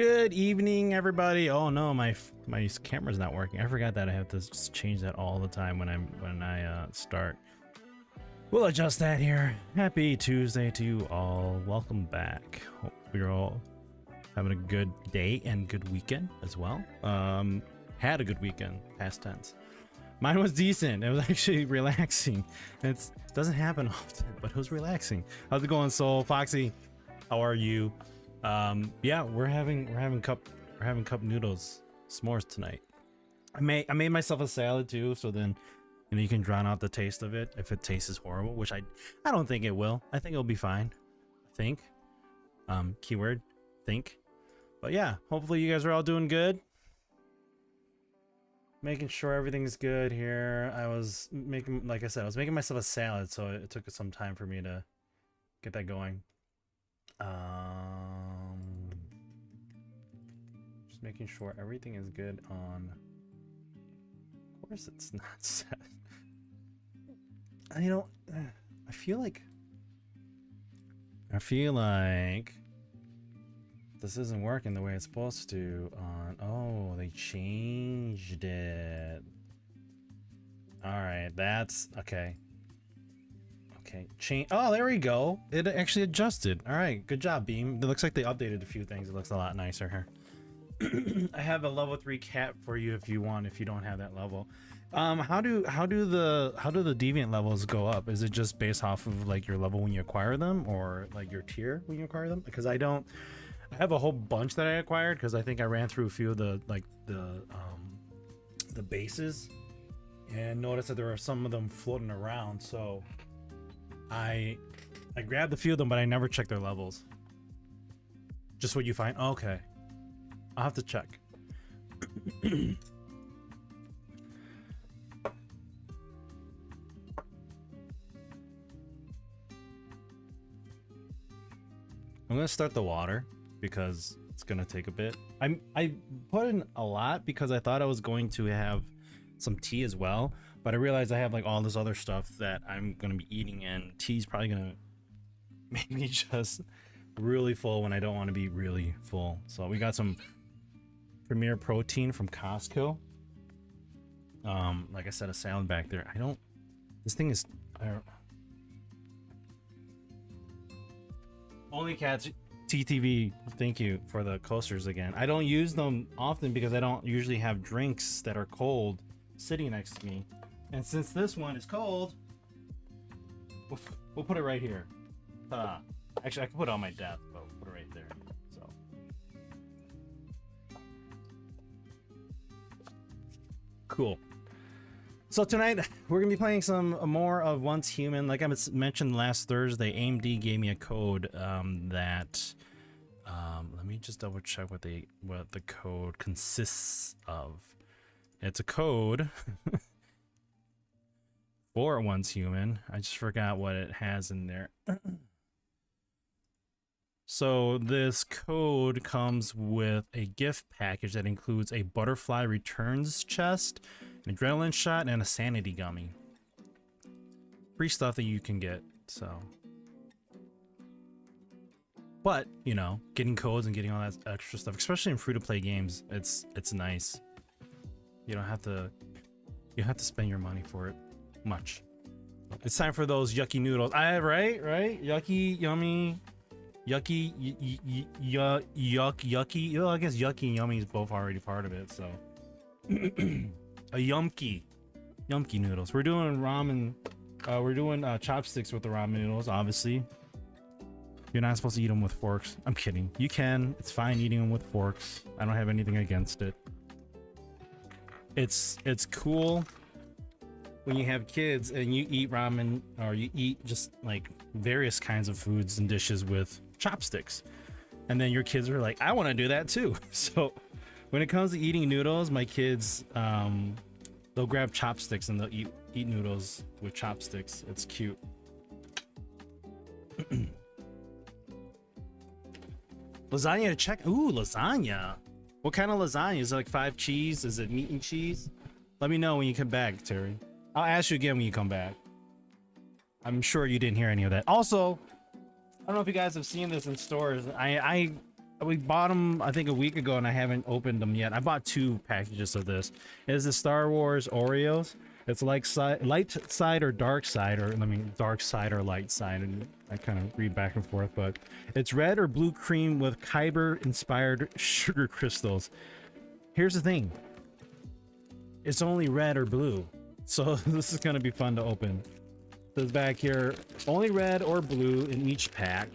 Good evening, everybody. Oh no, my camera's not working. I forgot that I have to change that all the time when I start. We'll adjust that here. Happy Tuesday to you all. Welcome back. Hope you're all having a good day and good weekend as well. Had a good weekend, past tense. Mine was decent. It was actually relaxing. It doesn't happen often, but it was relaxing. How's it going, Soul? Foxy, how are you? Yeah, we're having cup noodles s'mores tonight. I made myself a salad too, so then you can drown out the taste of it if it tastes horrible, which I don't think it will. I think it'll be fine. I think. Keyword think. But yeah, hopefully you guys are all doing good. Making sure everything's good here. I was making, like I said, I was making myself a salad, so it took some time for me to get that going. Just making sure everything is good on. Of course, it's not set. You know, I feel like this isn't working the way it's supposed to. Oh, they changed it. All right, that's okay. Okay, change. Oh, there we go. It actually adjusted. All right, good job, Beam. It looks like they updated a few things. It looks a lot nicer here. I have a level 3 cat for you if you want. If you don't have that level, how do the deviant levels go up? Is it just based off of like your level when you acquire them, or like your tier when you acquire them? Because I have a whole bunch that I acquired because I think I ran through a few of the bases and noticed that there are some of them floating around. So I grabbed a few of them, but I never checked their levels. Just what you find. Oh, okay, I'll have to check. I'm gonna start the water because it's gonna take a bit. I put in a lot because I thought I was going to have some tea as well, but I realized I have like all this other stuff that I'm gonna be eating, and tea's probably gonna make me just really full when I don't want to be really full. So we got some Premier Protein from Costco. Like I said, a salad back there. This thing is only cats. TTV, thank you for the coasters again. I don't use them often because I don't usually have drinks that are cold sitting next to me. And since this one is cold, we'll put it right here. Actually, I can put it on my desk, but we'll put it right there. So. Cool. So tonight, we're going to be playing some more of Once Human. Like I mentioned last Thursday, AMD gave me a code that... let me just double check what the code consists of. It's a code for Once Human. I just forgot what it has in there. So this code comes with a gift package that includes a butterfly returns chest, an adrenaline shot, and a sanity gummy. Free stuff that you can get, so. But, you know, getting codes and getting all that extra stuff, especially in free-to-play games, it's nice. You don't have to spend your money for it much. It's time for those yucky noodles. Right? Yucky, yummy, yucky, yucky. Well, I guess yucky and yummy is both already part of it, so. A yumky noodles. We're doing ramen. We're doing chopsticks with the ramen noodles, obviously. You're not supposed to eat them with forks. I'm kidding. You can. It's fine eating them with forks. I don't have anything against it. It's cool when you have kids and you eat ramen, or you eat just like various kinds of foods and dishes with chopsticks. And then your kids are like, I want to do that too. So when it comes to eating noodles, my kids, they'll grab chopsticks and they'll eat noodles with chopsticks. It's cute. Lasagna to check. Ooh, lasagna. What kind of lasagna? Is it like 5 cheese? Is it meat and cheese? Let me know when you come back, Terry. I'll ask you again when you come back. I'm sure you didn't hear any of that. Also, I don't know if you guys have seen this in stores. we bought them, I think, a week ago, and I haven't opened them yet. I bought 2 packages of this. It is the Star Wars Oreos. It's like light side or dark side, or I mean, dark side or light side, and I kind of read back and forth. But it's red or blue cream with Kyber-inspired sugar crystals. Here's the thing: it's only red or blue, so this is gonna be fun to open. It says back here, only red or blue in each pack.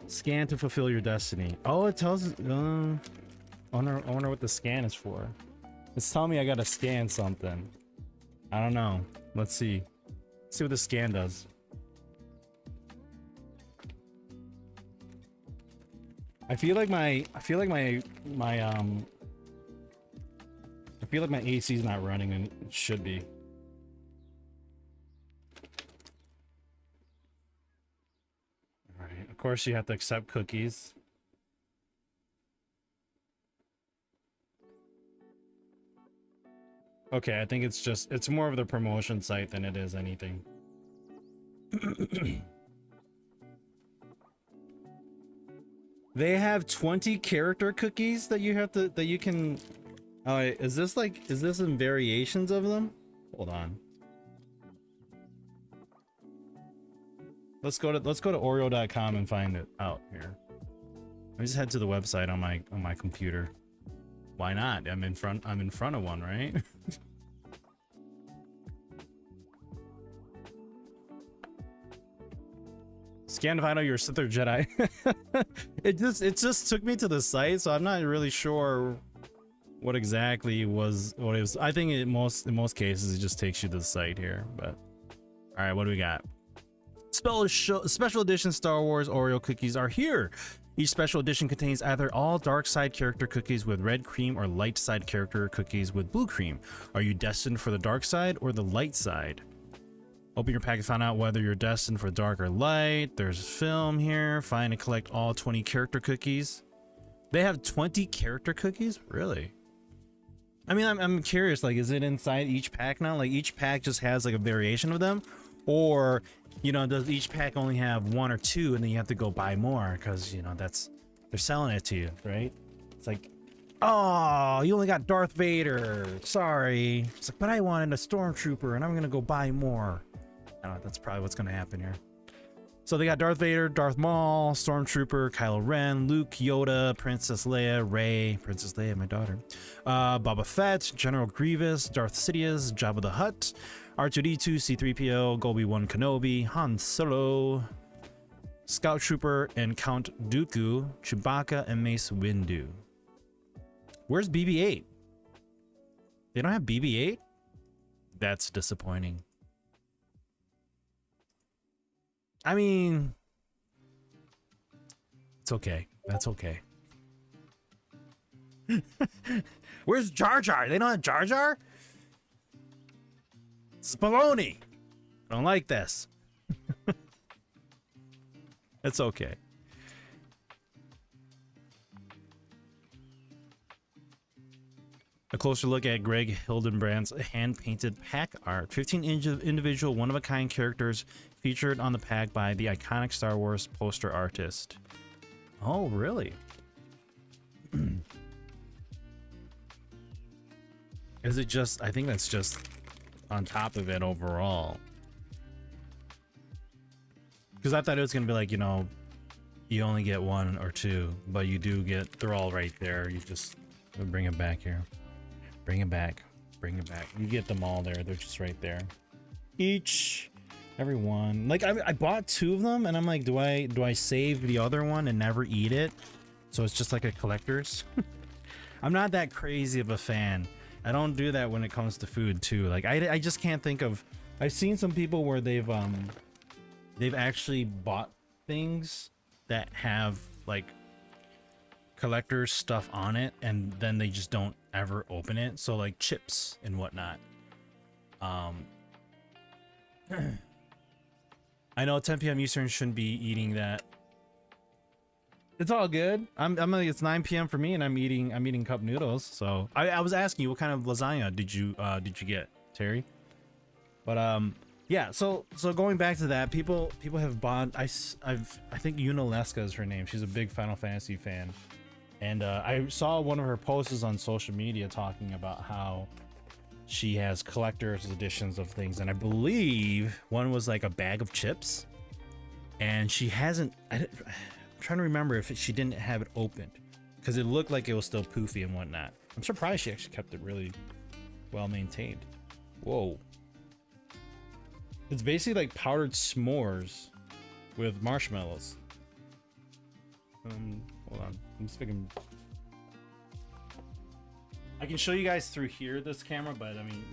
Scan to fulfill your destiny. Oh, it tells us. I wonder what the scan is for. It's telling me I gotta scan something. I don't know. Let's see. Let's see what the scan does. I feel like my AC is not running, and it should be. All right. Of course, you have to accept cookies. Okay, I think it's more of the promotion site than it is anything. They have 20 character cookies that you have to, that you can. Oh, wait, is this in variations of them? Hold on. Let's go to Oreo.com and find it out here. I just head to the website on my computer. Why not? I'm in front of one, right? Scan to find out you're a Sith or Jedi. it just took me to the site, so I'm not really sure what exactly was what it was. I think in most cases it just takes you to the site here. But all right, what do we got? Special edition Star Wars Oreo cookies are here. Each special edition contains either all dark side character cookies with red cream or light side character cookies with blue cream. Are you destined for the dark side or the light side? Open your pack and find out whether you're destined for dark or light. There's a film here. Find and collect all 20 character cookies. They have 20 character cookies? Really? I mean, I'm curious, like, is it inside each pack now? Like, each pack just has like a variation of them? Or, you know, does each pack only have 1 or 2 and then you have to go buy more? Because, you know, they're selling it to you, right? It's like, oh, you only got Darth Vader. Sorry. It's like, but I wanted a Stormtrooper and I'm going to go buy more. I don't know, that's probably what's going to happen here. So they got Darth Vader, Darth Maul, Stormtrooper, Kylo Ren, Luke, Yoda, Princess Leia, Rey, Princess Leia, my daughter, Boba Fett, General Grievous, Darth Sidious, Jabba the Hutt, R2-D2, C-3PO, Obi-Wan Kenobi, Han Solo, Scout Trooper, and Count Dooku, Chewbacca, and Mace Windu. Where's BB-8? They don't have BB-8? That's disappointing. I mean, it's okay. That's okay. Where's Jar Jar? They don't have Jar Jar? It's baloney. I don't like this. It's okay. A closer look at Greg Hildenbrand's hand-painted pack art. 15 individual one-of-a-kind characters featured on the pack by the iconic Star Wars poster artist. Oh, really? Is it just... I think that's just on top of it overall. Because I thought it was going to be like, you know, you only get 1 or 2, but you do get... They're all right there. You just... Bring it back here. Bring it back. Bring it back. You get them all there. They're just right there. Every one. Like, I bought 2 of them, and I'm like, do I save the other one and never eat it? So it's just like a collector's? I'm not that crazy of a fan. I don't do that when it comes to food, too. Like, I just can't think of... I've seen some people where they've actually bought things that have, like, collector's stuff on it, and then they just don't ever open it. So like chips and whatnot. I know 10 p.m. Eastern shouldn't be eating that. It's all good. I'm like, it's 9 p.m. for me, and I'm eating cup noodles. So I was asking you, what kind of lasagna did you get, Terry? But yeah. So going back to that, people have bought. I think Yuna Leska is her name. She's a big Final Fantasy fan. And I saw one of her posts on social media talking about how she has collector's editions of things, and I believe one was like a bag of chips, and she hasn't. I'm trying to remember if she didn't have it opened because it looked like it was still poofy and whatnot. I'm surprised she actually kept it really well maintained. Whoa. It's basically like powdered s'mores with marshmallows. Hold on. I'm just thinking. I can show you guys through here, this camera, but I mean,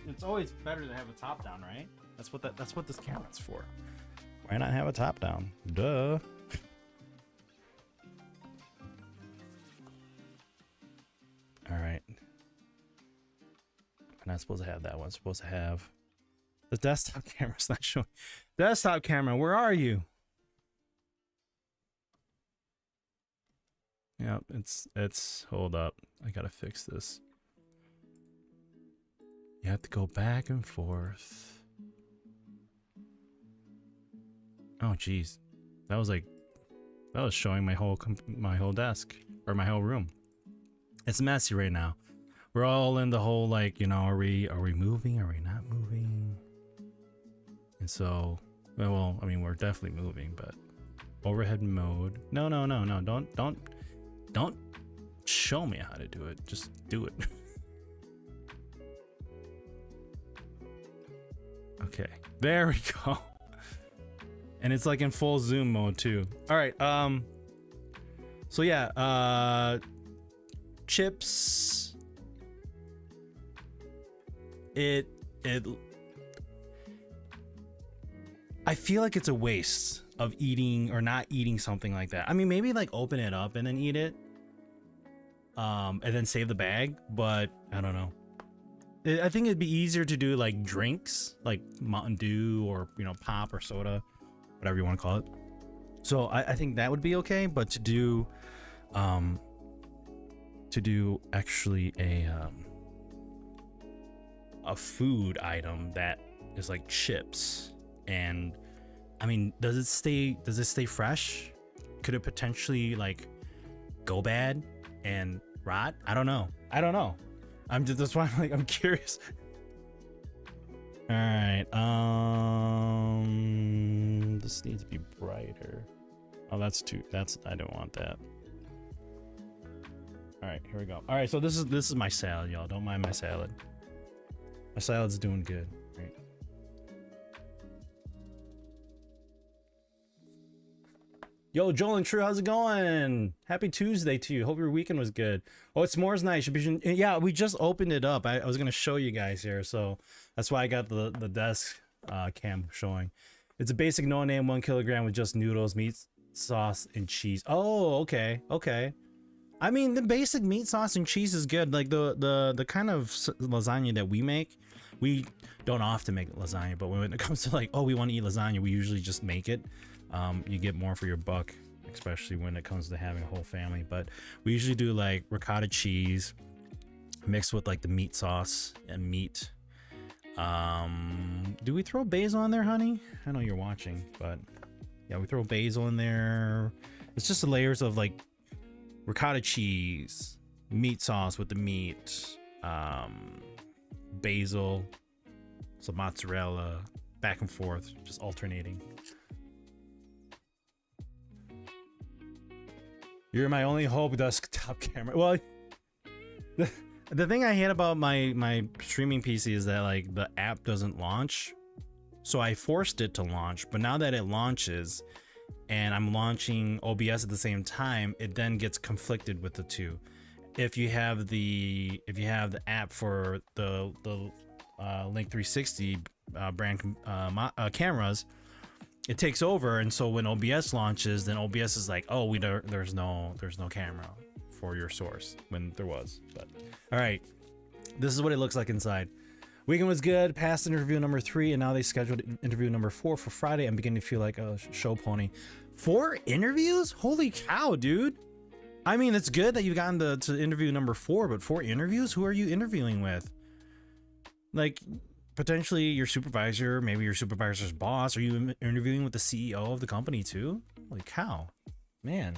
it's always better to have a top down, right? That's what this camera's for. Why not have a top down? Duh. All right. We're not supposed to have that one. We're supposed to have the desktop camera's not showing. Desktop camera, where are you? Yeah, it's hold up. I gotta fix this. You have to go back and forth. Oh geez, that was showing my whole desk or my whole room. It's messy right now. We're all in the whole like, you know, are we moving? Are we not moving? And so, well, I mean, we're definitely moving, but overhead mode. No, don't show me how to do it. Just do it. Okay, there we go. And it's like in full zoom mode too. All right. So yeah. Chips. I feel like it's a waste of eating or not eating something like that. I mean, maybe like open it up and then eat it. And then save the bag, but I don't know. I think it'd be easier to do like drinks, like Mountain Dew or, you know, pop or soda, whatever you want to call it. So I think that would be okay, but to do actually a food item that is like chips, and I mean, does it stay fresh? Could it potentially like go bad and rot? I don't know. That's why I'm curious. All right. This needs to be brighter. Oh, I don't want that. All right, here we go. All right, so this is my salad, y'all. Don't mind my salad. My salad's doing good. Right. Yo, Joel and True, how's it going? Happy Tuesday to you. Hope your weekend was good. Oh, it's s'mores night. Yeah, we just opened it up. I was gonna show you guys here, so that's why I got the desk cam showing. It's a basic no-name 1 kilogram with just noodles, meat, sauce, and cheese. Oh, okay. I mean, the basic meat, sauce, and cheese is good. Like the kind of lasagna that we make, we don't often make lasagna, but when it comes to like, oh, we want to eat lasagna, we usually just make it. You get more for your buck, especially when it comes to having a whole family. But we usually do like ricotta cheese mixed with like the meat sauce and meat. Do we throw basil in there, honey? I know you're watching, but yeah, we throw basil in there. It's just the layers of like ricotta cheese, meat sauce with the meat, basil, some mozzarella, back and forth, just alternating. You're my only hope, desktop camera. Well, the thing I hate about my streaming PC is that like the app doesn't launch. So I forced it to launch, but now that it launches and I'm launching OBS at the same time, it then gets conflicted with the two. If you have the app for the Link 360 brand cameras, it takes over, and so when OBS launches, then OBS is like, oh, there's no camera for your source when there was. But all right, this is what it looks like inside. Weekend was good, passed interview number 3, and now they scheduled interview number 4 for Friday. I'm beginning to feel like a show pony. 4 interviews? Holy cow, dude. I mean, it's good that you've gotten to interview number 4, but 4 interviews? Who are you interviewing with? Like, potentially your supervisor, maybe your supervisor's boss. Are you interviewing with the CEO of the company too? Holy cow, man.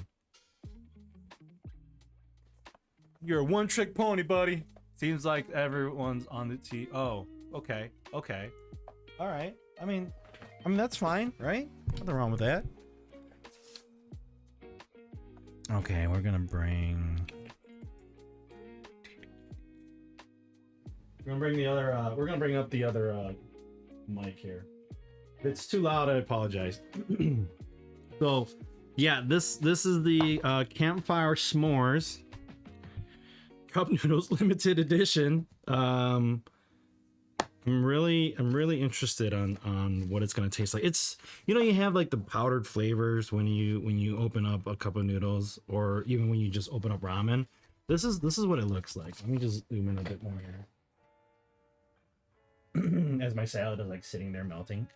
You're a one-trick pony, buddy. Seems like everyone's on the T. Oh, okay, okay, all right. I mean that's fine, right? Nothing wrong with that. Okay, we're gonna bring the other. We're gonna bring up the other mic here. If it's too loud, I apologize. So, yeah, this is the Campfire S'mores Cup Noodles limited edition. I'm really interested on what it's gonna taste like. It's, you know, you have like the powdered flavors when you open up a cup of noodles, or even when you just open up ramen. This is what it looks like. Let me just zoom in a bit more here. As my salad is like sitting there melting.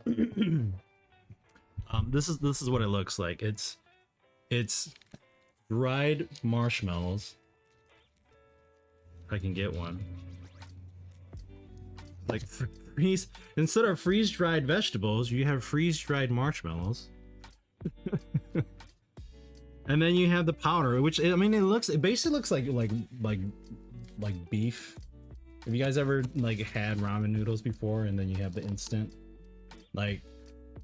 This is what it looks like. It's dried marshmallows. If I can get one. Like instead of freeze dried vegetables, you have freeze dried marshmallows. And then you have the powder, which, I mean, it basically looks like beef. Have you guys ever like had ramen noodles before, and then you have the instant? Like,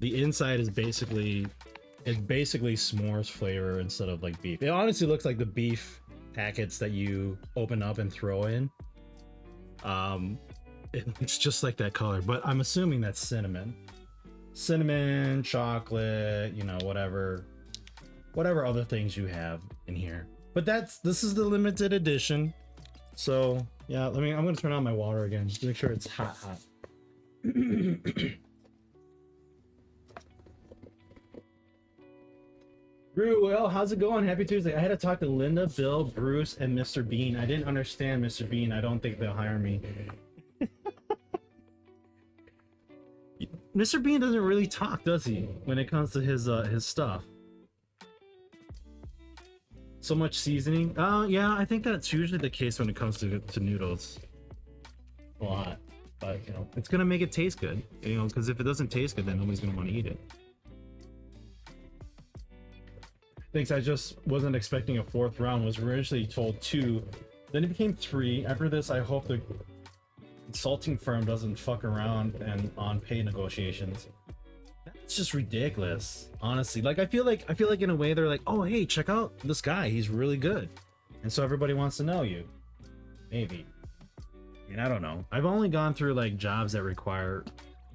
the inside is basically s'mores flavor instead of like beef. It honestly looks like the beef packets that you open up and throw in. It's just like that color, but I'm assuming that's cinnamon, chocolate, you know, whatever other things you have in here. But this is the limited edition. So yeah, I'm gonna turn on my water again just to make sure it's hot. Drew, well, how's it going? Happy Tuesday. I had to talk to Linda, Bill, Bruce, and Mr. Bean. I didn't understand Mr. Bean. I don't think they'll hire me. Mr. Bean doesn't really talk, does he? When it comes to his stuff. So much seasoning. Yeah, I think that's usually the case when it comes to noodles. A lot. But, you know, it's gonna make it taste good. You know, because if it doesn't taste good, then nobody's gonna want to eat it. Thanks, I just wasn't expecting a fourth round. Was originally told 2, then it became 3. After this, I hope the consulting firm doesn't fuck around and on pay negotiations. That's just ridiculous, honestly. Like, I feel like in a way they're like, oh hey, check out this guy, he's really good, and so everybody wants to know you. Maybe. I mean, I don't know. I've only gone through like jobs that require,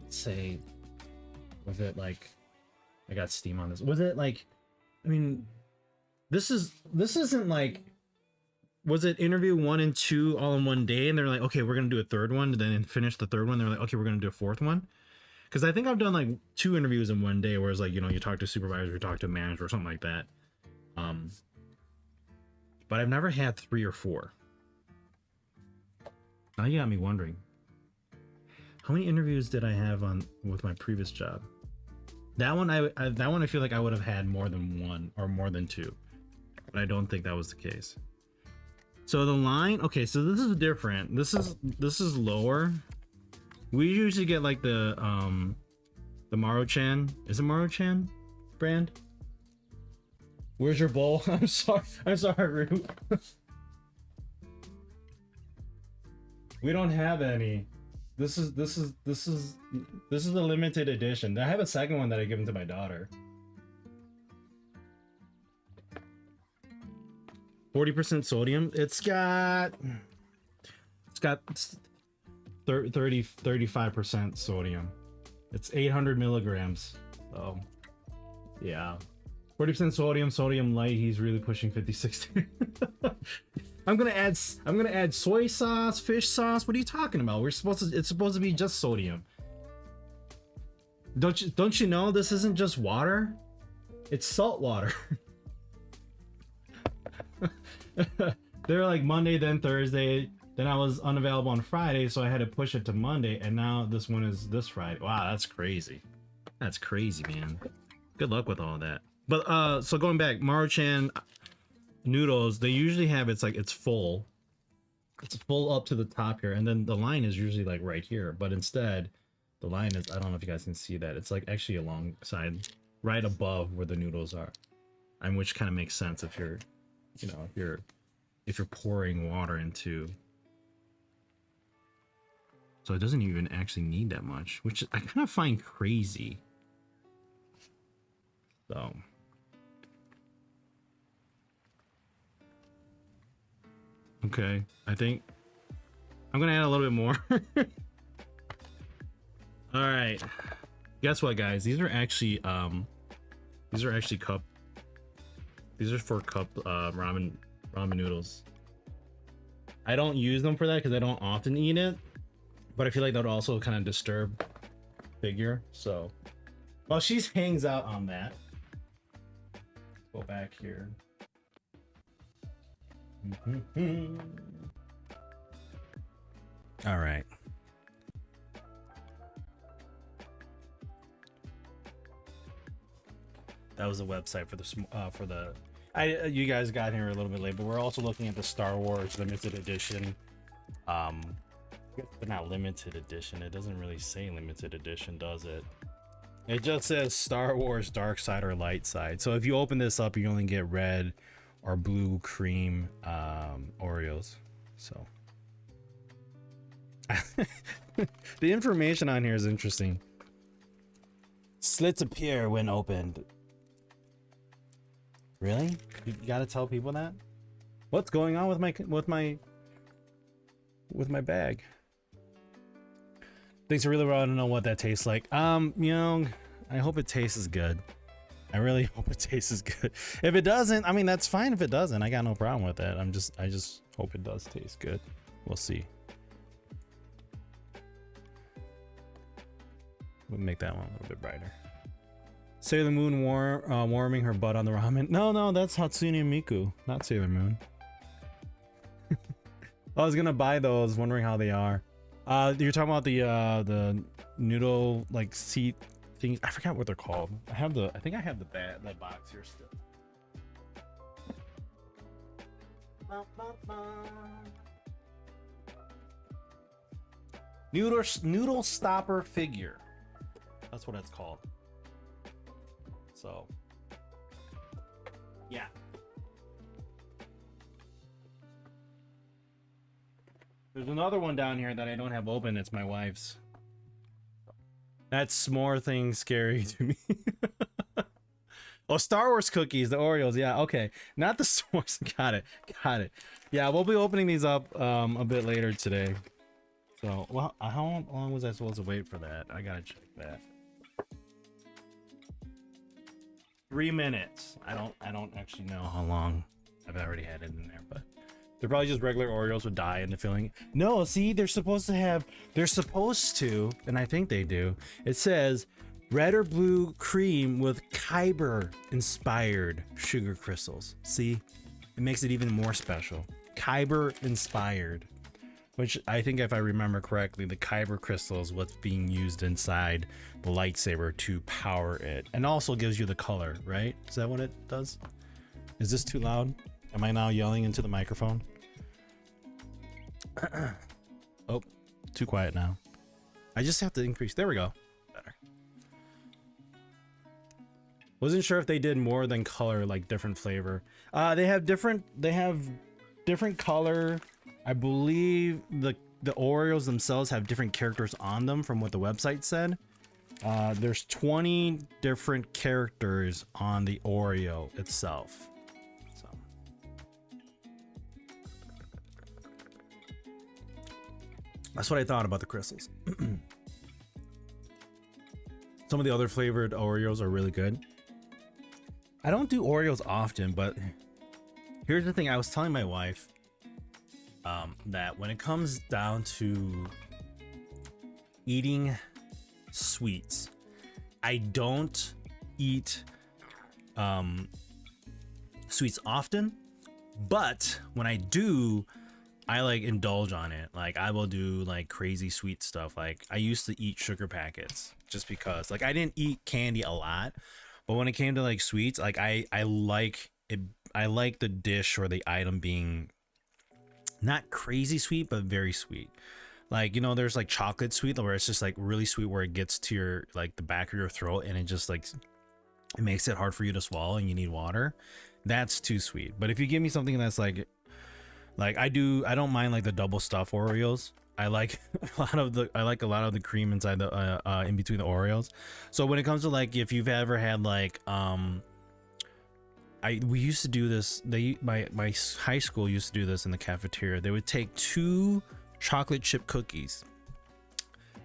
say, was it like, I got Steam on this. Was it like, I mean, this isn't like, was it interview 1 and 2 all in one day, and they're like, okay, we're gonna do a third one, and then finish the third one, they're like, okay, we're gonna do a fourth one? Because I think I've done like 2 interviews in one day, where it's like, you know, you talk to supervisor, you talk to manager, or something like that. But I've never had 3 or 4. Now you got me wondering, how many interviews did I have with my previous job? That one I feel like I would have had more than 1 or more than 2, but I don't think that was the case. So the line, okay, so this is different. This is lower. We usually get like the Maruchan. Is it Maruchan brand? Where's your bowl? I'm sorry, Rue. We don't have any. This is a limited edition. I have a second one that I given to my daughter. 40% sodium. It's got 35% sodium. It's 800 milligrams. So yeah, 40% sodium light. He's really pushing 56. I'm gonna add soy sauce, fish sauce. What are you talking about? It's supposed to be just sodium. Don't you know this isn't just water? It's salt water. They're like Monday, then Thursday, then I was unavailable on Friday, so I had to push it to Monday, and now this one is this Friday. Wow, that's crazy. That's crazy, man. Good luck with all of that. But so going back, Maruchan noodles, they usually have, it's full up to the top here, and then the line is usually like right here, but instead the line is, I don't know if you guys can see that, it's like actually alongside, right above where the noodles are, and which kind of makes sense if you're, you know, if you're if you're pouring water into. So it doesn't even actually need that much, which I kind of find crazy. So. Okay, I think I'm gonna add a little bit more. All right, guess what, guys? These are actually cup. These are for cup ramen noodles. I don't use them for that because I don't often eat it, but I feel like that would also kind of disturb figure. So, while she hangs out on that, let's go back here. All right. That was the website for the you guys got here a little bit late, but we're also looking at the Star Wars limited edition. But not limited edition. It doesn't really say limited edition, does it? It just says Star Wars Dark Side or Light Side. So if you open this up, you only get red or blue cream Oreos. So the information on here is interesting. Slits appear when opened. Really? You gotta tell people that? What's going on with my bag? Thanks, I really want to know what that tastes like. You know, I hope it tastes good. I really hope it tastes good. If it doesn't, I mean, that's fine if it doesn't. I got no problem with that. I just hope it does taste good. We'll see. We'll make that one a little bit brighter. Sailor Moon warming her butt on the ramen. No, that's Hatsune Miku, not Sailor Moon. I was gonna buy those, wondering how they are. You're talking about the noodle like seat things. I forgot what they're called. I think I have that box here still. Noodle stopper figure. That's what it's called. So, yeah. There's another one down here that I don't have open. It's my wife's. That's more things scary to me. Oh, Star Wars cookies, the Oreos. Yeah, okay. Not the Star Wars. Got it. Yeah, we'll be opening these up a bit later today. So, well, how long was I supposed to wait for that? I gotta check that. 3 minutes. I don't actually know how long. I've already had it in there, but they're probably just regular Oreos with dye in the filling. No, see, they're supposed to, and I think they do. It says red or blue cream with Kyber inspired sugar crystals. See, it makes it even more special. Kyber inspired, which I think, if I remember correctly, the Kyber crystal is what's being used inside the lightsaber to power it, and also gives you the color, right? Is that what it does? Is this too loud? Am I now yelling into the microphone? Oh, too quiet now. I just have to increase. There we go. Better. Wasn't sure if they did more than color, like different flavor. They have different color. I believe the Oreos themselves have different characters on them from what the website said. There's 20 different characters on the Oreo itself. So that's what I thought about the crystals. Some of the other flavored Oreos are really good. I don't do Oreos often, but here's the thing. I was telling my wife that when it comes down to eating sweets, I don't eat sweets often, but when I do, I like indulge on it. Like, I will do like crazy sweet stuff. Like, I used to eat sugar packets just because, like, I didn't eat candy a lot, but when it came to like sweets, like I like it. I like the dish or the item being not crazy sweet, but very sweet. Like, you know, there's like chocolate sweet where it's just like really sweet, where it gets to your, like, the back of your throat, and it just like, it makes it hard for you to swallow and you need water. That's too sweet. But if you give me something that's like Like I don't mind like the double stuff Oreos. I like I like a lot of the cream inside the in between the Oreos. So when it comes to like if you've ever had like we used to do this. My high school used to do this in the cafeteria. They would take 2 chocolate chip cookies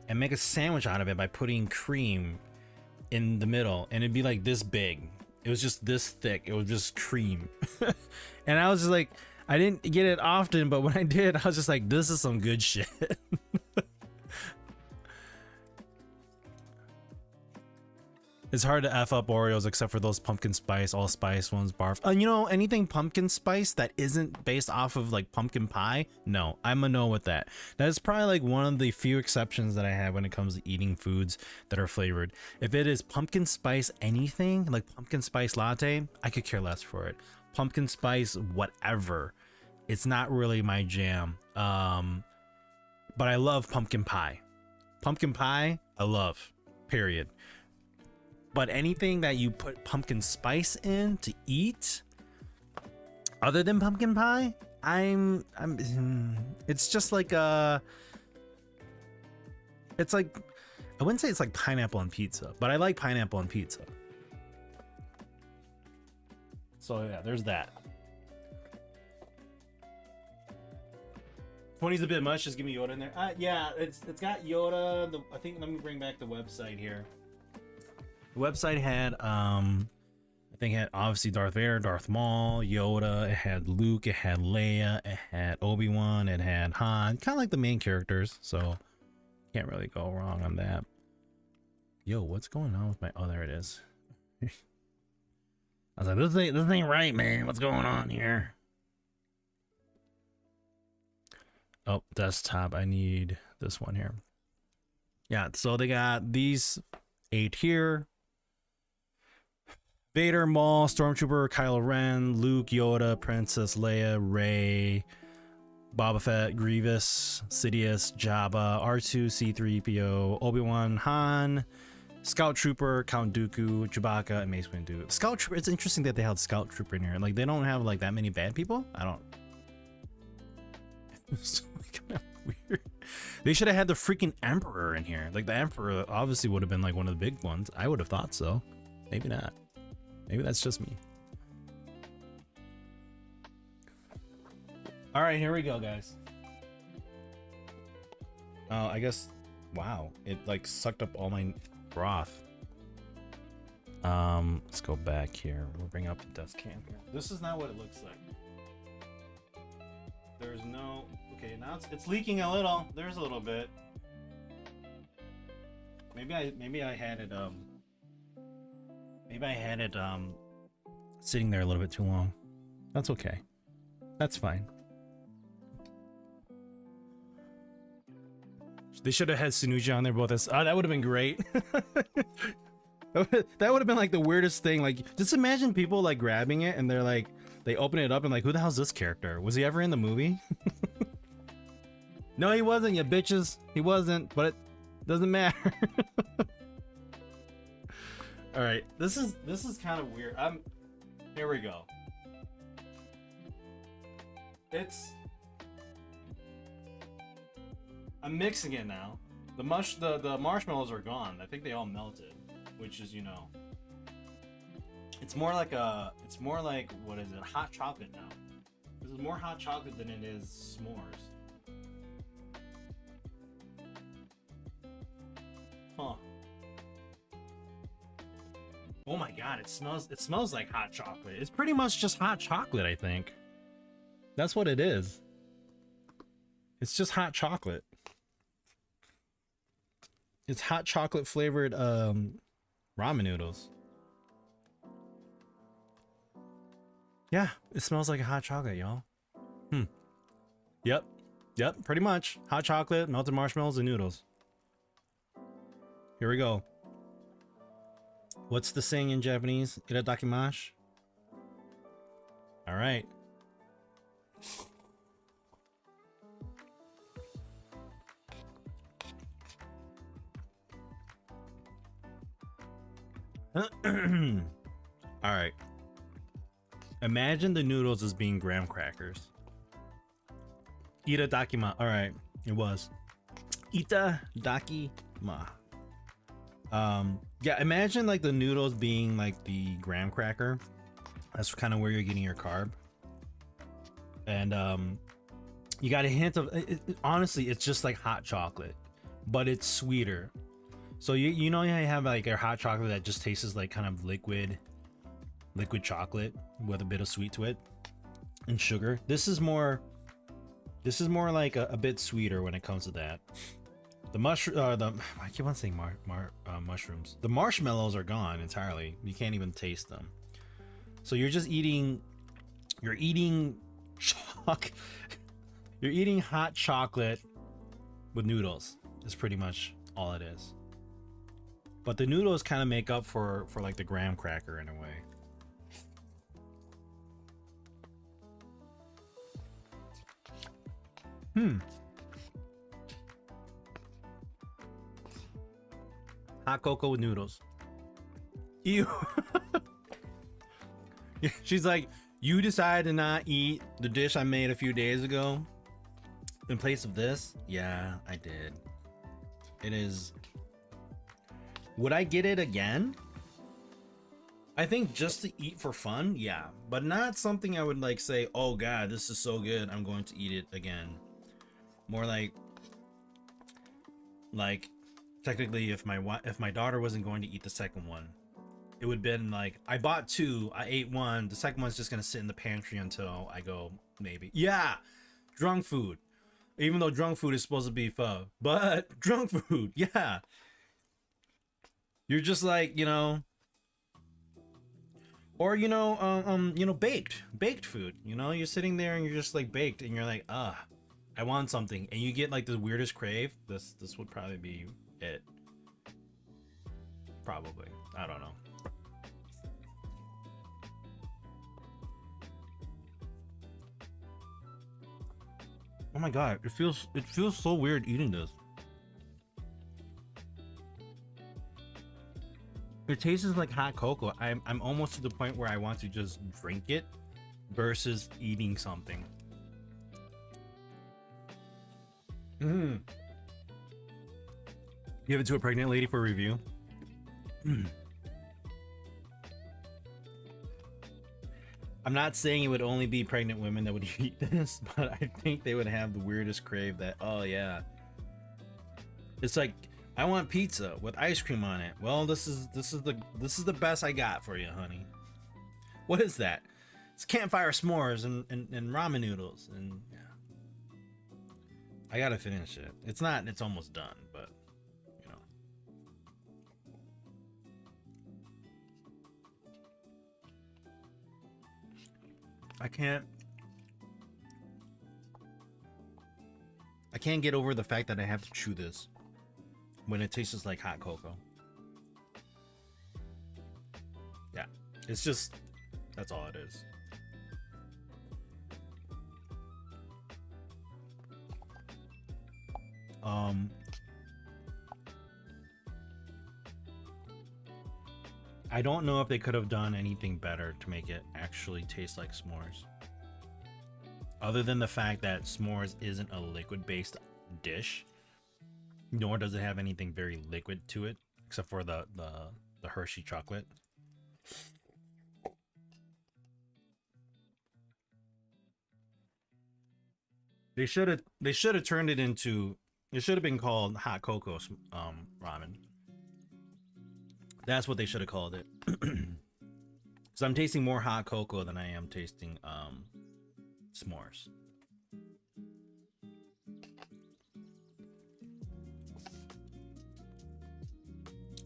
and make a sandwich out of it by putting cream in the middle, and it'd be like this big. It was just this thick. It was just cream. And I was just like, I didn't get it often, but when I did, I was just like, this is some good shit. It's hard to F up Oreos except for those pumpkin spice, allspice ones, barf. You know, anything pumpkin spice that isn't based off of like pumpkin pie, no, I'm a no with that. That is probably like one of the few exceptions that I have when it comes to eating foods that are flavored. If it is pumpkin spice anything, like pumpkin spice latte, I could care less for it. Pumpkin spice whatever, it's not really my jam. But I love pumpkin pie. Pumpkin pie, I love, period. But anything that you put pumpkin spice in to eat other than pumpkin pie, it's just like it's like, I wouldn't say it's like pineapple on pizza, but I like pineapple on pizza. So yeah, there's that. 20's a bit much, just give me Yoda in there. Yeah, it's got Yoda. I think, let me bring back the website here. The website had I think it had obviously Darth Vader, Darth Maul, Yoda, it had Luke, it had Leia, it had Obi-Wan, it had Han, kind of like the main characters, so can't really go wrong on that. Yo, what's going on with my, oh, there it is. I was like, this ain't right, man. What's going on here? Oh, desktop, I need this one here. Yeah, so they got these 8 here. Vader, Maul, Stormtrooper, Kylo Ren, Luke, Yoda, Princess Leia, Rey, Boba Fett, Grievous, Sidious, Jabba, R2, C3PO, Obi-Wan, Han, Scout Trooper, Count Dooku, Chewbacca, and Mace Windu. Scout Trooper, it's interesting that they had Scout Trooper in here. Like, they don't have like that many bad people? I don't. It's kind of weird. They should have had the freaking Emperor in here. Like, the Emperor obviously would have been like one of the big ones. I would have thought so. Maybe not. Maybe that's just me. All right, here we go, guys. Oh, I guess, wow, it like sucked up all my broth. Let's go back here. We'll bring up the dust cam here. This is not what it looks like. There's no, okay, now it's leaking a little. There's a little bit. Maybe I had it maybe I had it sitting there a little bit too long. That's okay. That's fine. They should have had Sunuja on there both as, oh, that would have been great. That would have been like the weirdest thing. Like, just imagine people like grabbing it and they're like, they open it up and like, who the hell's this character? Was he ever in the movie? No, he wasn't, you bitches. He wasn't, but it doesn't matter. All right, this is kind of weird. Here we go. I'm mixing it now. The marshmallows are gone. I think they all melted, which is, you know, it's more like what is it? Hot chocolate now. This is more hot chocolate than it is s'mores. Huh. Oh my god, it smells like hot chocolate. It's pretty much just hot chocolate, I think. That's what it is. It's just hot chocolate. It's hot chocolate flavored ramen noodles. Yeah, it smells like a hot chocolate, y'all. Yep, pretty much. Hot chocolate, melted marshmallows, and noodles. Here we go. What's the saying in Japanese? Itadakimasu. All right. All right. Imagine the noodles as being graham crackers. Itadakima. All right, it was Itadakima. Yeah, imagine like the noodles being like the graham cracker. That's kind of where you're getting your carb. And you got a hint of honestly, it's just like hot chocolate, but it's sweeter. So you know how you have like a hot chocolate that just tastes like kind of liquid chocolate with a bit of sweet to it and sugar. This is more like a bit sweeter when it comes to that. The I keep on saying mushrooms. The marshmallows are gone entirely. You can't even taste them. So you're just eating. You're eating hot chocolate with noodles. Is pretty much all it is. But the noodles kind of make up for like the graham cracker in a way. Hot cocoa with noodles. Ew. She's like, you decided to not eat the dish I made a few days ago in place of this? Yeah, I did. It is. Would I get it again? I think just to eat for fun, yeah, but not something I would like say, oh god, this is so good, I'm going to eat it again. More like technically if my daughter wasn't going to eat the second one, it would have been like, I bought two, I ate one, the second one's just gonna sit in the pantry until I go, maybe. Yeah, drunk food. Even though drunk food is supposed to be pho, but drunk food, yeah. You're just like, you know, or you know, baked food. You know, you're sitting there and you're just like baked, and you're like, I want something, and you get like the weirdest crave. This would probably be it. Probably, I don't know. Oh my god, it feels so weird eating this. It tastes like hot cocoa. I'm almost to the point where I want to just drink it versus eating something. Give it to a pregnant lady for review. I'm not saying it would only be pregnant women that would eat this, but I think they would have the weirdest crave that, oh yeah. It's like, I want pizza with ice cream on it. Well, this is the best I got for you, honey. What is that? It's campfire s'mores and ramen noodles, and yeah. I gotta finish it. It's almost done, but you know. I can't get over the fact that I have to chew this when it tastes like hot cocoa. Yeah, it's just, that's all it is. I don't know if they could have done anything better to make it actually taste like s'mores. Other than the fact that s'mores isn't a liquid-based dish, nor does it have anything very liquid to it, except for the Hershey chocolate. They should have turned it into, it should have been called hot cocoa ramen. That's what they should have called it. So I'm tasting more hot cocoa than I am tasting s'mores.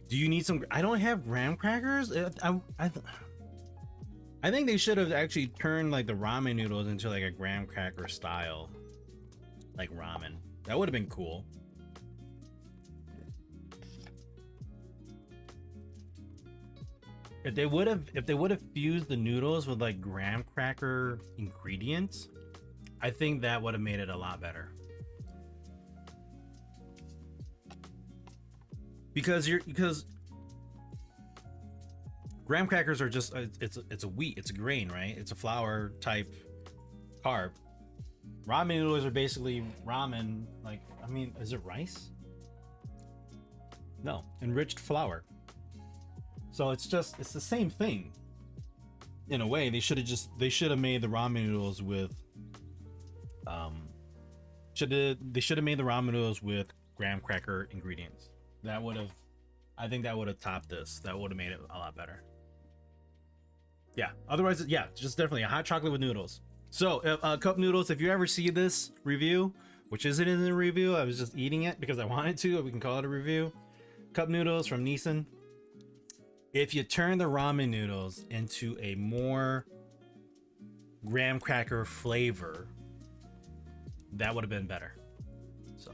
Do you need some? I don't have graham crackers. I think they should have actually turned like the ramen noodles into like a graham cracker style, like ramen. That would have been cool. If they would have fused the noodles with like graham cracker ingredients, I think that would have made it a lot better. Because graham crackers are just it's a wheat, it's a grain, right? It's a flour type carb. Ramen noodles are basically ramen. Like, I mean, is it rice? No, enriched flour. So it's the same thing. In a way, they should have made the ramen noodles with they should have made the ramen noodles with graham cracker ingredients. I think that would have topped this. That would have made it a lot better. Yeah. Otherwise, yeah, just definitely a hot chocolate with noodles. So, cup noodles. If you ever see this review, which isn't in the review, I was just eating it because I wanted to. We can call it a review. Cup noodles from Nissan. If you turn the ramen noodles into a more graham cracker flavor, that would have been better. So,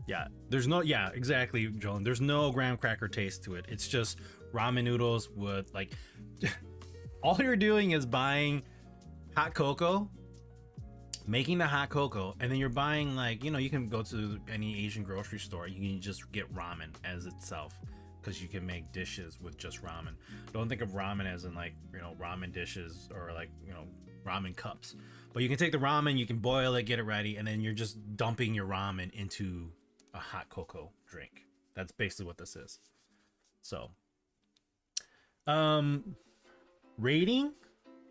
yeah, exactly, Joan. There's no graham cracker taste to it. It's just ramen noodles with like, all you're doing is buying hot cocoa, making the hot cocoa, and then you're buying, like, you can go to any Asian grocery store. You can just get ramen as itself, because you can make dishes with just ramen. Don't think of ramen as in, like, ramen dishes or, like, ramen cups. But you can take the ramen, you can boil it, get it ready, and then you're just dumping your ramen into a hot cocoa drink. That's basically what this is. So, rating,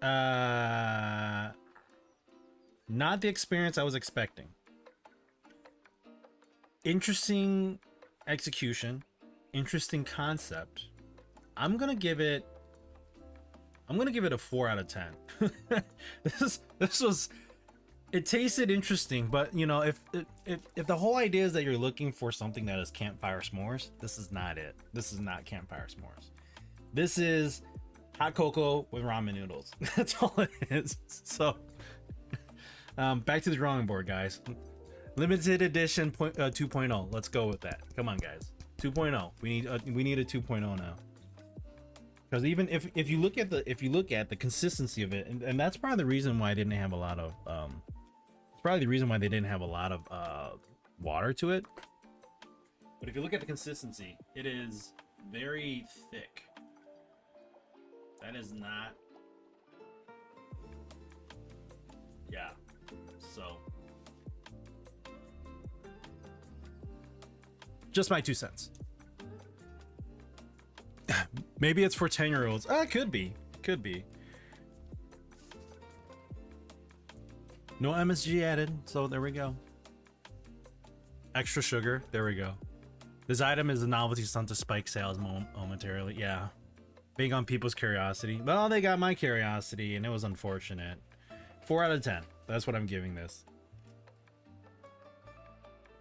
not the experience I was expecting. Interesting execution, interesting concept. I'm gonna give it a 4 out of 10. It tasted interesting, but if the whole idea is that you're looking for something that is campfire s'mores, this is not it. This is not campfire s'mores. This is hot cocoa with ramen noodles. That's all it is. So, back to the drawing board, guys. Limited edition 2.0. Let's go with that. Come on, guys. 2.0. We need a 2.0 now. Because even if you look at the consistency of it, and that's probably the reason why I didn't have a lot of it's probably the reason why they didn't have a lot of water to it. But if you look at the consistency, it is very thick. That is not, yeah. So, just my 2 cents. Maybe it's for 10-year-olds. It could be. No MSG added, so there we go. Extra sugar, there we go. This item is a novelty stunt to spike sales momentarily. Yeah, being on people's curiosity. Well, they got my curiosity, and it was unfortunate. 4 out of 10. That's what I'm giving this.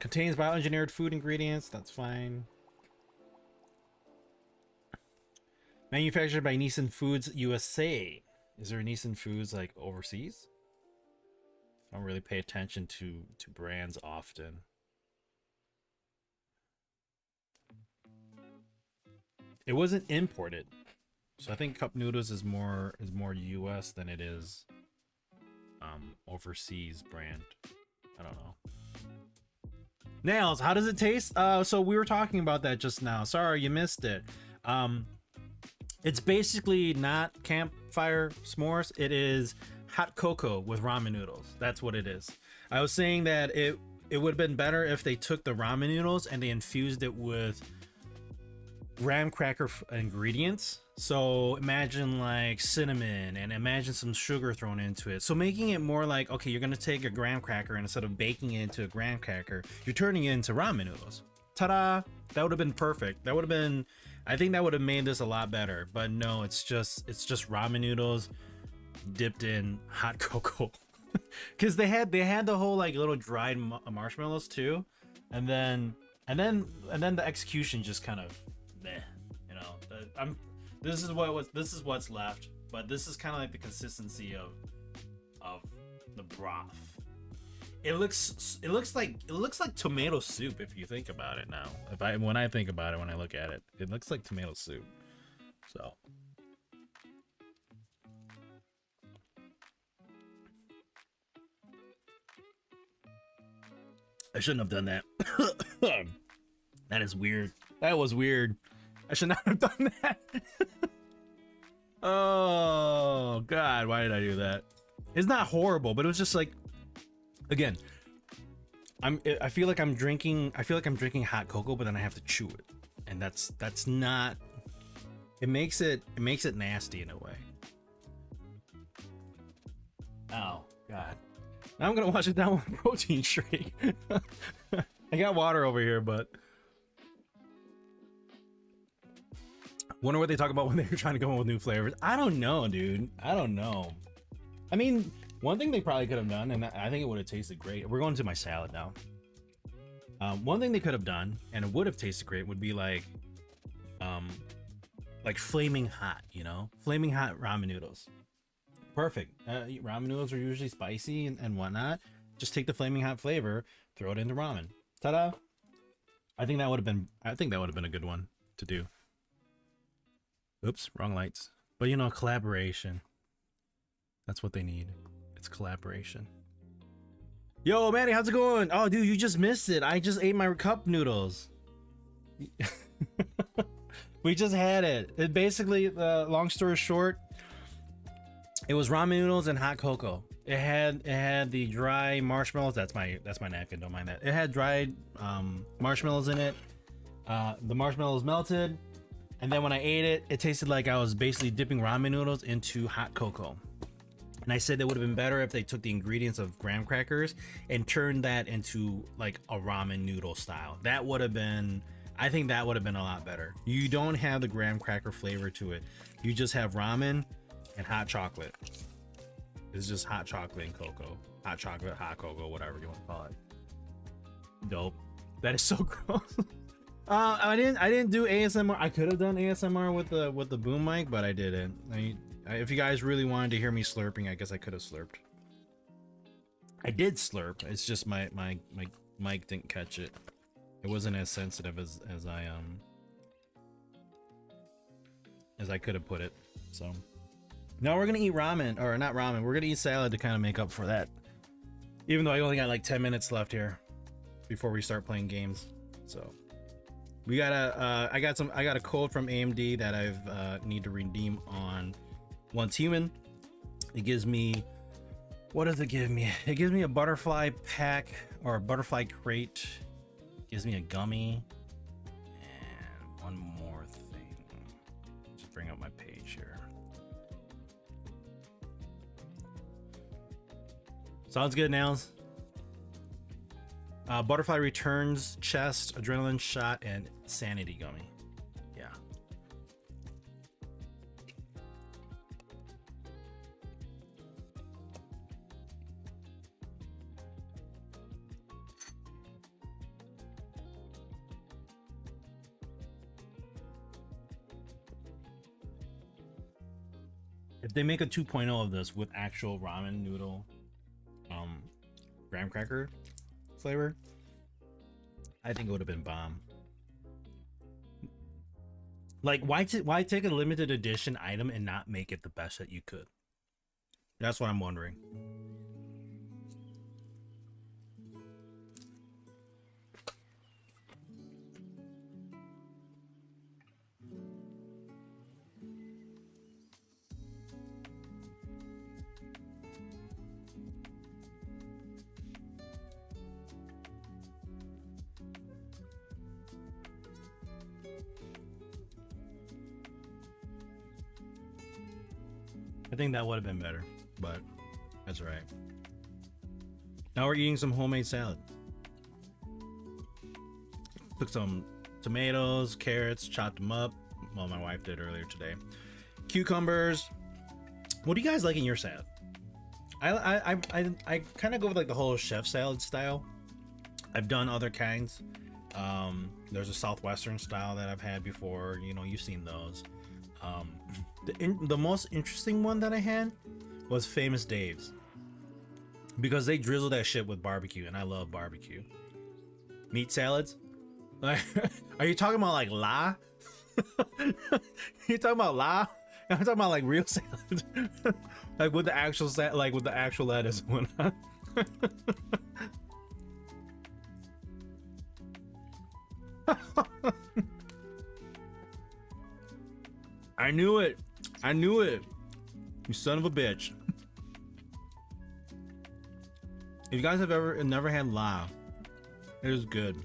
Contains bioengineered food ingredients. That's fine. Manufactured by Nissan Foods USA. Is there a Nissan Foods like overseas? I don't really pay attention to brands often. It wasn't imported, so I think cup noodles is more US than it is overseas brand. I don't know. Nails, how does it taste? So we were talking about that just now. Sorry you missed it. It's basically not campfire s'mores. It is hot cocoa with ramen noodles. That's what it is. I was saying that it would have been better if they took the ramen noodles and they infused it with graham cracker ingredients. So imagine like cinnamon, and imagine some sugar thrown into it. So making it more like, okay, you're gonna take a graham cracker, and instead of baking it into a graham cracker, you're turning it into ramen noodles. Ta-da! That would have been perfect. That would have been, I think that would have made this a lot better. But no, it's just ramen noodles dipped in hot cocoa. Because they had the whole like little dried marshmallows too, and then the execution just kind of meh, this is what's left, but this is kind of like the consistency of the broth. It looks like tomato soup if you think about it now. When I think about it, when I look at it, it looks like tomato soup. So I shouldn't have done that. That is weird. That was weird. I should not have done that. Oh God, why did I do that? It's not horrible, but it was just like, again, I feel like I'm drinking hot cocoa, but then I have to chew it, and that's not. It makes it nasty in a way. Oh God! Now I'm gonna wash it down with a protein shake. I got water over here, but wonder what they talk about when they were trying to come up with new flavors. I don't know, dude. I don't know. I mean, one thing they probably could have done, and I think it would have tasted great. We're going to my salad now. One thing they could have done, and it would have tasted great, would be like flaming hot, you know, flaming hot ramen noodles. Perfect. Ramen noodles are usually spicy and whatnot. Just take the flaming hot flavor, throw it into ramen. Ta-da! I think that would have been a good one to do. Oops, wrong lights. But you know, collaboration. That's what they need. It's collaboration. Yo, Manny, how's it going? Oh, dude, you just missed it. I just ate my cup noodles. We just had it. It basically, long story short, it was ramen noodles and hot cocoa. It had the dry marshmallows. That's my napkin. Don't mind that. It had dried marshmallows in it. The marshmallows melted, and then when I ate it, it tasted like I was basically dipping ramen noodles into hot cocoa. And I said it would have been better if they took the ingredients of graham crackers and turned that into like a ramen noodle style. That would have been, I think that would have been a lot better. You don't have the graham cracker flavor to it. You just have ramen and hot chocolate. It's just hot chocolate and cocoa. Hot chocolate, hot cocoa, whatever you want to call it. Dope. That is so gross. I didn't do ASMR. I could have done ASMR with the boom mic, but I didn't. If you guys really wanted to hear me slurping, I guess I could have slurped. I did slurp. It's just my mic didn't catch it. It wasn't as sensitive as I could have put it. So now we're gonna eat ramen, or not ramen. We're gonna eat salad to kind of make up for that. Even though I only got like 10 minutes left here before we start playing games. So we gotta. I got a code from AMD that I've need to redeem on Once Human. It gives me, what does it give me? It gives me a butterfly pack, or a butterfly crate. It gives me a gummy and one more thing. Just bring up my page here. Sounds good, Nails. Butterfly returns, chest, adrenaline shot, and sanity gummy. Yeah. If they make a 2.0 of this with actual ramen noodle graham cracker flavor, I think it would have been bomb. Like, why take a limited edition item and not make it the best that you could? That's what I'm wondering. I think that would have been better, but that's all right. Now we're eating some homemade salad. Took some tomatoes, carrots, chopped them up. Well, my wife did earlier today. Cucumbers. What do you guys like in your salad? I kind of go with like the whole chef salad style. I've done other kinds. There's a southwestern style that I've had before. You know, you've seen those. The most interesting one that I had was Famous Dave's, because they drizzle that shit with barbecue, and I love barbecue. Meat salads? Like, are you talking about like la? You talking about la? I'm talking about like real salad, like with the actual like with the actual lettuce and whatnot. I knew it. I knew it. You son of a bitch. If you guys have ever never had lab, it is good.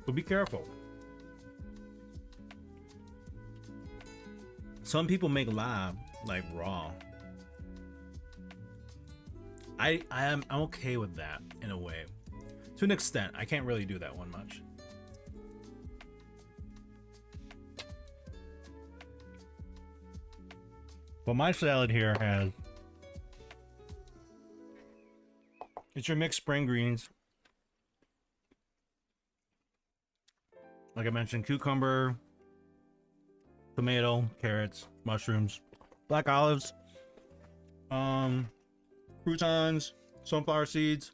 But be careful. Some people make lab like raw. I'm okay with that in a way. To an extent. I can't really do that one much. But my salad here has, it's your mixed spring greens. Like I mentioned, cucumber, tomato, carrots, mushrooms, black olives, croutons, sunflower seeds,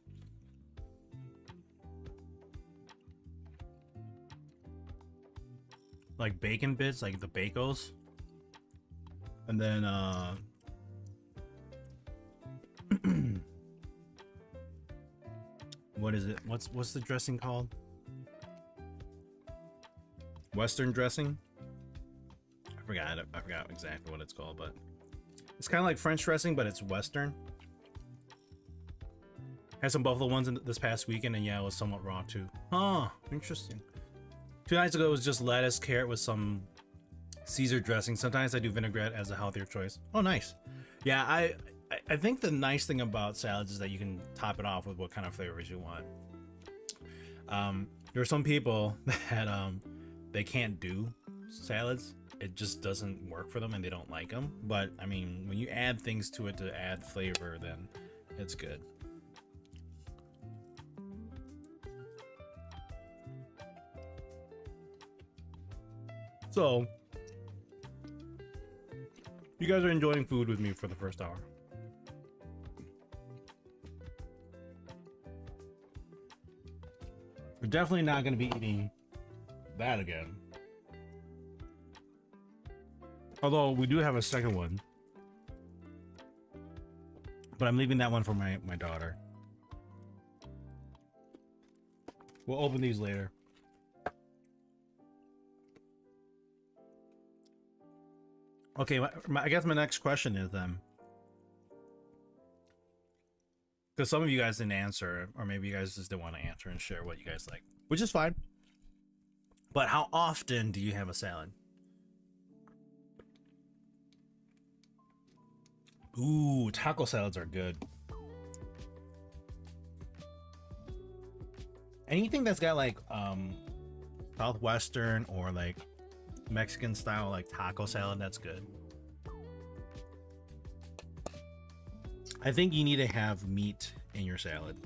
like bacon bits, like the bacos, and then what is it? What's the dressing called? Western dressing? I forgot exactly what it's called, but it's kind of like French dressing, but it's Western. Had some buffalo ones in this past weekend, and yeah, it was somewhat raw too. Huh, interesting. 2 nights ago, it was just lettuce, carrot with some Caesar dressing. Sometimes I do vinaigrette as a healthier choice. Oh, nice. Yeah, I think the nice thing about salads is that you can top it off with what kind of flavors you want. There are some people that they can't do salads. It just doesn't work for them and they don't like them. But I mean, when you add things to it to add flavor, then it's good. So, you guys are enjoying food with me for the first hour. We're definitely not going to be eating that again. Although we do have a second one. But I'm leaving that one for my daughter. We'll open these later. Okay, I guess my next question is because some of you guys didn't answer, or maybe you guys just didn't want to answer and share what you guys like, which is fine. But how often do you have a salad? Ooh, taco salads are good. Anything that's got like Southwestern or like Mexican style like taco salad, that's good. I think you need to have meat in your salad.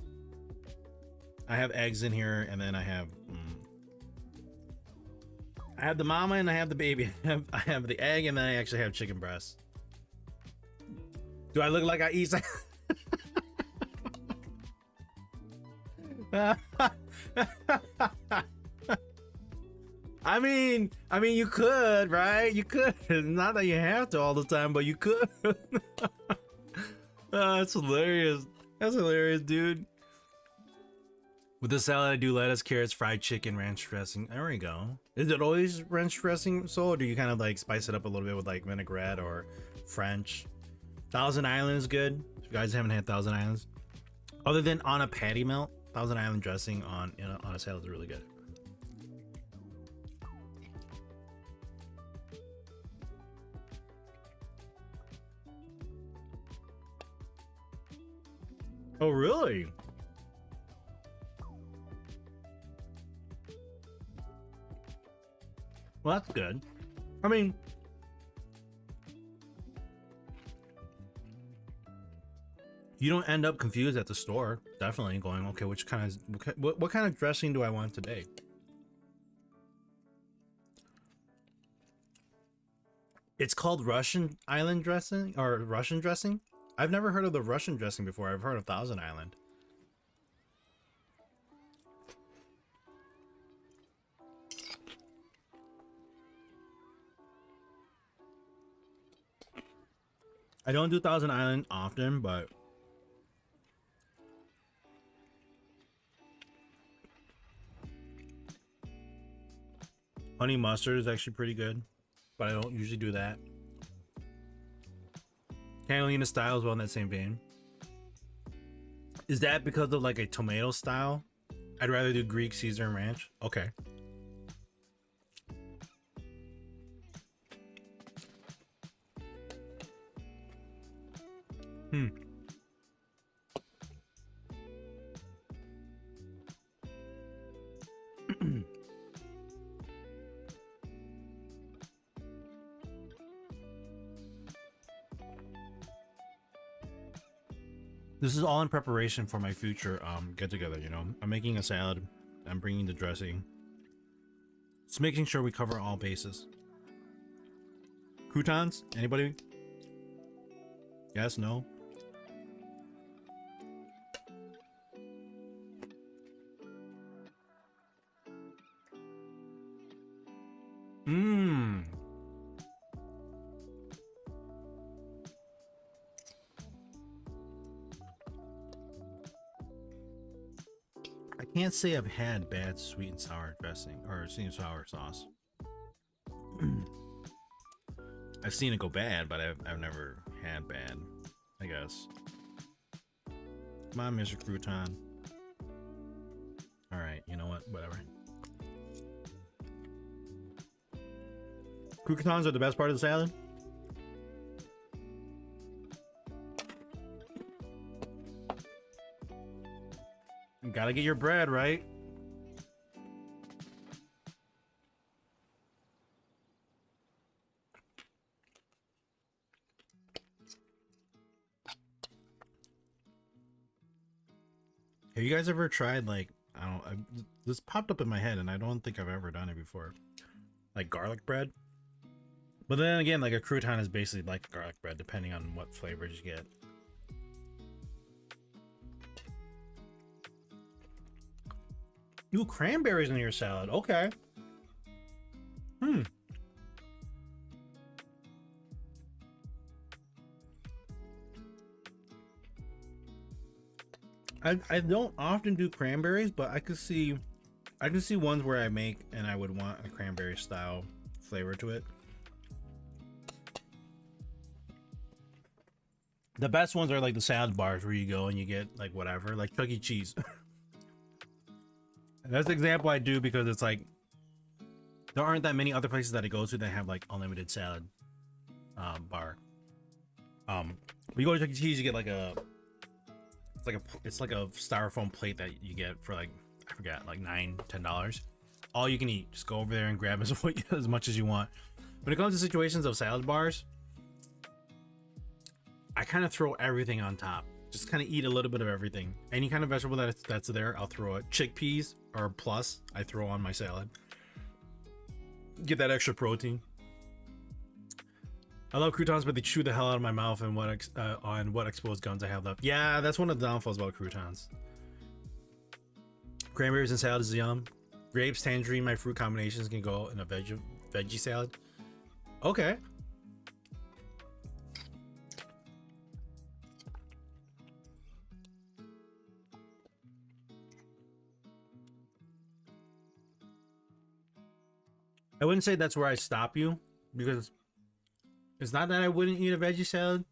I have eggs in here, and then I have the mama and I have the baby. I have the egg, and then I actually have chicken breast. Do I look like I eat? I mean, you could, right? You could. Not that you have to all the time, but you could. That's hilarious. That's hilarious, dude. With the salad, I do lettuce, carrots, fried chicken, ranch dressing. There we go. Is it always ranch dressing, so, or do you kind of like spice it up a little bit with like vinaigrette or French? Thousand Island is good. If you guys haven't had Thousand Islands, other than on a patty melt, Thousand Island dressing on a salad is really good. Oh, really? Well, that's good. I mean, you don't end up confused at the store. Definitely going, okay, which kind of what kind of dressing do I want today? It's called Russian Island dressing or Russian dressing. I've never heard of the Russian dressing before. I've heard of Thousand Island. I don't do Thousand Island often, but honey mustard is actually pretty good, but I don't usually do that. Catalina style as well in that same vein. Is that because of like a tomato style? I'd rather do Greek, Caesar, and ranch. Okay. Hmm. This is all in preparation for my future get together, you know. I'm making a salad. I'm bringing the dressing. Just making sure we cover all bases. Croutons? Anybody? Yes, no? Mmm. I can't say I've had bad sweet and sour dressing or sweet and sour sauce. I've seen it go bad, but I've never had bad, I guess. Come on, Mr. Crouton. Alright, you know what? Whatever. Croutons are the best part of the salad? You gotta get your bread, right? Have you guys ever tried, like, this popped up in my head and I don't think I've ever done it before. Like garlic bread? But then again, like a crouton is basically like garlic bread, depending on what flavors you get. Ooh, cranberries in your salad. Okay. Hmm. I don't often do cranberries, but I can see ones where I make and I would want a cranberry style flavor to it. The best ones are like the salad bars where you go and you get like whatever, like Chuck E. Cheese. That's the example I do because it's like there aren't that many other places that I go to that have like unlimited salad bar. When you go to Chuck E. Cheese, you get like it's like a styrofoam plate that you get for like, I forgot, like $9-10. All you can eat. Just go over there and grab as much as you want. When it comes to situations of salad bars, I kind of throw everything on top. Just kind of eat a little bit of everything. Any kind of vegetable that's there, I'll throw it. Chickpeas or plus, I throw on my salad. Get that extra protein. I love croutons, but they chew the hell out of my mouth and on what exposed gums I have left. Yeah, that's one of the downfalls about croutons. Cranberries and salad is yum. Grapes, tangerine, my fruit combinations can go in a veggie salad. Okay. I wouldn't say that's where I stop you, because it's not that I wouldn't eat a veggie salad,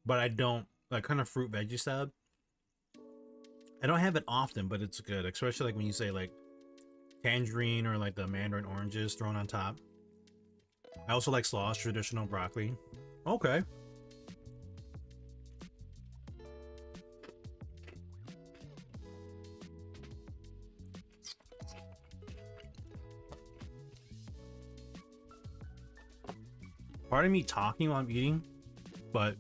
but I don't like kind of fruit veggie salad. I don't have it often, but it's good, especially like when you say like tangerine or like the mandarin oranges thrown on top. I also like slaws, traditional broccoli. Okay. Part of me talking while I'm eating, but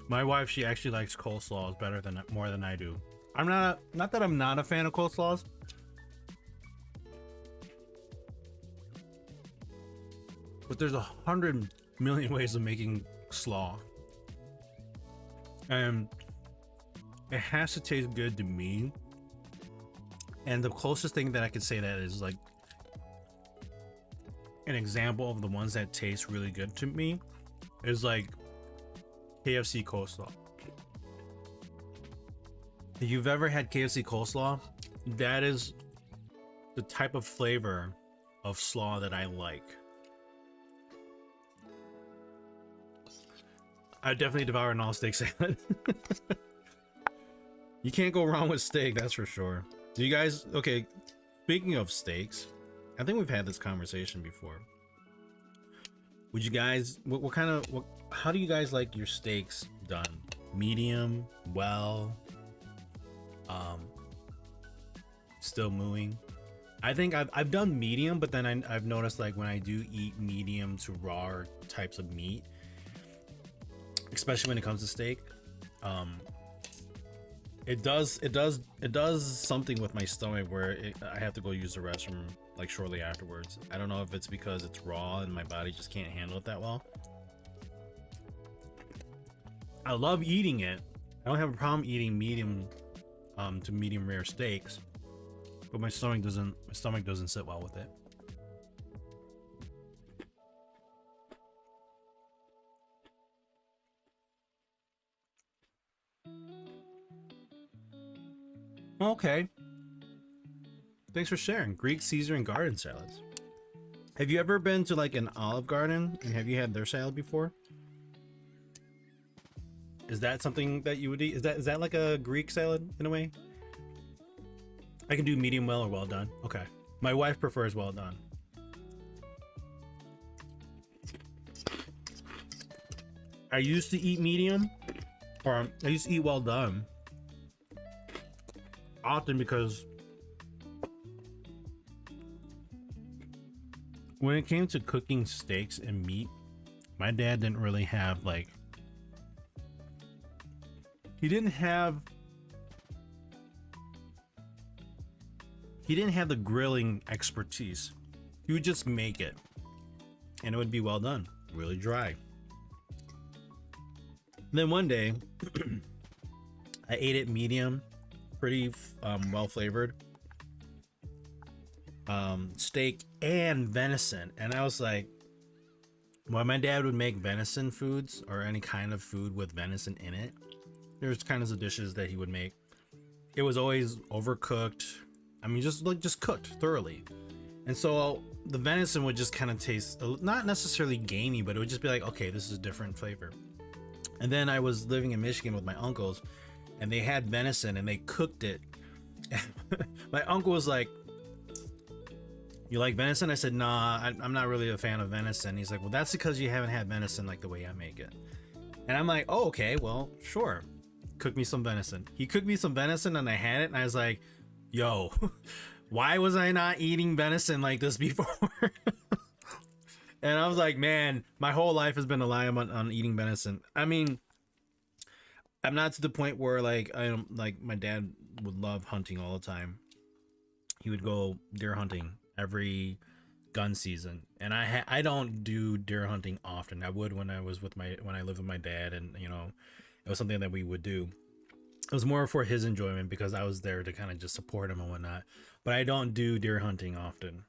my wife, she actually likes coleslaws more than I do. I'm not that I'm not a fan of coleslaws, but there's 100 million ways of making slaw, and it has to taste good to me. And the closest thing that I could say that is like an example of the ones that taste really good to me is like KFC coleslaw. If you've ever had KFC coleslaw, that is the type of flavor of slaw that I like. I definitely devour an all-steak salad. You can't go wrong with steak, that's for sure. Do you guys, okay, speaking of steaks, I think we've had this conversation before. Would you guys, what kind of, how do you guys like your steaks done? Medium, well, still mooing? I think I've done medium, but then I've noticed like when I do eat medium to raw types of meat, especially when it comes to steak, it does something with my stomach where I have to go use the restroom like shortly afterwards. I don't know if it's because it's raw and my body just can't handle it that well. I love eating it. I don't have a problem eating medium to medium rare steaks, but my stomach doesn't sit well with it. Okay. Thanks for sharing. Greek, Caesar, and garden salads. Have you ever been to like an Olive Garden and have you had their salad before? Is that something that you would eat? Is that like a Greek salad in a way? I can do medium well or well done. Okay. My wife prefers well done. I used to eat medium, or I used to eat well done often because when it came to cooking steaks and meat, my dad didn't really have like, he didn't have the grilling expertise. He would just make it and it would be well done, really dry. Then one day I ate it medium, pretty well flavored steak and venison, and I was like, when my dad would make venison foods or any kind of food with venison in it, there's kinds of dishes that he would make. It was always overcooked. I mean, just cooked thoroughly. And so the venison would just kind of taste not necessarily gamey, but it would just be like, okay, this is a different flavor. And then I was living in Michigan with my uncles and they had venison and they cooked it. My uncle was like, you like venison? I said, nah, I'm not really a fan of venison. He's like, well, that's because you haven't had venison like the way I make it. And I'm like, oh, okay, well, sure. Cook me some venison. He cooked me some venison and I had it and I was like, yo, why was I not eating venison like this before? And I was like, man, my whole life has been a lie on eating venison. I mean, I'm not to the point where like my dad would love hunting all the time. He would go deer hunting every gun season, and I don't do deer hunting often. I would when I lived with my dad, and you know, it was something that we would do. It was more for his enjoyment because I was there to kind of just support him and whatnot. But I don't do deer hunting often.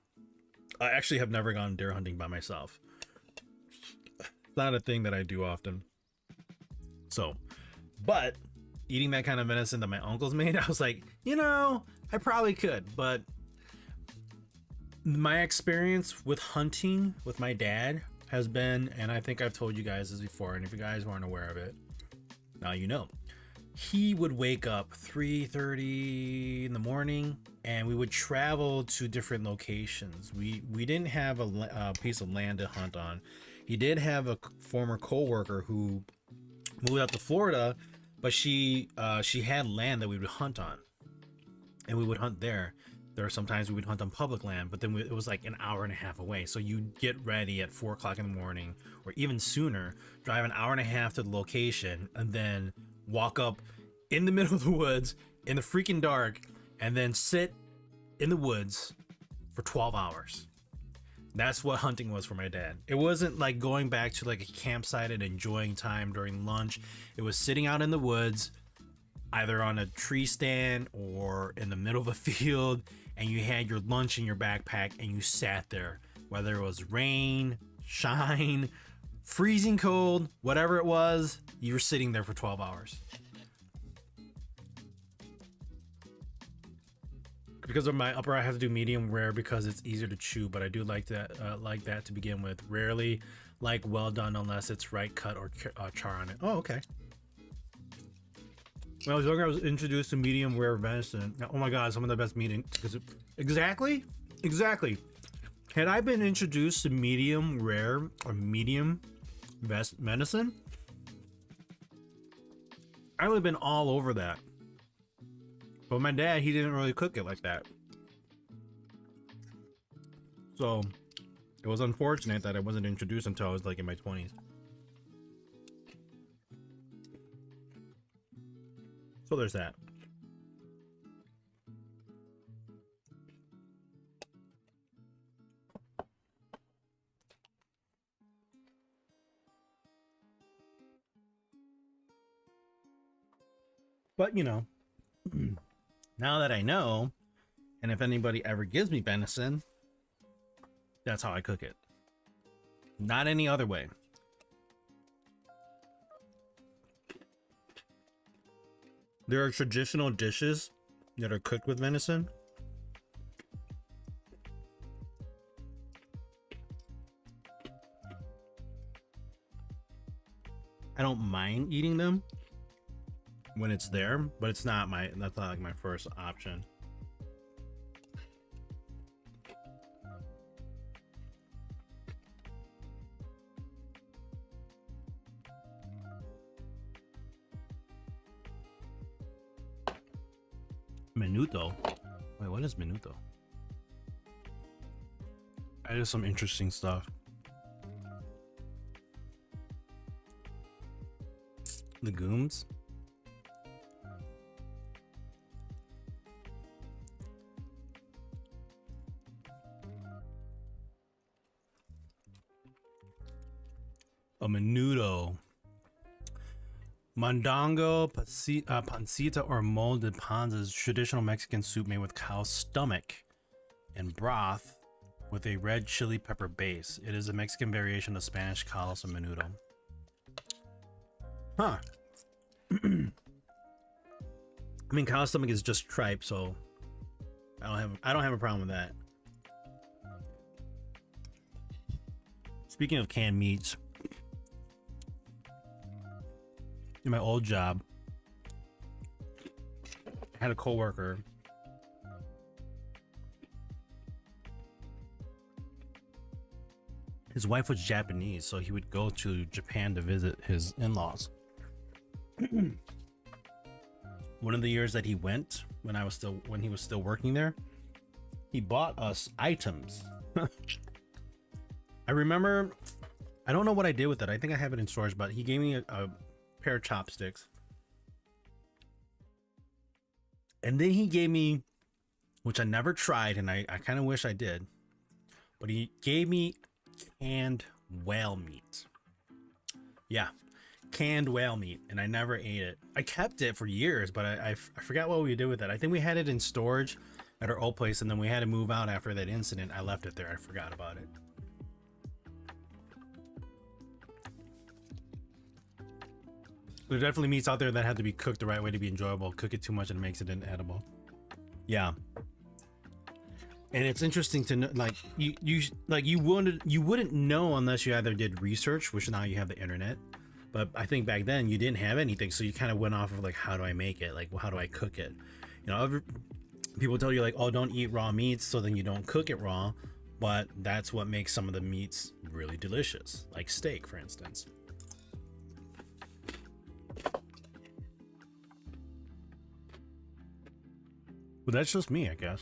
I actually have never gone deer hunting by myself. It's not a thing that I do often. So, but eating that kind of venison that my uncles made, I was like, you know, I probably could. But my experience with hunting with my dad has been, and I think I've told you guys this before, and if you guys weren't aware of it, now you know. He would wake up 3:30 in the morning and we would travel to different locations. We didn't have a piece of land to hunt on. He did have a former co-worker who moved out to Florida, but she had land that we would hunt on, and we would hunt there. There are sometimes we would hunt on public land, but then it was like an hour and a half away. So you'd get ready at 4 o'clock in the morning or even sooner, drive an hour and a half to the location, and then walk up in the middle of the woods in the freaking dark and then sit in the woods for 12 hours. That's what hunting was for my dad. It wasn't like going back to like a campsite and enjoying time during lunch. It was sitting out in the woods, either on a tree stand or in the middle of a field, and you had your lunch in your backpack and you sat there, whether it was rain, shine, freezing cold, whatever it was, you were sitting there for 12 hours. Because of my upper, I have to do medium rare because it's easier to chew, but I do like that to begin with. Rarely like well done unless it's right cut or char on it. Oh, okay. When I was younger, I was introduced to medium rare venison. Oh my god, some of the best meat. Exactly. Had I been introduced to medium rare or medium best venison, I would have been all over that. But my dad, he didn't really cook it like that. So it was unfortunate that I wasn't introduced until I was like in my 20s. So there's that. But you know, now that I know, and if anybody ever gives me venison, that's how I cook it. Not any other way. There are traditional dishes that are cooked with venison. I don't mind eating them when it's there, but it's not that's not like my first option. Menudo. Wait, what is menudo? That is some interesting stuff. Legumes. A menudo. Mondongo, pancita, or mole de panza is traditional Mexican soup made with cow's stomach and broth with a red chili pepper base. It is a Mexican variation of Spanish callos and menudo. Huh. I mean, cow's stomach is just tripe, so I don't have a problem with that. Speaking of canned meats, in my old job, I had a coworker. His wife was Japanese, so he would go to Japan to visit his in-laws. One of the years that he went, when he was still working there, he bought us items. I remember, I don't know what I did with it. I think I have it in storage, but he gave me a pair of chopsticks, and then he gave me, which I never tried, and I kind of wish I did, but he gave me canned whale meat. Yeah, canned whale meat, and I never ate it. I kept it for years, but I forgot what we did with it. I think we had it in storage at our old place, and then we had to move out after that incident. I left it there. I forgot about it. There are definitely meats out there that have to be cooked the right way to be enjoyable. Cook it too much and it makes it inedible. Yeah. And it's interesting to know, like you wouldn't know unless you either did research, which now you have the internet. But I think back then you didn't have anything, so you kind of went off of like, how do I make it? Like, well, how do I cook it? You know, people tell you like, oh, don't eat raw meats, so then you don't cook it raw. But that's what makes some of the meats really delicious, like steak, for instance. But that's just me, I guess.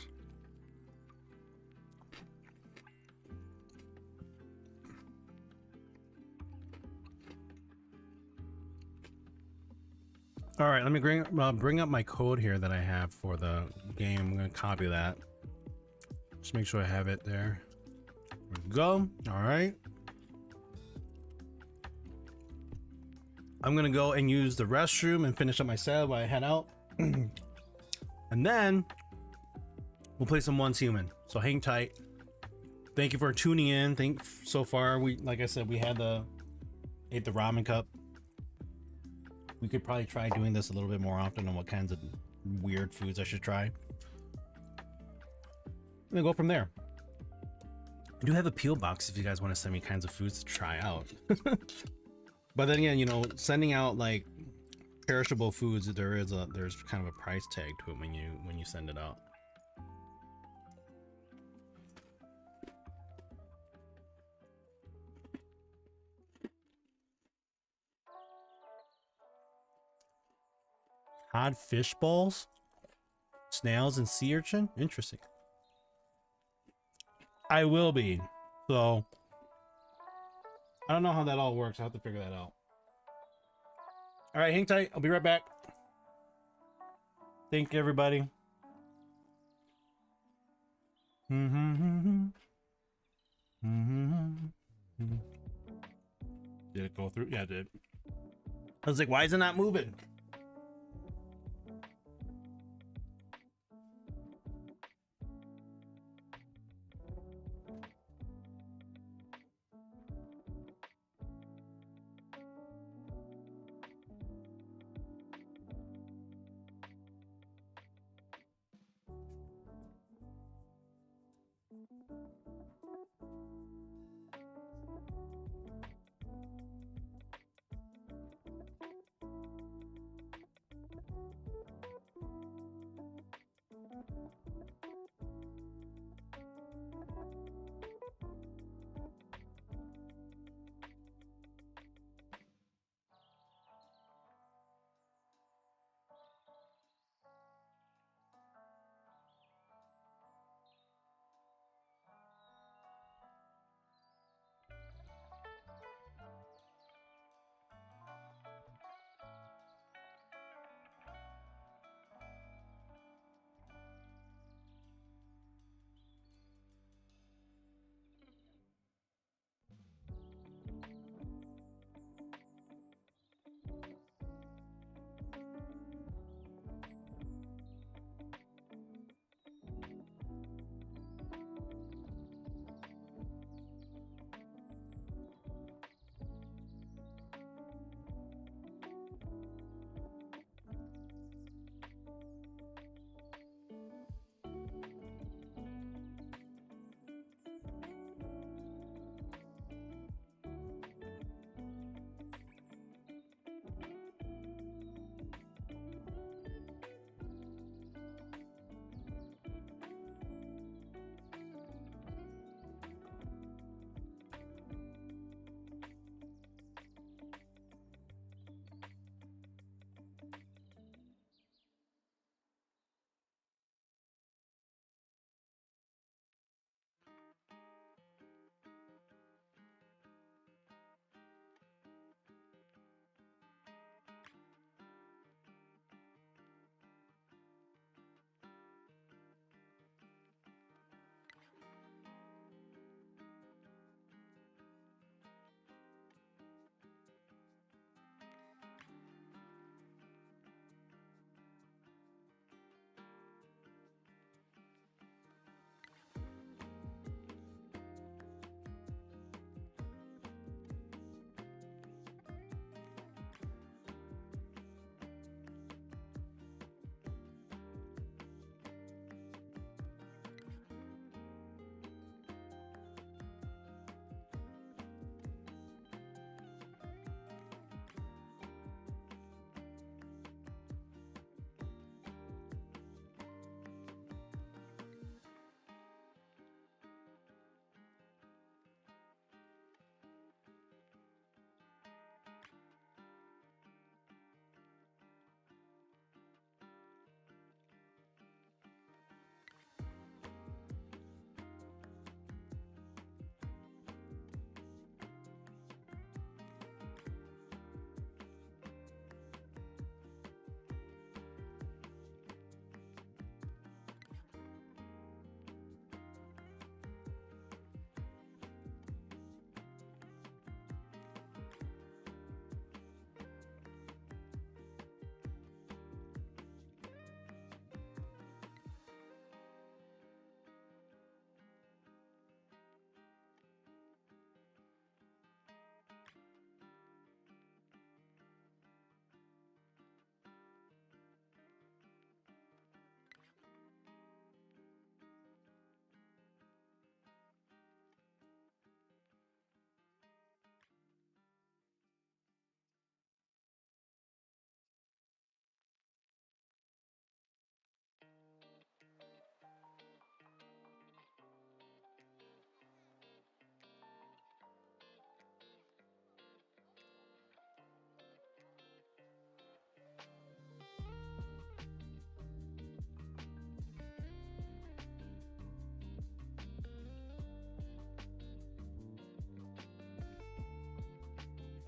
All right, let me bring up my code here that I have for the game. I'm going to copy that. Just make sure I have it there. There we go. All right. I'm going to go and use the restroom and finish up my set while I head out. And then we'll play some Once Human. So hang tight. Thank you for tuning in. So far, like I said, we ate the ramen cup. We could probably try doing this a little bit more often on what kinds of weird foods I should try. And then go from there. I do have a P.O. box if you guys want to send me kinds of foods to try out. But then again, you know, sending out like perishable foods, there's kind of a price tag to it when you send it out. Cod fish balls, snails, and sea urchin. Interesting. I will be. So I don't know how that all works. I have to figure that out. All right, hang tight. I'll be right back. Thank you, everybody. Did it go through? Yeah, it did. I was like, why is it not moving?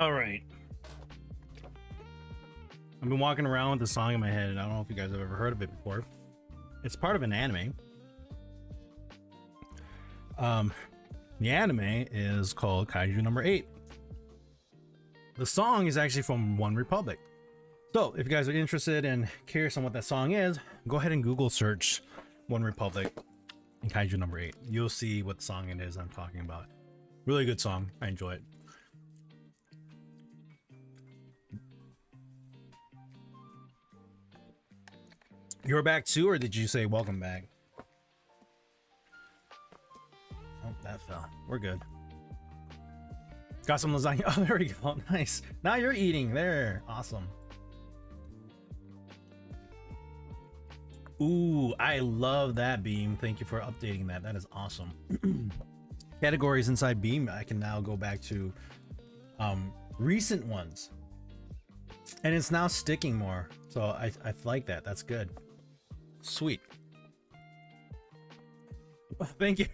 All right. I've been walking around with the song in my head, and I don't know if you guys have ever heard of it before. It's part of an anime. The anime is called Kaiju Number 8. The song is actually from One Republic. So if you guys are interested and curious on what that song is, go ahead and Google search One Republic and Kaiju Number 8. You'll see what song it is I'm talking about. Really good song. I enjoy it. You're back too, or did you say welcome back? Oh, that fell. We're good. Got some lasagna. Oh, there we go. Nice. Now you're eating. There. Awesome. Ooh, I love that, Beam. Thank you for updating that. That is awesome. Categories inside Beam, I can now go back to recent ones. And it's now sticking more. So I like that. That's good. Sweet. Thank you.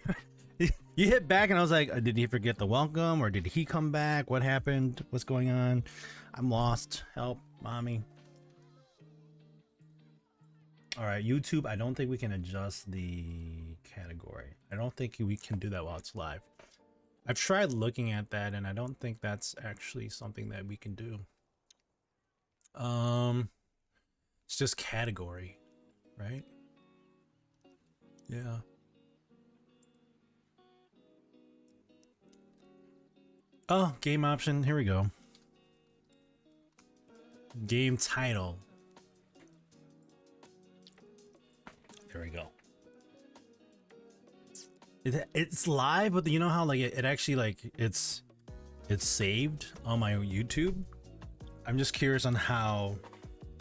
You hit back and I was like, did he forget the welcome or did he come back? What happened? What's going on? I'm lost. Help, mommy. All right, YouTube, I don't think we can adjust the category. I don't think we can do that while it's live. I've tried looking at that and I don't think that's actually something that we can do. It's just category, right? Yeah. Oh, game option. Here we go. Game title. There we go. It's live, but you know how like it actually like it's saved on my YouTube. I'm just curious on how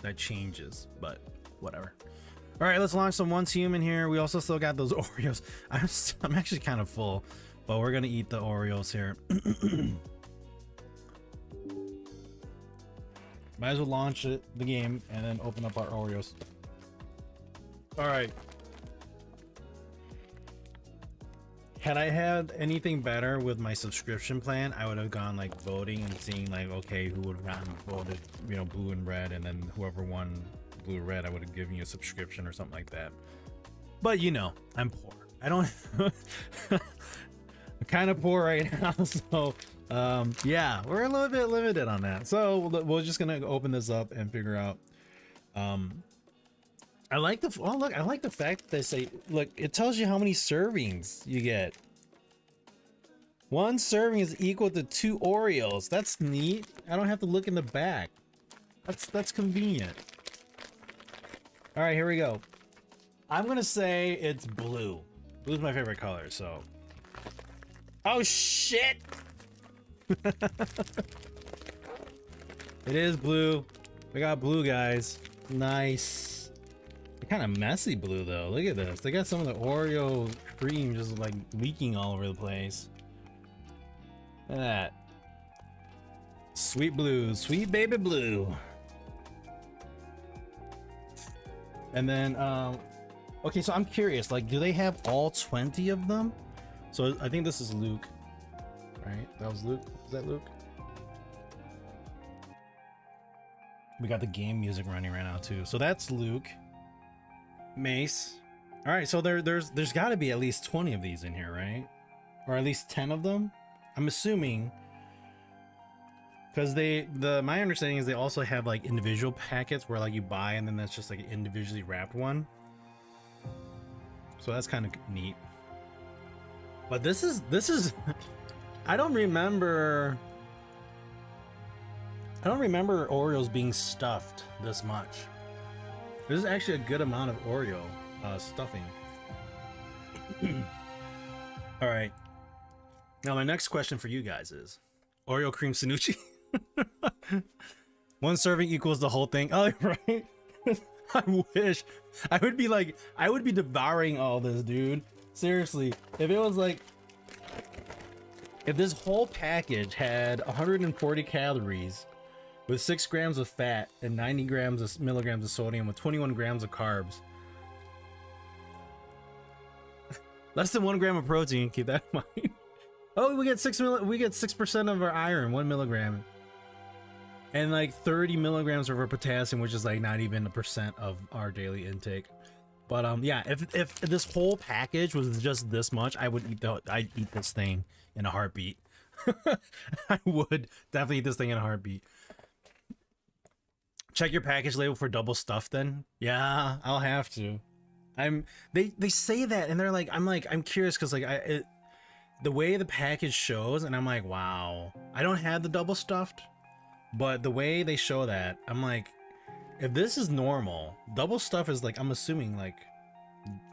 that changes, but whatever. All right, let's launch some Once Human here. We also still got those Oreos. I'm actually kind of full, but we're gonna eat the Oreos here. Might as well launch the game and then open up our Oreos. All right. Had I had anything better with my subscription plan, I would have gone like voting and seeing like, okay, who would have gotten voted, you know, blue and red, and then whoever won blue or red, I would have given you a subscription or something like that. But you know, I'm poor. I don't. I'm kind of poor right now, so yeah, we're a little bit limited on that. So we're just gonna open this up and figure out. I like the look. I like the fact that they say, look, it tells you how many servings you get. One serving is equal to 2 Oreos. That's neat. I don't have to look in the back. That's convenient. All right, here we go. I'm gonna say it's blue. Blue's my favorite color, so. Oh shit! It is blue. We got blue, guys. Nice. Kind of messy blue though. Look at this. They got some of the Oreo cream just like leaking all over the place. Look at that. Sweet blue, sweet baby blue. And then okay, so I'm curious, like, do they have all 20 of them? So I think this is Luke, right? That was Luke. Is that Luke? We got the game music running right now too. So that's Luke. Mace. All right, so there's got to be at least 20 of these in here, right? Or at least 10 of them. I'm assuming, because my understanding is they also have like individual packets where like you buy and then that's just like an individually wrapped one. So that's kind of neat. But this is I don't remember Oreos being stuffed this much. This is actually a good amount of Oreo stuffing. All right. Now my next question for you guys is Oreo cream Sanucci. 1 serving equals the whole thing. Oh, right. I wish. I would be devouring all this, dude. Seriously. If it was like, if this whole package had 140 calories with 6 grams of fat and 90 milligrams of sodium with 21 grams of carbs. Less than 1 gram of protein, keep that in mind. Oh, we get 6% of our iron, 1 milligram. and like 30 milligrams of potassium, which is like not even a percent of our daily intake. But yeah, if this whole package was just this much, I'd eat this thing in a heartbeat. I would definitely eat this thing in a heartbeat. Check your package label for double stuff then. Yeah, I'll have to. They say that and they're like, I'm curious because like the way the package shows, and I'm like, wow, I don't have the double stuffed, but the way they show that, I'm like, if this is normal, double stuff is like, I'm assuming like,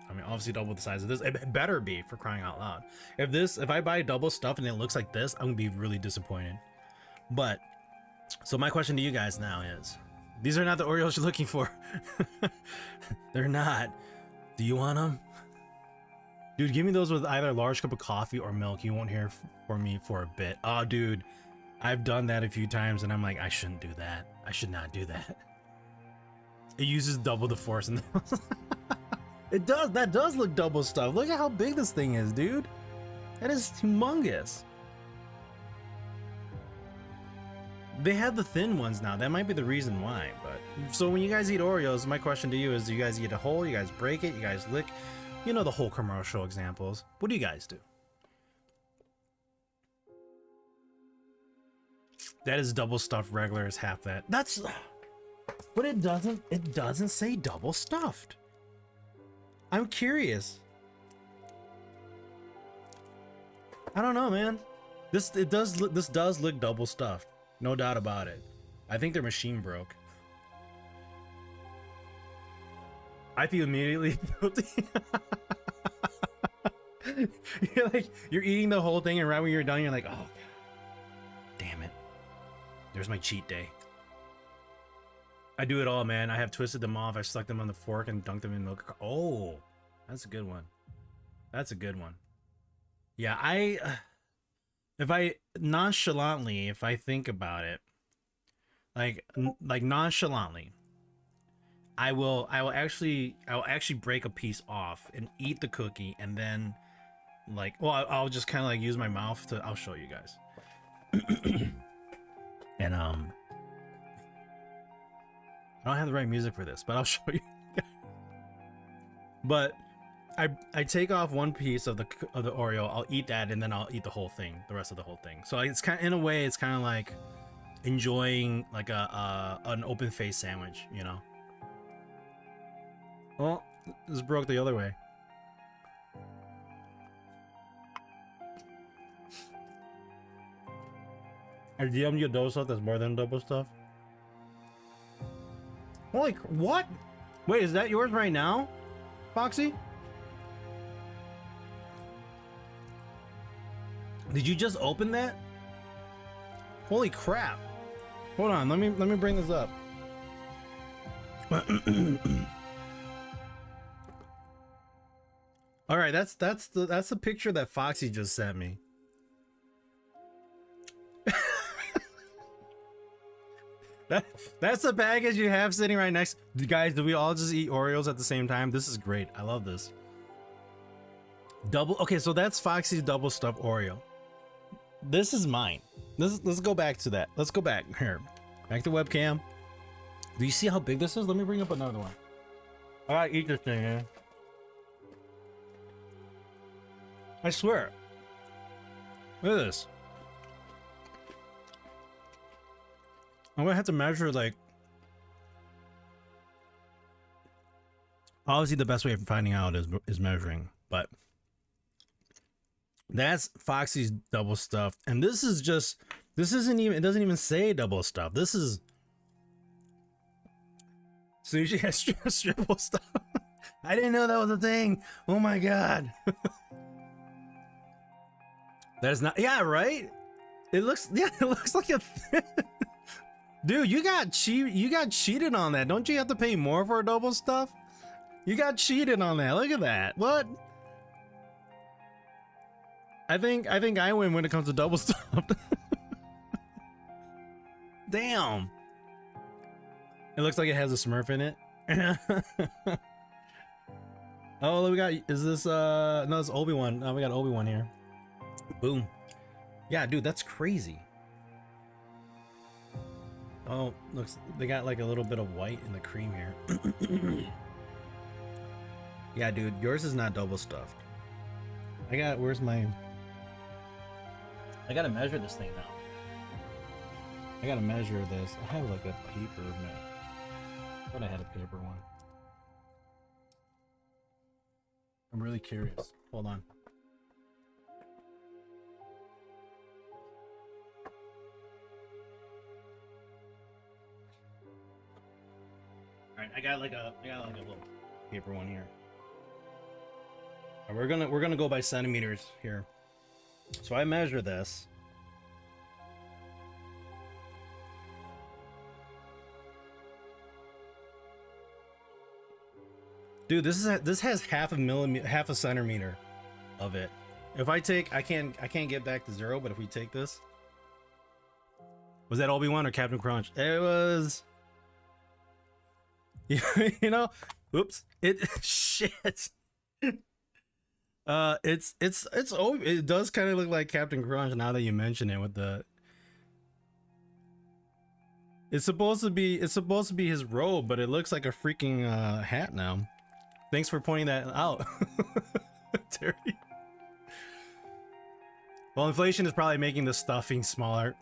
I mean, obviously double the size of this. It better be, for crying out loud. If I buy double stuff and it looks like this, I'm gonna be really disappointed. But so my question to you guys now is, these are not the Oreos you're looking for. They're not. Do you want them? Dude, give me those with either a large cup of coffee or milk. You won't hear from me for a bit. Oh, dude, I've done that a few times and I'm like, I shouldn't do that. I should not do that. It uses double the force in those. It does. That does look double stuff. Look at how big this thing is, dude. That is humongous. They have the thin ones now. That might be the reason why. But so when you guys eat Oreos, my question to you is, do you guys eat a whole? You guys break it? You guys lick? You know the whole commercial examples. What do you guys do? That is double stuffed. Regular is half that. That's, but it doesn't say double stuffed. I'm curious. I don't know, man. This does look double stuffed. No doubt about it. I think their machine broke. I feel immediately guilty. You're eating the whole thing, and right when you're done, you're like, oh, damn it. There's my cheat day. I do it all, man. I have twisted them off. I stuck them on the fork and dunked them in milk. Oh, that's a good one. That's a good one. Yeah, if I nonchalantly, if I think about it, like nonchalantly, I will actually break a piece off and eat the cookie, and then like, well, I'll just kind of like use my mouth to, I'll show you guys. And I don't have the right music for this, but I'll show you. But I take off one piece of the Oreo, I'll eat that, and then I'll eat the whole thing, the rest of the whole thing. So it's kind of, in a way, it's kind of like enjoying like an open face sandwich, you know. Well, this broke the other way. I DM'd you double stuff that's more than double stuff. Holy, what? Wait, is that yours right now, Foxy? Did you just open that? Holy crap. Hold on, let me bring this up. All right, that's the picture that Foxy just sent me. That's the package you have sitting right next. Guys, do we all just eat Oreos at the same time? This is great. I love this. Double. Okay, so that's Foxy's double stuffed Oreo. This is mine. Let's go back to that. Let's go back here. Back to webcam. Do you see how big this is? Let me bring up another one. I gotta eat this thing, man. I swear. Look at this. I'm gonna have to measure, like, obviously the best way of finding out is measuring, but that's Foxy's double stuffed, and this isn't even, it doesn't even say double stuffed. This is sushi has triple stuff. I didn't know that was a thing. Oh my god. That is not, yeah, right? It looks like a dude, you got cheated on that. Don't you have to pay more for double stuff? You got cheated on that. Look at that. What? I think I win when it comes to double stuff. Damn. It looks like it has a Smurf in it. Oh, we got, is this no, it's Obi-Wan. Oh, we got Obi-Wan here. Boom. Yeah, dude, that's crazy. Oh, looks they got like a little bit of white in the cream here. Yeah, dude, yours is not double stuffed. Where's my? I gotta measure this thing now. I gotta measure this. I have like a paper man. I thought I had a paper one. I'm really curious. Hold on. All right, I got like a little paper one here. And we're gonna go by centimeters here. So I measure this. Dude, this has half a centimeter of it. If I take, I can't get back to 0, but if we take this, was that Obi-Wan or Captain Crunch? It was, you know, oops, shit. It does kind of look like Captain Crunch now that you mention it with the. It's supposed to be his robe, but it looks like a freaking hat now. Thanks for pointing that out, Terry. Well, inflation is probably making the stuffing smaller.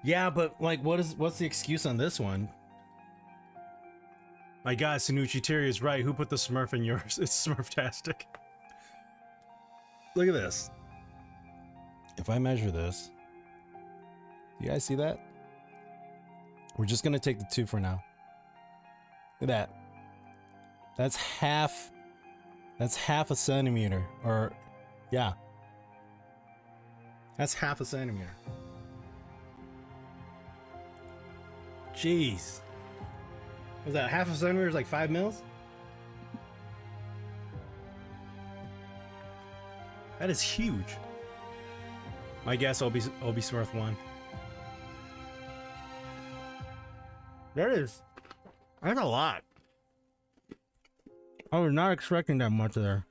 Yeah, but like, what's the excuse on this one? My God, Sanucci, Terry is right. Who put the Smurf in yours? It's Smurftastic. Look at this. If I measure this, you guys see that? We're just gonna take the 2 for now. Look at that. That's half a centimeter, or yeah. That's half a centimeter. Jeez. Was that half a centimeter is like 5 mils? That is huge. My guess, Obi Smurf won. That's a lot. I was not expecting that much there.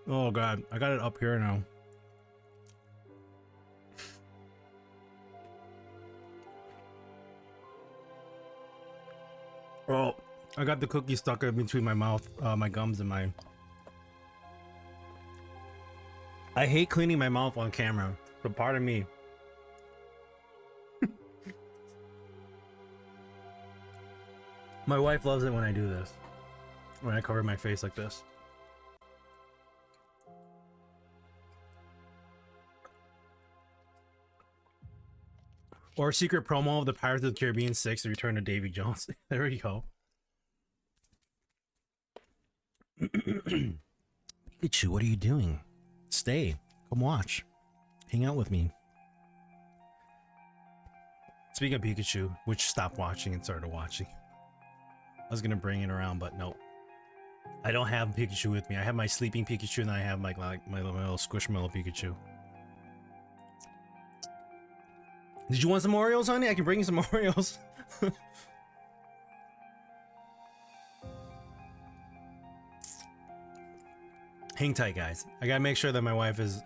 Oh God, I got it up here now. Oh, I got the cookie stuck in between my mouth, my gums and my... I hate cleaning my mouth on camera, but pardon me. My wife loves it when I do this. When I cover my face like this. Or secret promo of the Pirates of the Caribbean 6, The Return of Davy Jones. There we go. Pikachu, what are you doing? Stay. Come watch. Hang out with me. Speaking of Pikachu, which stopped watching and started watching. I was gonna bring it around, but nope. I don't have Pikachu with me. I have my sleeping Pikachu, and I have my little Squishmallow Pikachu. Did you want some Oreos, honey? I can bring you some Oreos. Hang tight, guys. I gotta make sure that my wife is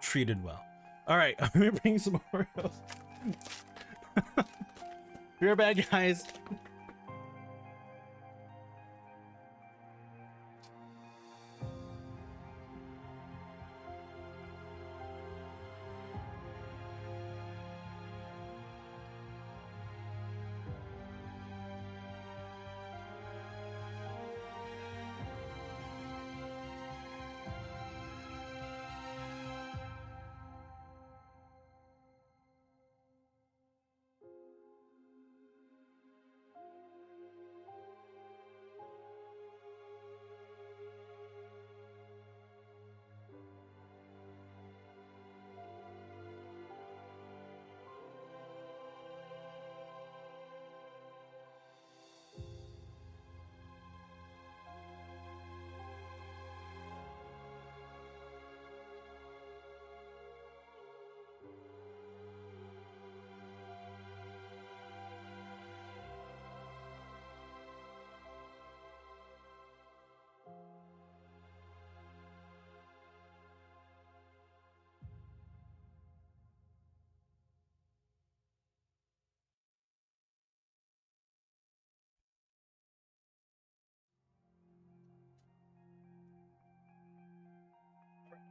treated well. All right, I'm gonna bring you some Oreos. Be right back, guys.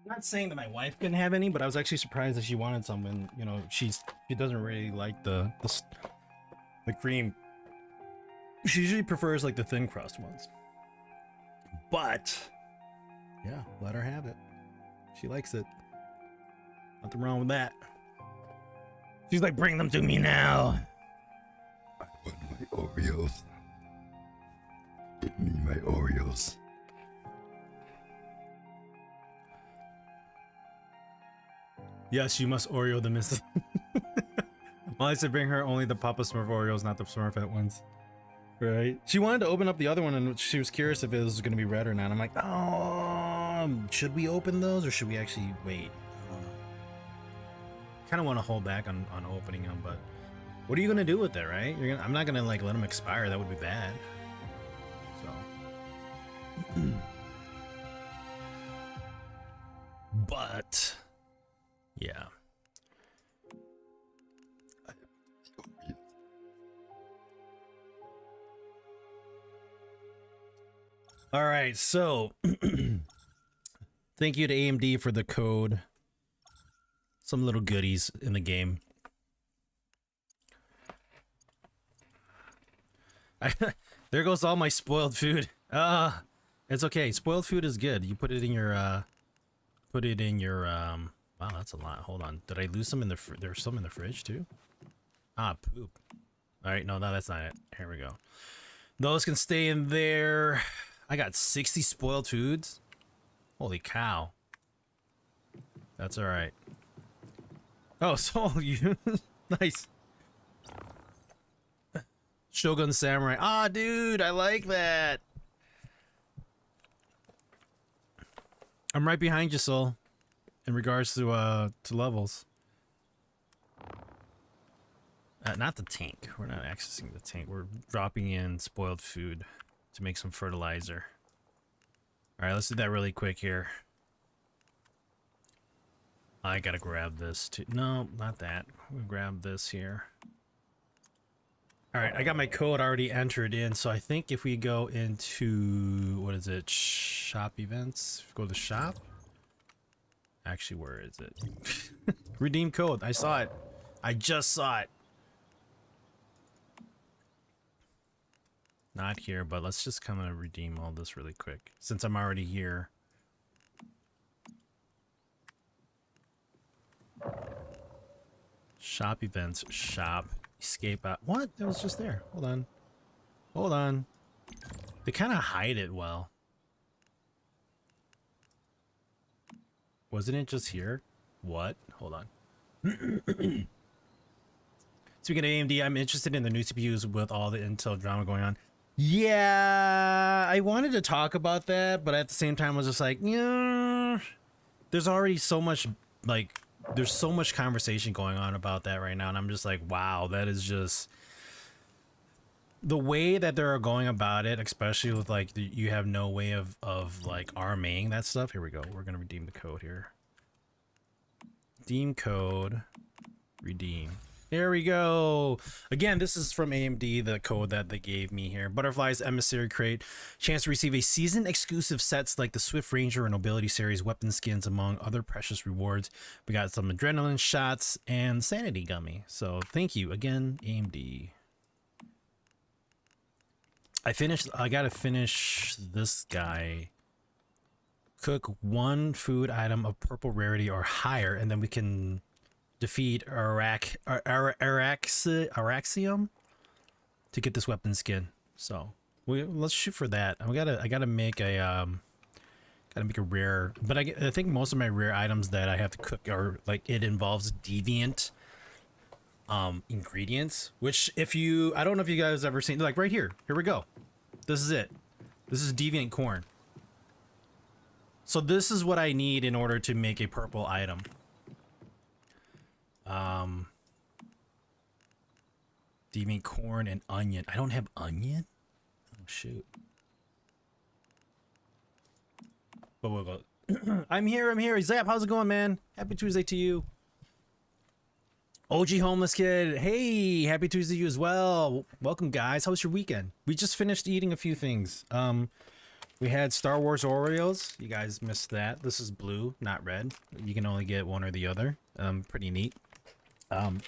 not saying that my wife couldn't have any, but I was actually surprised that she wanted some. And you know, she doesn't really like the cream. She usually prefers like the thin crust ones. But yeah, let her have it. She likes it. Nothing wrong with that. She's like, bring them to me now. I want my Oreos. Give me my Oreos. Yes, you must Oreo the miss. Well, I said bring her only the Papa Smurf Oreos, not the Smurfette ones. Right? She wanted to open up the other one, and she was curious if it was going to be red or not. I'm like, should we open those, or should we actually wait? Kind of want to hold back on opening them, but what are you going to do with it, right? I'm not going to like let them expire. That would be bad. So. But yeah. All right, so thank you to AMD for the code. Some little goodies in the game. There goes all my spoiled food. It's okay. Spoiled food is good. You put it in your wow, that's a lot. Hold on. Did I lose some in the there's some in the fridge too? Poop. All right, no, that's not it. Here we go. Those can stay in there. I got 60 spoiled foods. Holy cow. That's all right. Oh, so you nice. Shogun Samurai. Dude, I like that. I'm right behind you, Soul, in regards to levels. Not the tank. We're not accessing the tank. We're dropping in spoiled food to make some fertilizer. All right, let's do that really quick here. I gotta grab this too. No, not that. We'll grab this here. All right, I got my code already entered in, so I think if we go into, what is it, shop events, go to shop. Actually, where is it? Redeem code. I saw it. I just saw it. Not here, but let's just come and redeem all this really quick since I'm already here. Shop events, shop, escape out. What? That was just there. Hold on. Hold on. They kind of hide it well. Wasn't it just here? What? Hold on. Speaking of AMD, I'm interested in the new CPUs with all the Intel drama going on. Yeah, I wanted to talk about that, but at the same time, I was just like, yeah, there's already so much, like, there's so much conversation going on about that right now, and I'm just like, wow, that is just the way that they're going about it, especially with like you have no way of like arming that stuff. Here we go. We're gonna redeem the code here. Redeem code. Redeem. There we go. Again, this is from AMD, the code that they gave me here. Butterfly's Emissary Crate. Chance to receive a season exclusive sets like the Swift Ranger and Nobility series weapon skins, among other precious rewards. We got some adrenaline shots and sanity gummy. So thank you again, AMD. I gotta finish this guy. Cook one food item of purple rarity or higher, and then we can defeat Araxium to get this weapon skin. So let's shoot for that. I gotta make a rare, but I think most of my rare items that I have to cook are like it involves deviant ingredients, which I don't know if you guys ever seen, like right here we go. This is it. This is deviant corn. So this is what I need in order to make a purple item. Deviant corn and onion. I don't have onion? Oh shoot. But we'll go. I'm here. Zap, how's it going, man? Happy Tuesday to you. OG Homeless Kid. Hey, happy Tuesday to you as well. Welcome, guys. How was your weekend? We just finished eating a few things. We had Star Wars Oreos. You guys missed that. This is blue, not red. You can only get one or the other. Pretty neat.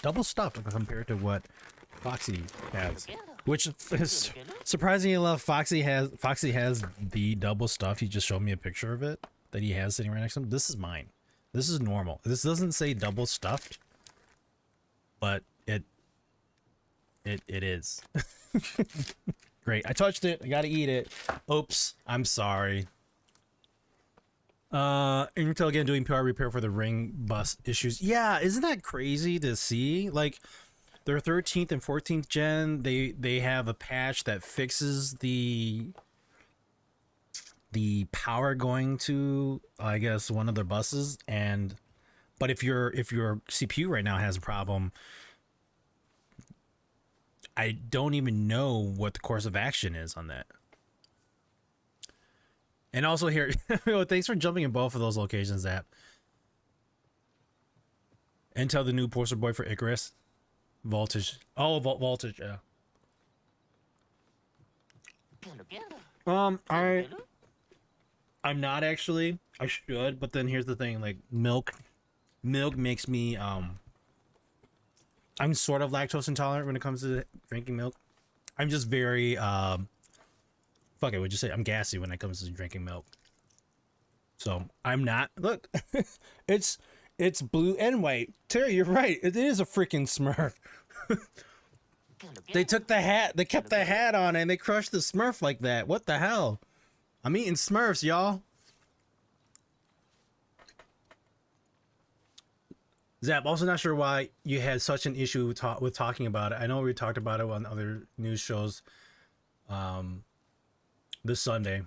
Double stuffed compared to what Foxy has, which is surprisingly enough. Foxy has the double stuff. He just showed me a picture of it that he has sitting right next to him. This is mine. This is normal. This doesn't say double stuffed, but it is. Great. I touched it. I gotta eat it. Oops. I'm sorry. Intel again doing PR repair for the ring bus issues. Yeah, isn't that crazy to see? Like their 13th and 14th gen, they have a patch that fixes the power going to, I guess, one of their buses, and but if your CPU right now has a problem, I don't even know what the course of action is on that. And also here, thanks for jumping in both of those locations, Zap. Intel the new poster boy for Icarus. Voltage. Oh, voltage, yeah. I'm not actually. I should, but then here's the thing, like milk makes me I'm sort of lactose intolerant when it comes to drinking milk. I'm just very fuck it, what'd you say? I'm gassy when it comes to drinking milk. So I'm not. Look, it's blue and white. Terry, you're right. It is a freaking Smurf. They took the hat. They kept the hat on and they crushed the Smurf like that. What the hell? I'm eating Smurfs, y'all. Zap, also not sure why you had such an issue with talking about it. I know we talked about it on other news shows this Sunday.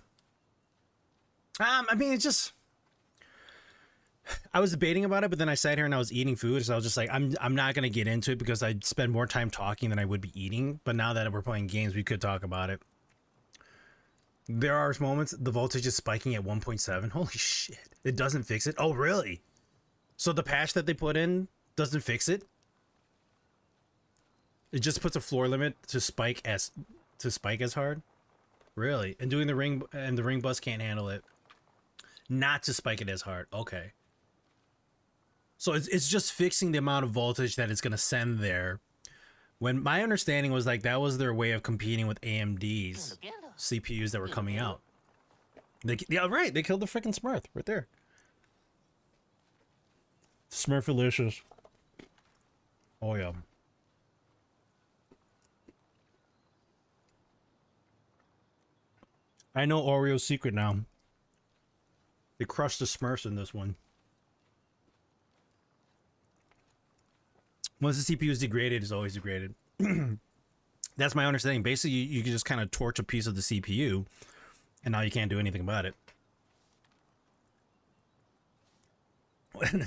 I mean, it's just, I was debating about it, but then I sat here and I was eating food, so I was just like, I'm not gonna get into it because I'd spend more time talking than I would be eating. But now that we're playing games, we could talk about it. There are moments the voltage is spiking at 1.7. Holy shit! It doesn't fix it. Oh, really? So the patch that they put in doesn't fix it? It just puts a floor limit to spike as hard? Really? And doing the ring bus can't handle it. Not to spike it as hard. Okay. So it's just fixing the amount of voltage that it's going to send there. When my understanding was like that was their way of competing with AMD's CPUs that were coming out. Yeah, right. They killed the freaking Smurf right there. Smurfalicious. Oh yeah. I know Oreo's secret now. They crushed the Smurfs in this one. Once the CPU is degraded, it's always degraded. That's my understanding. Basically, you can just kind of torch a piece of the CPU, and now you can't do anything about it.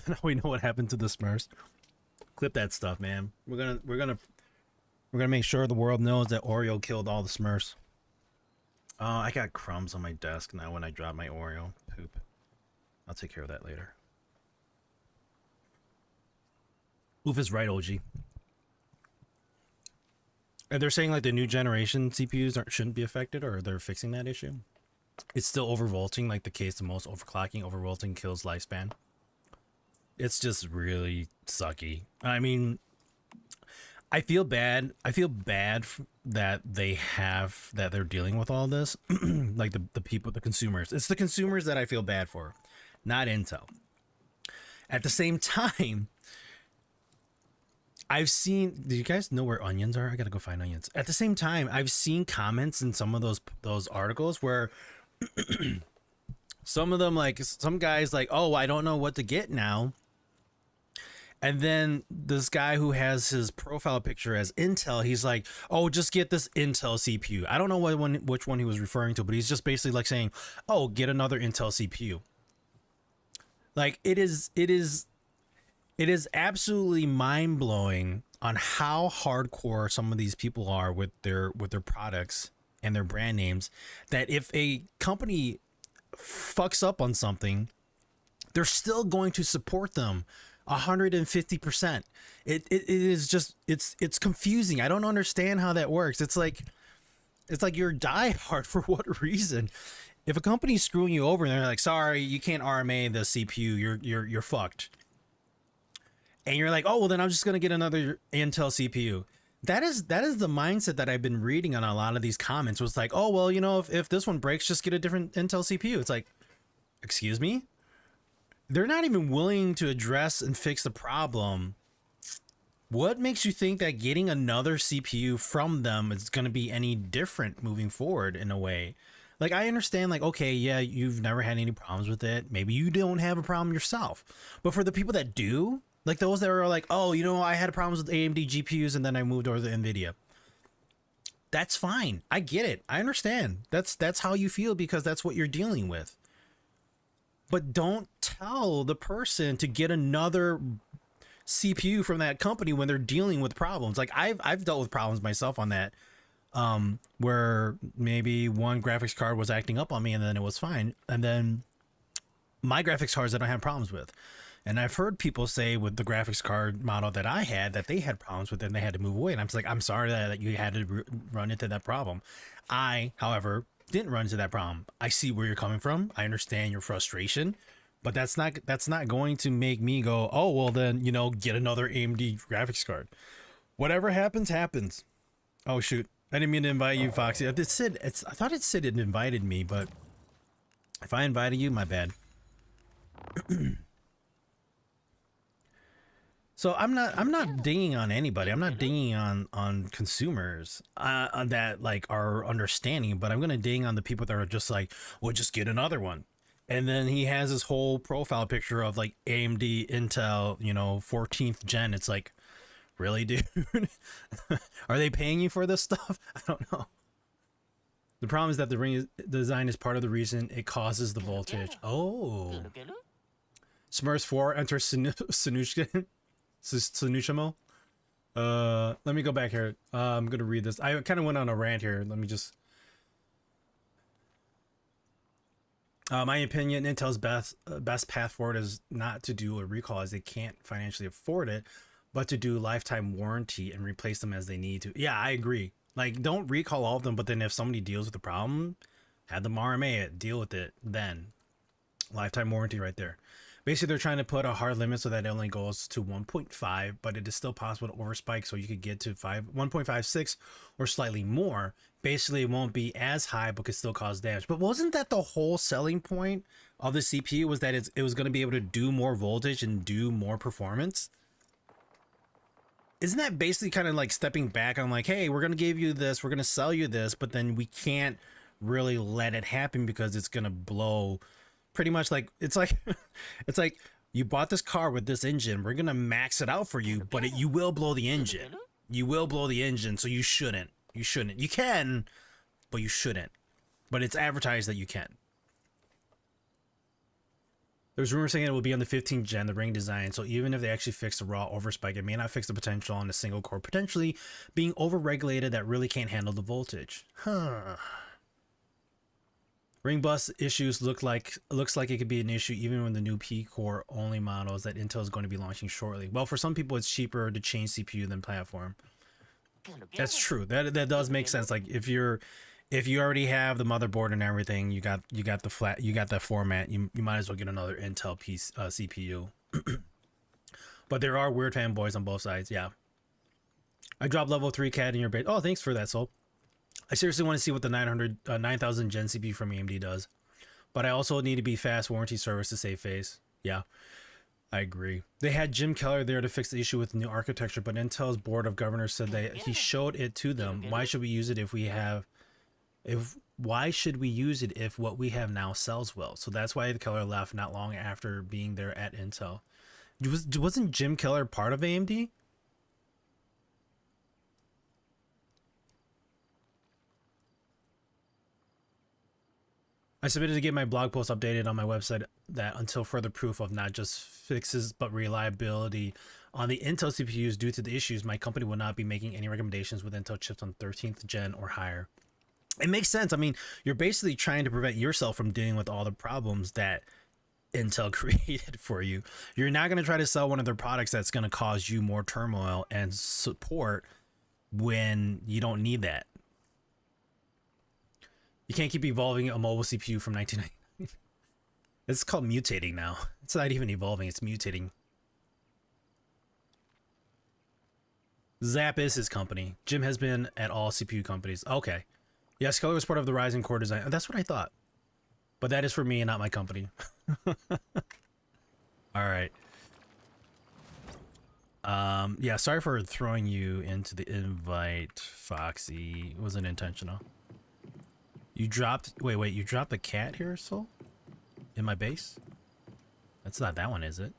Now we know what happened to the Smurfs. Clip that stuff, man. We're gonna make sure the world knows that Oreo killed all the Smurfs. I got crumbs on my desk now when I drop my Oreo. Poop. I'll take care of that later. Oof is right, OG. And they're saying like the new generation CPUs shouldn't be affected, or they're fixing that issue. It's still overvolting, like the case of most overclocking. Overvolting kills lifespan. It's just really sucky. I mean, I feel bad. I feel bad that they're dealing with all this. Like the people, the consumers. It's the consumers that I feel bad for, not Intel. At the same time, I've seen. Do you guys know where onions are? I gotta go find onions. At the same time, I've seen comments in some of those articles where some of them, like some guys, like, oh, I don't know what to get now. And then this guy who has his profile picture as Intel, he's like, oh, just get this Intel CPU. I don't know which one he was referring to, but he's just basically like saying, oh, get another Intel CPU. Like it is absolutely mind blowing on how hardcore some of these people are with their products and their brand names, that if a company fucks up on something, they're still going to support them 150%. It is just, it's confusing. I don't understand how that works. It's like you're diehard for what reason? if a company's screwing you over and they're like, sorry, you can't RMA the CPU, you're fucked. And you're like, oh well, then I'm just gonna get another Intel CPU. That is the mindset that I've been reading on a lot of these comments. Was like, oh well, you know, if this one breaks, just get a different Intel CPU. It's like, excuse me? They're not even willing to address and fix the problem. What makes you think that getting another CPU from them is going to be any different moving forward in a way? Like, I understand, like, okay, yeah, you've never had any problems with it. Maybe you don't have a problem yourself. But for the people that do, like those that are like, oh, you know, I had problems with AMD GPUs and then I moved over to NVIDIA. That's fine. I get it. I understand. That's how you feel because that's what you're dealing with. But don't tell the person to get another CPU from that company when they're dealing with problems. Like I've dealt with problems myself on that, where maybe one graphics card was acting up on me and then it was fine. And then my graphics cards I don't have problems with. And I've heard people say with the graphics card model that I had that they had problems with it and they had to move away. And I'm just like, I'm sorry that you had to run into that problem. I, however, didn't run into that problem. I see where you're coming from. I understand your frustration, but that's not going to make me go, oh, well then, you know, get another AMD graphics card. Whatever happens, happens. Oh shoot. I didn't mean to invite you, Foxy. I thought it said it invited me, but if I invited you, my bad. So I'm not dinging on anybody. I'm not dinging on consumers that like are understanding, but I'm gonna ding on the people that are just like, well, just get another one. And then he has this whole profile picture of like AMD Intel, you know, 14th gen. It's like, really, dude? Are they paying you for this stuff? I don't know. The problem is that the ring design is part of the reason it causes the voltage. Oh. Smurfs 4 enter Sanushka. Sanushimo. Let me go back here. I'm gonna read this. I kind of went on a rant here. Let me just. My opinion: Intel's best path forward is not to do a recall, as they can't financially afford it, but to do lifetime warranty and replace them as they need to. Yeah, I agree. Like, don't recall all of them, but then if somebody deals with the problem, have them RMA it, deal with it. Then, lifetime warranty right there. Basically, they're trying to put a hard limit so that it only goes to 1.5, but it is still possible to overspike, so you could get to 1.56 or slightly more. Basically, it won't be as high, but could still cause damage. But wasn't that the whole selling point of the CPU, was that it was going to be able to do more voltage and do more performance? Isn't that basically kind of like stepping back on like, hey, we're going to give you this, we're going to sell you this, but then we can't really let it happen because it's going to blow. Pretty much like it's like you bought this car with this engine, we're gonna max it out for you, but you will blow the engine. You will blow the engine, so you shouldn't. You can, but you shouldn't. But it's advertised that you can. There's rumors saying it will be on the 15th gen, the ring design, so even if they actually fix the raw overspike, it may not fix the potential on a single core, potentially being overregulated that really can't handle the voltage. Huh. Ring bus issues looks like it could be an issue even when the new P-core only models that Intel is going to be launching shortly. Well, for some people, it's cheaper to change CPU than platform. That's true. That does make sense. Like if you already have the motherboard and everything, you got that format. You might as well get another Intel CPU. But there are weird fanboys on both sides. Yeah. I dropped level 3 CAD in your base. Oh, thanks for that, Soul. I seriously want to see what the 9000 Gen CPU from AMD does. But I also need to be fast warranty service to save face. Yeah, I agree. They had Jim Keller there to fix the issue with the new architecture, but Intel's board of governors said that he showed it to them. Why should we use it if why should we use it if what we have now sells well? So that's why Keller left not long after being there at Intel. Wasn't Jim Keller part of AMD? I submitted to get my blog post updated on my website that until further proof of not just fixes but reliability on the Intel CPUs due to the issues, my company will not be making any recommendations with Intel chips on 13th gen or higher. It makes sense. I mean, you're basically trying to prevent yourself from dealing with all the problems that Intel created for you. You're not going to try to sell one of their products that's going to cause you more turmoil and support when you don't need that. You can't keep evolving a mobile CPU from 1990. It's called mutating now. It's not even evolving, it's mutating. Zap is his company. Jim has been at all CPU companies. Okay. Yes, Keller was part of the Ryzen core design. That's what I thought. But that is for me and not my company. Alright. Yeah, sorry for throwing you into the invite, Foxy. It wasn't intentional. You dropped... Wait, you dropped the cat here, Soul? In my base? That's not that one, is it?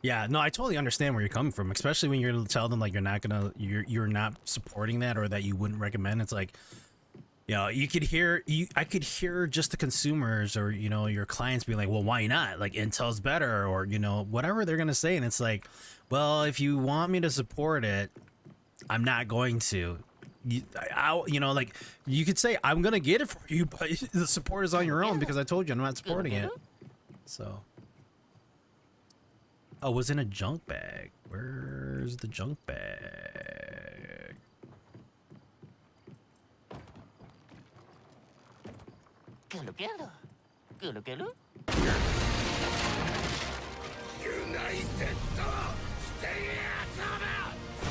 Yeah, no, I totally understand where you're coming from, especially when you're telling them like you're not supporting that, or that you wouldn't recommend. It's like, you know, I could hear just the consumers, or, you know, your clients being like, well, why not? Like, Intel's better, or, you know, whatever they're gonna say. And it's like, well, if you want me to support it, I'm not going to. You know, like, you could say I'm gonna get it for you, but the support is on your own, because I told you I'm not supporting it. So, oh, it was in a junk bag. Where's the junk bag?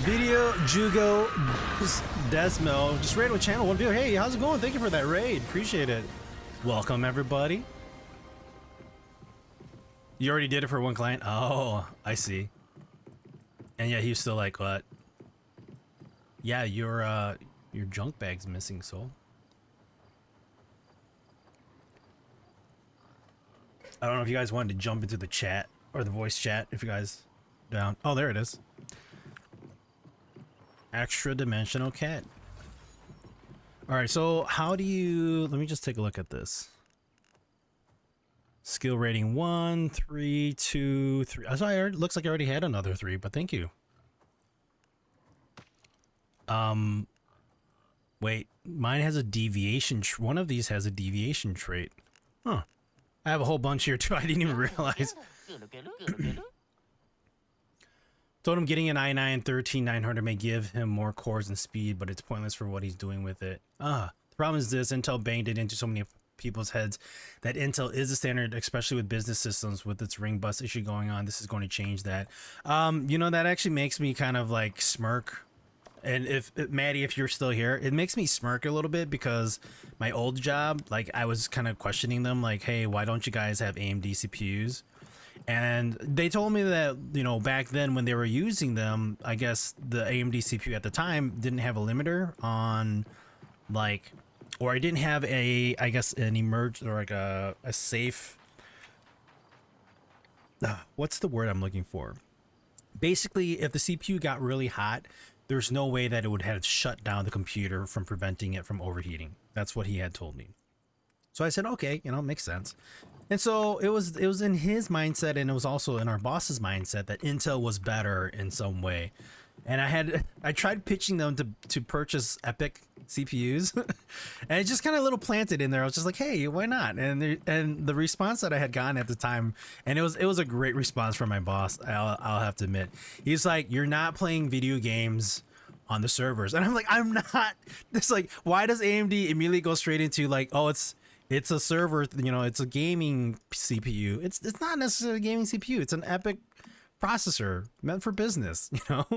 Video Jugo Desmo just raided with channel 1 view. Hey, how's it going? Thank you for that raid. Appreciate it. Welcome, everybody. You already did it for one client? Oh, I see. And yeah, he's still like, what? Yeah, your junk bag's missing, Soul. I don't know if you guys wanted to jump into the chat or the voice chat, if you guys down. Oh, there it is. Extra dimensional cat. All right, so how do you, let me just take a look at this. Skill rating 1, 3, 2, 3. I saw it looks like I already had another 3, but thank you. Wait, mine has a deviation. One of these has a deviation trait. Huh. I have a whole bunch here too. I didn't even realize. Told him getting an i9-13900 may give him more cores and speed, but it's pointless for what he's doing with it. The problem is this: Intel banged it into so many people's heads that Intel is the standard, especially with business systems. With its ring bus issue going on, this is going to change that. You know, that actually makes me kind of like smirk. And if Maddie, if you're still here, it makes me smirk a little bit, because my old job, like, I was kind of questioning them, like, hey, why don't you guys have AMD CPUs? And they told me that, you know, back then when they were using them, I guess the AMD CPU at the time didn't have a limiter on, like, or I didn't have a, I guess, an emerge, or like a safe, what's the word I'm looking for? Basically, if the CPU got really hot, there's no way that it would have shut down the computer from preventing it from overheating. That's what he had told me. So I said, okay, you know, it makes sense. And so it was in his mindset, and it was also in our boss's mindset, that Intel was better in some way. And I tried pitching them to purchase Epic CPUs, and it just kind of a little planted in there. I was just like, hey, why not? And the response that I had gotten at the time, and it was a great response from my boss, I'll have to admit. He's like, you're not playing video games on the servers. And I'm like, I'm not. It's like, why does AMD immediately go straight into like, oh, it's a server, you know, it's a gaming CPU. It's not necessarily a gaming CPU. It's an Epic processor meant for business, you know.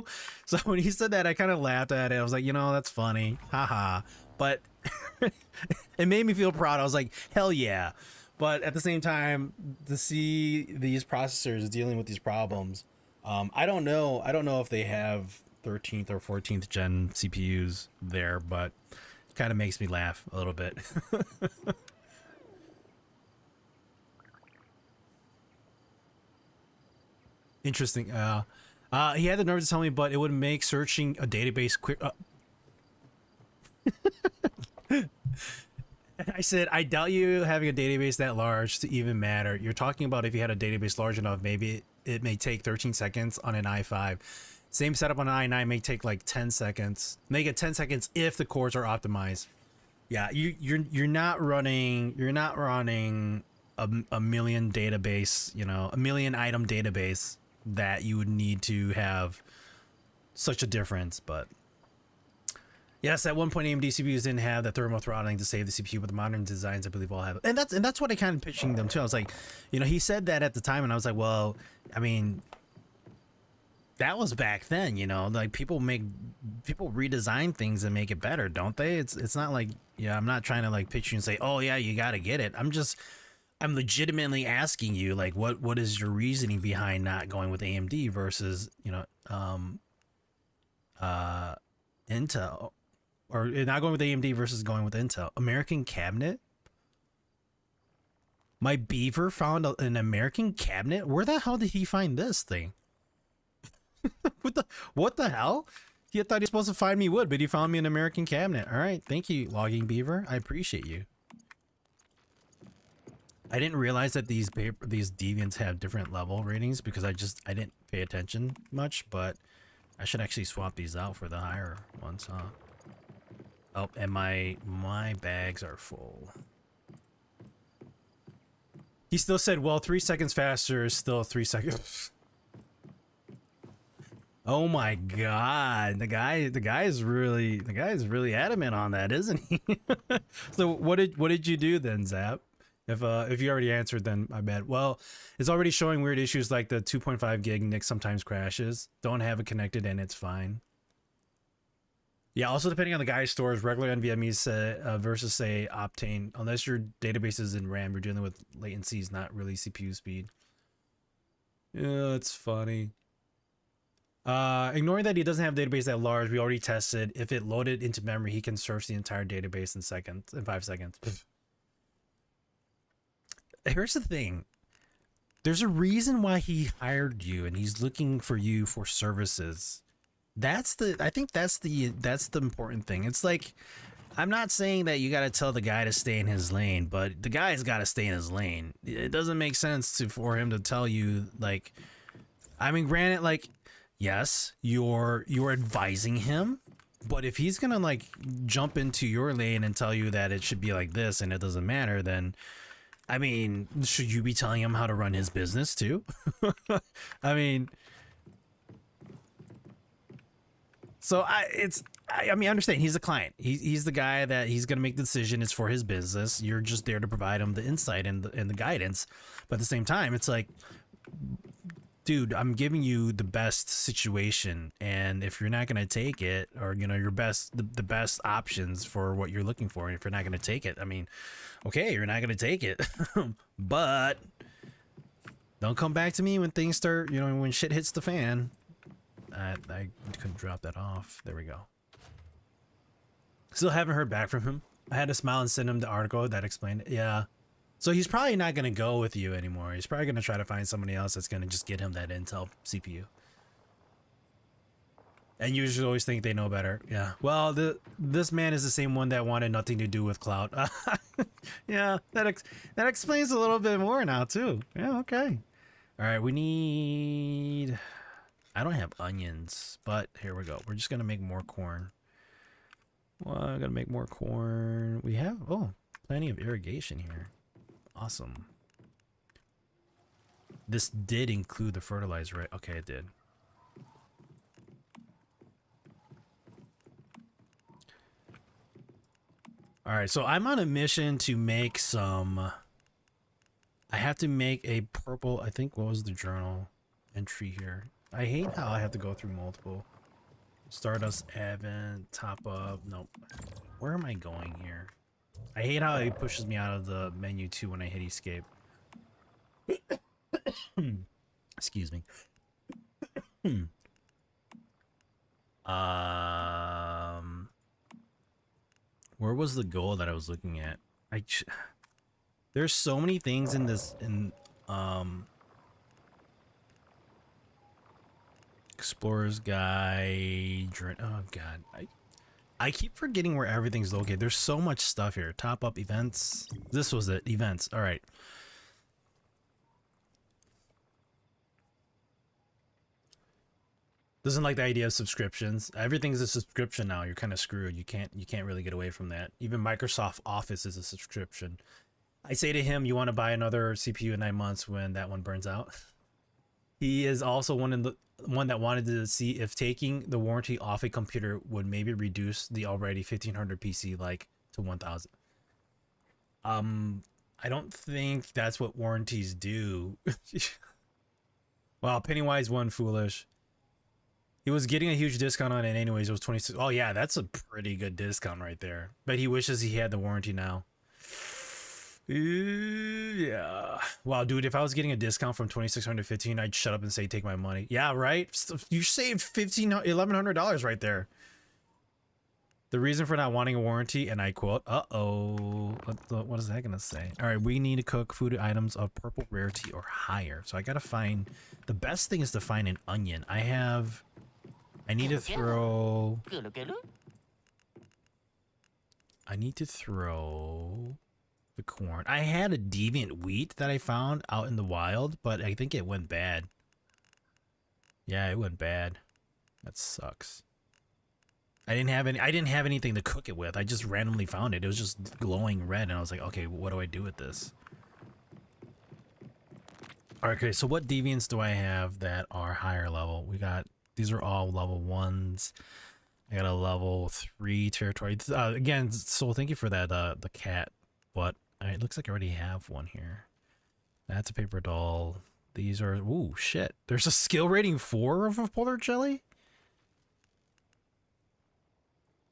So when he said that, I kind of laughed at it. I was like, you know, that's funny, haha. But it made me feel proud. I was like, hell yeah. But at the same time, to see these processors dealing with these problems, I don't know if they have 13th or 14th gen CPUs there, but it kind of makes me laugh a little bit. Interesting. He had the nerve to tell me, but it would make searching a database quick. I said, I doubt you having a database that large to even matter. You're talking about if you had a database large enough, maybe it may take 13 seconds on an i5. Same setup on an i9 may take like 10 seconds. Make it 10 seconds if the cores are optimized. Yeah, you're not running a million database, you know, a million item database that you would need to have such a difference. But yes, at one point AMD CPUs didn't have the thermal throttling to save the CPU, but the modern designs I believe all have it. And that's what I kind of pitching them too. I was like, you know, he said that at the time, and I was like, well, I mean, that was back then, you know, like people redesign things and make it better, don't they? It's not like, yeah, I'm not trying to like pitch you and say, oh yeah, you got to get it. I'm legitimately asking you, like, what is your reasoning behind not going with AMD versus, you know, Intel, or not going with AMD versus going with Intel? American cabinet? My beaver found an American cabinet? Where the hell did he find this thing? What the hell? He thought he was supposed to find me wood, but he found me an American cabinet. All right, thank you, Logging Beaver. I appreciate you. I didn't realize that these deviants have different level ratings because I didn't pay attention much, but I should actually swap these out for the higher ones, huh? Oh, and my bags are full. He still said, well, 3 seconds faster is still 3 seconds. Oh my god, the guy is really adamant on that, isn't he? So what did you do then, Zap? If you already answered, then I bet. Well, it's already showing weird issues like the 2.5 gig NIC sometimes crashes. Don't have it connected and it's fine. Yeah, also depending on the guy's stores, regular NVMe versus say Optane, unless your database is in RAM, you're dealing with latencies, not really CPU speed. Yeah, it's funny. Ignoring that he doesn't have a database that large, we already tested. If it loaded into memory, he can search the entire database in 5 seconds. Here's the thing. There's a reason why he hired you, and he's looking for you for services. I think that's the important thing. It's like, I'm not saying that you got to tell the guy to stay in his lane, but the guy's got to stay in his lane. It doesn't make sense for him to tell you, like, I mean, granted, like, yes, you're advising him, but if he's gonna like jump into your lane and tell you that it should be like this and it doesn't matter, then I mean, should you be telling him how to run his business too? I mean, so I mean, I understand he's a client. He's the guy that he's gonna make the decision. It's for his business. You're just there to provide him the insight and the guidance. But at the same time, it's like, dude, I'm giving you the best situation, and if you're not gonna take it, or you know, your best the best options for what you're looking for, and if you're not gonna take it, I mean, okay, you're not gonna take it, but don't come back to me when things start, you know, when shit hits the fan. I couldn't drop that off. There we go. Still haven't heard back from him. I had to smile and send him the article that explained it. Yeah. So he's probably not going to go with you anymore. He's probably going to try to find somebody else that's going to just get him that Intel CPU. And you should always think they know better. Yeah. Well, this man is the same one that wanted nothing to do with cloud. Yeah, that explains a little bit more now too. Yeah, okay. All right, we need... I don't have onions, but here we go. We're just going to make more corn. Well, I'm going to make more corn. We have, plenty of irrigation here. Awesome. This did include the fertilizer, right? Okay, it did. All right, so I'm on a mission to make some... I have to make a purple... I think, what was the journal entry here? I hate how I have to go through multiple. Stardust, Advent, top up. Nope. Where am I going here? I hate how it pushes me out of the menu too when I hit escape. Excuse me. Where was the goal that I was looking at? There's so many things in this Explorer's Guide. Oh god. I keep forgetting where everything's located. There's so much stuff here. Top up events. This was it. Events. All right. Doesn't like the idea of subscriptions. Everything's a subscription now. You're kind of screwed. You can't really get away from that. Even Microsoft Office is a subscription. I say to him, you want to buy another CPU in 9 months when that one burns out. He is also one that wanted to see if taking the warranty off a computer would maybe reduce the already 1500 PC like to 1000. I don't think that's what warranties do. Wow, Pennywise one foolish. He was getting a huge discount on it anyways. It was 26. Oh yeah, that's a pretty good discount right there. But he wishes he had the warranty now. Yeah. Wow, dude, if I was getting a discount from 2600 to 15, I'd shut up and say take my money. Yeah, right? You saved $1100 right there. The reason for not wanting a warranty, and I quote, uh-oh, what is that gonna say? All right, we need to cook food items of purple rarity or higher. So I gotta find, the best thing is to find an onion. I need to throw the corn. I had a deviant wheat that I found out in the wild, but I think it went bad. Yeah, it went bad. That sucks. I didn't have anything to cook it with. I just randomly found it. It was just glowing red, and I was like, okay, what do I do with this? Okay, so what deviants do I have that are higher level? These are all level 1s. I got a level 3 territory. Again, so thank you for that, the cat. But it looks like I already have one here. That's a paper doll. These are, ooh, shit. There's a skill rating 4 of a polar jelly?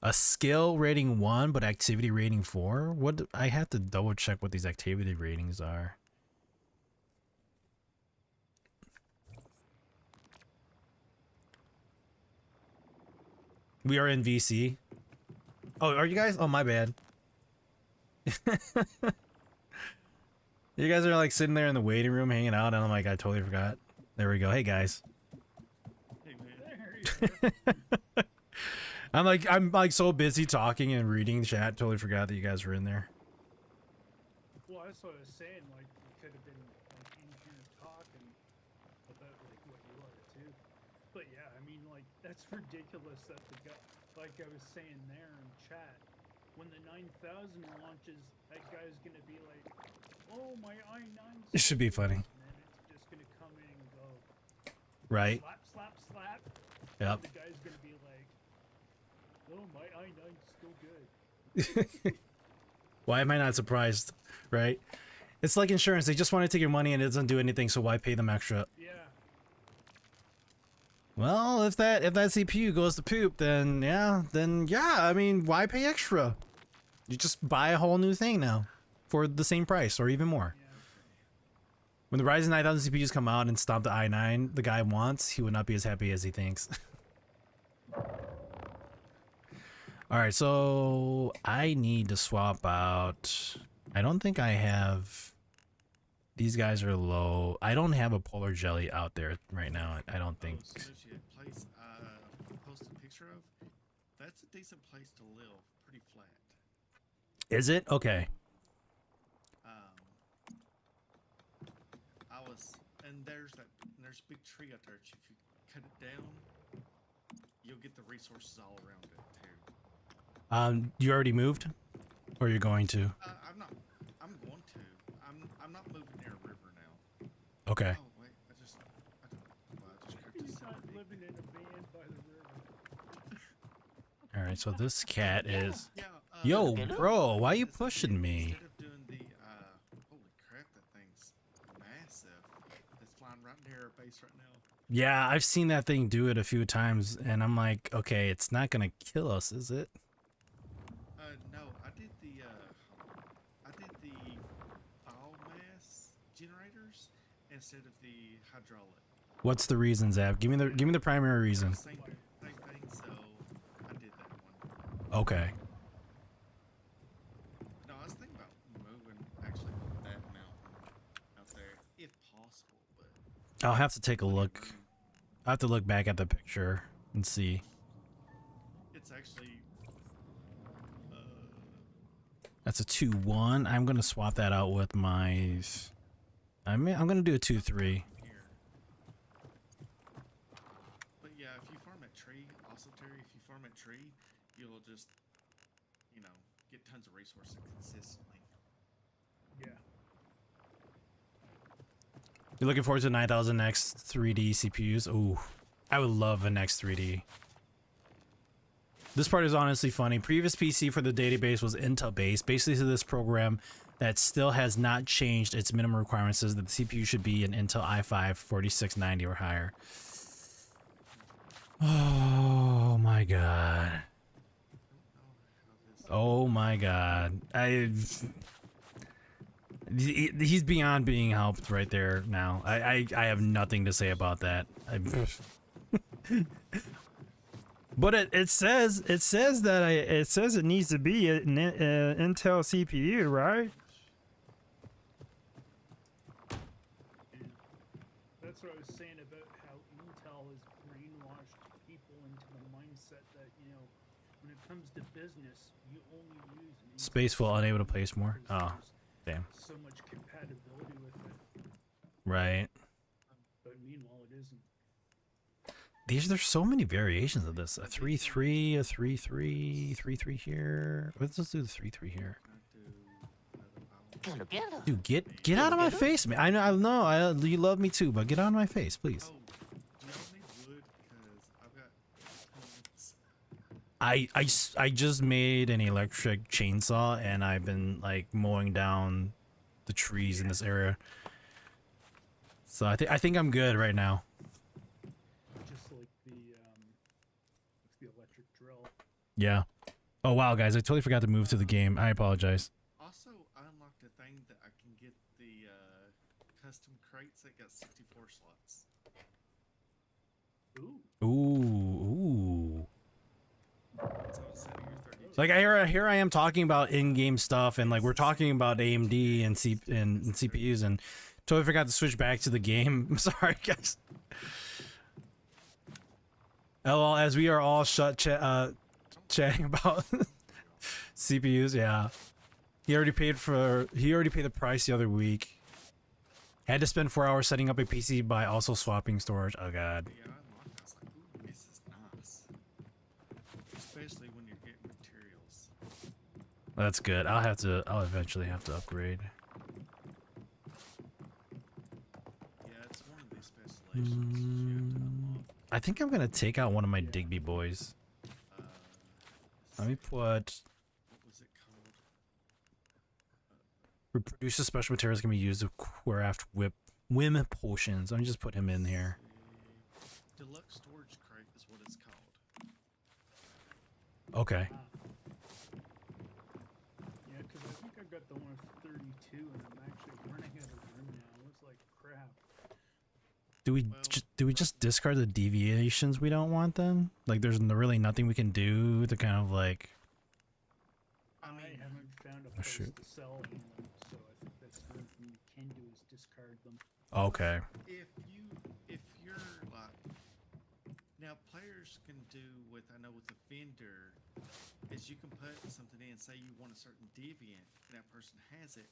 A skill rating 1, but activity rating 4? I have to double check what these activity ratings are. We are in VC. Oh, are you guys? Oh, my bad. You guys are like sitting there in the waiting room hanging out, and I'm like, I totally forgot. There we go. Hey, guys. Hey, man. I'm like so busy talking and reading the chat, totally forgot that you guys were in there. Well, that's what I was saying. Like, we could have been like in here talking about like what you are too. But yeah, I mean, like that's ridiculous that the guy, like I was saying there in chat, when the 9000 launches, that guy's gonna be like, "Oh, my i9." It should be funny, and then it's just gonna come in and go, right? slap, slap, slap. Yep. And the guy's gonna be like, "Oh, my i9's still good." Why am I not surprised, right? It's like insurance. They just want to take your money and it doesn't do anything, so why pay them extra? Yeah. Well, if that CPU goes to poop, then yeah, I mean, why pay extra? You just buy a whole new thing now for the same price or even more. Yeah. When the Ryzen 9000 CPUs come out and stomp the i9 the guy wants, he would not be as happy as he thinks. Alright, so I need to swap out. I don't think I have. These guys are low. I don't have a polar jelly out there right now. I don't think. Associate place post a picture of. That's a decent place to live. Pretty flat. Is it? Okay. And there's a big tree out there. If you cut it down, you'll get the resources all around it too. You already moved, or you're going to? I'm not. I'm going to. I'm not moving near a river now. Okay. Oh wait, I just cracked He's this not up. living in a van by the river. All right. So this cat is. Yeah. Yo, bro, why are you pushing me? Instead of doing the holy crap, that thing's massive. It's flying right near our base right now. Yeah, I've seen that thing do it a few times, and I'm like, okay, it's not gonna kill us, is it? No, I did the biomass generators instead of the hydraulic. What's the reason, Zap? Give me the primary reason. Same thing, so I did that one. Okay. No, I was thinking about moving actually that mountain out there if possible, but I'll have to take a look. I have to look back at the picture and see. it's actually That's a 2-1. I'm gonna swap that out with my. I'm gonna do a 2-3. here. But yeah, if you also, Terry, if you farm a tree, you'll just, you know, get tons of resources consistently. Yeah. You're looking forward to 9000X 3D CPUs? Ooh, I would love an X3D. This part is honestly funny. Previous PC for the database was Intel based. Basically, this program that still has not changed its minimum requirements says that the CPU should be an Intel i5 4690 or higher. Oh my god. Oh my god. He's beyond being helped right there now. I have nothing to say about that. But it says that it says it needs to be an Intel CPU, right? That's what I was saying about how Intel has brainwashed people into the mindset that, you know, when it comes to business, you only use an Intel Spaceful, unable to CPU place more. because Oh, damn. there's so much compatibility with it. Right. But meanwhile, it isn't. There's so many variations of this. A 3-3, a 3-3, 3-3 here. Let's just do the 3-3 here. Dude, get out of my face, man. I know you love me too, but get out of my face, please. Oh, do y'all need wood? Because I've got tons. I just made an electric chainsaw and I've been like mowing down the trees in this area. So I think I'm good right now. Just like the electric drill. Yeah. Oh wow, guys, I totally forgot to move to the game. I apologize. Also, I unlocked a thing that I can get the custom crates that got 64 slots. Ooh. Ooh. So instead of your 32. Like here I am talking about in-game stuff and like we're talking about AMD and CPUs and totally forgot to switch back to the game. I'm sorry, guys. LOL, as we are all chatting about CPUs, yeah. He already paid the price the other week. Had to spend 4 hours setting up a PC by also swapping storage. Oh god. Yeah, I unlocked it. I was like, ooh, this is nice. Especially when you're getting materials. That's good. I'll eventually have to upgrade. Yeah, it's one of the specialations you have to unlock. I think I'm gonna take out one of my Digby boys. Let me put What was it called? reproduces special materials can be used to craft whim potions. Let me just put him in here. Deluxe storage crate is what it's called. Okay. Yeah, because I think I've got the one with 32, and I'm actually running out of room now. It's like crap. Do we just discard the deviations we don't want then? Like there's really nothing we can do to kind of like. I mean, haven't found a place shoot. to sell any of them, so I think that's the only thing you can do is discard them. Okay. if you're like, now players can do with, I know with the vendor, is you can put something in, say you want a certain deviant, and that person has it,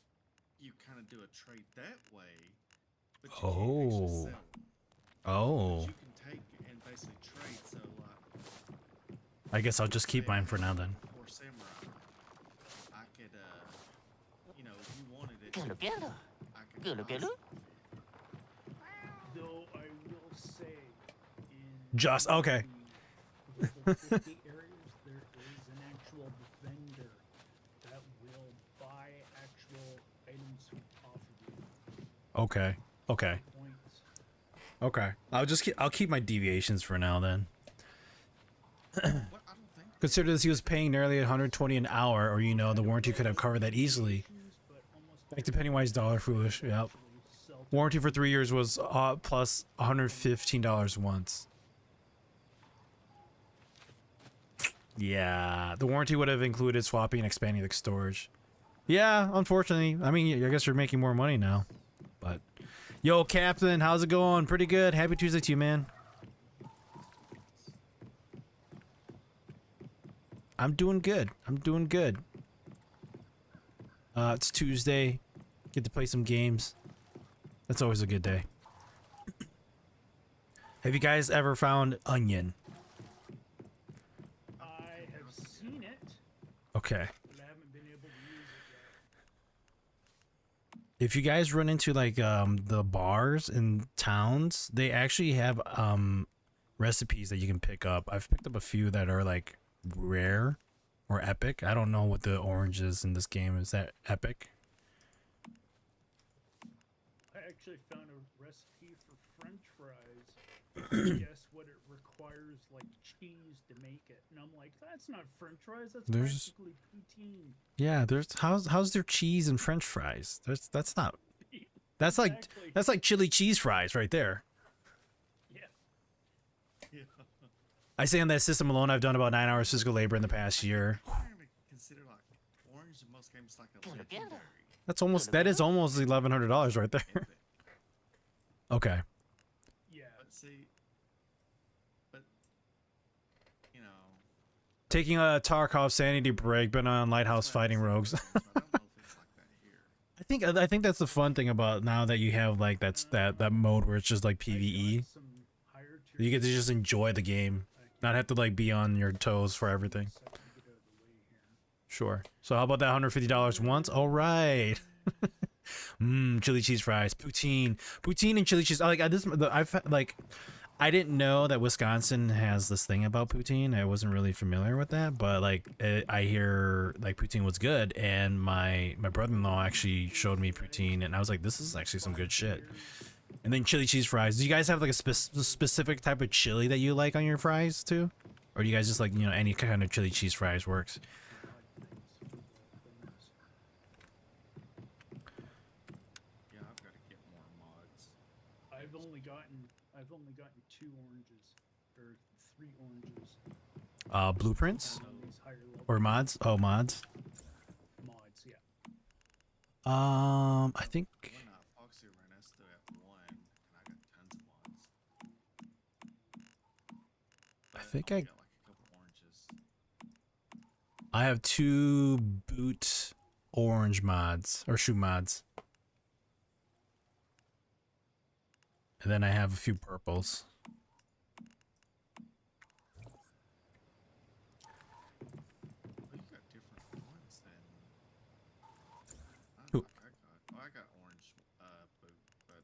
you kind of do a trade that way, but you can't actually Oh. sell them. Oh. You can take and basically trade, so like, I guess I'll just keep mine for now then. for Samurai, I could, you know, if you wanted it, I could buy some. Though I will say, in Just- okay. the level 50 areas, there is an actual vendor that will buy actual items off of you. Okay. Okay. Points. Okay. I'll keep my deviations for now then. What? I don't think Consider this, he was paying nearly 120 an hour, or the warranty could have covered that easily. But almost Back to Pennywise Dollar Foolish. Yep. actually sell Warranty for 3 years was plus $115 once. Yeah, the warranty would have included swapping and expanding the storage. Yeah, unfortunately. I mean, I guess you're making more money now. But, yo, Captain, how's it going? Pretty good. Happy Tuesday to you, man. I'm doing good. I'm doing good. It's Tuesday. Get to play some games. That's always a good day. Have you guys ever found onion? Okay. but I haven't been able to use it yet. If you guys run into like the bars in towns, they actually have recipes that you can pick up. I've picked up a few that are like rare or epic. I don't know what the orange is in this game. Is that epic? I actually found a recipe for French fries. Guess what? It requires like cheese to make it, and I'm like, that's not French fries. That's There's- practically poutine. Yeah, there's how's there cheese and French fries? That's not that's like Exactly. that's like chili cheese fries right there. Yeah. Yeah. I say on that system alone, I've done about 9 hours physical labor in the past year. I'm trying to consider like orange in most games like a legendary. That is almost $1,100 right there. benefit. Okay. Yeah. But see, but you know, Taking a Tarkov sanity break, been on Lighthouse that's why I fighting said rogues. orange, but I don't know if it's like that here. I think that's the fun thing about now that you have like that mode where it's just like I PvE. got some higher tier You get to just enjoy the game, not have to like be on your toes for everything. second to get out of the way here. Sure. So how about that $150 once? All right. Chili cheese fries, poutine and chili cheese. Like I didn't know that Wisconsin has this thing about poutine. I wasn't really familiar with that, but like I hear like poutine was good, and my brother-in-law actually showed me poutine, and I was like, this is actually some good shit. And then chili cheese fries. Do you guys have like a specific type of chili that you like on your fries too, or do you guys just like any kind of chili cheese fries works? Yeah, I've got to get more mods. I've only gotten 2 oranges or 3 oranges Blueprints on these higher level or mods? Oh, mods. mods. Yeah. I think One Foxy ran us through at 1, and I got tons of mods. But think only I- got like a couple oranges. I have 2 boot orange mods or shoe mods. And then I have a few purples. Well, you got different ones then. I Who? like I got orange boot, but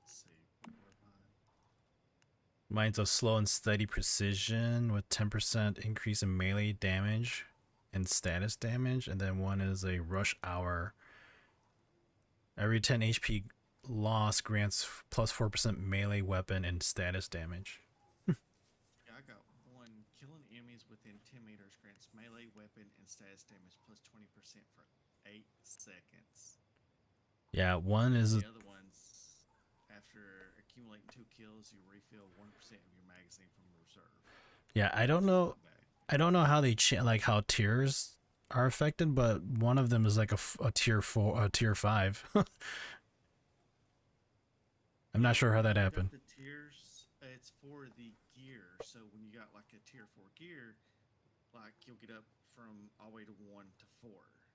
let's see. What were mine? Mine's a slow and steady precision with 10% increase in melee damage and status damage. And then one is a rush hour. Every 10 HP loss grants plus 4% melee weapon and status damage. Yeah, I got one. Killing enemies within 10 meters grants melee weapon and status damage plus 20% for 8 seconds. Yeah, one is The other ones, after accumulating 2 kills, you refill 1% of your magazine from reserve. yeah, I don't know. Not bad. I don't know how they like how tiers are affected, but one of them is like a tier 4, a tier 5. I'm not sure how that I got happened. The tiers, it's for the gear. So when you got like a tier 4 gear, like you'll get up from all the way to 1 to 4.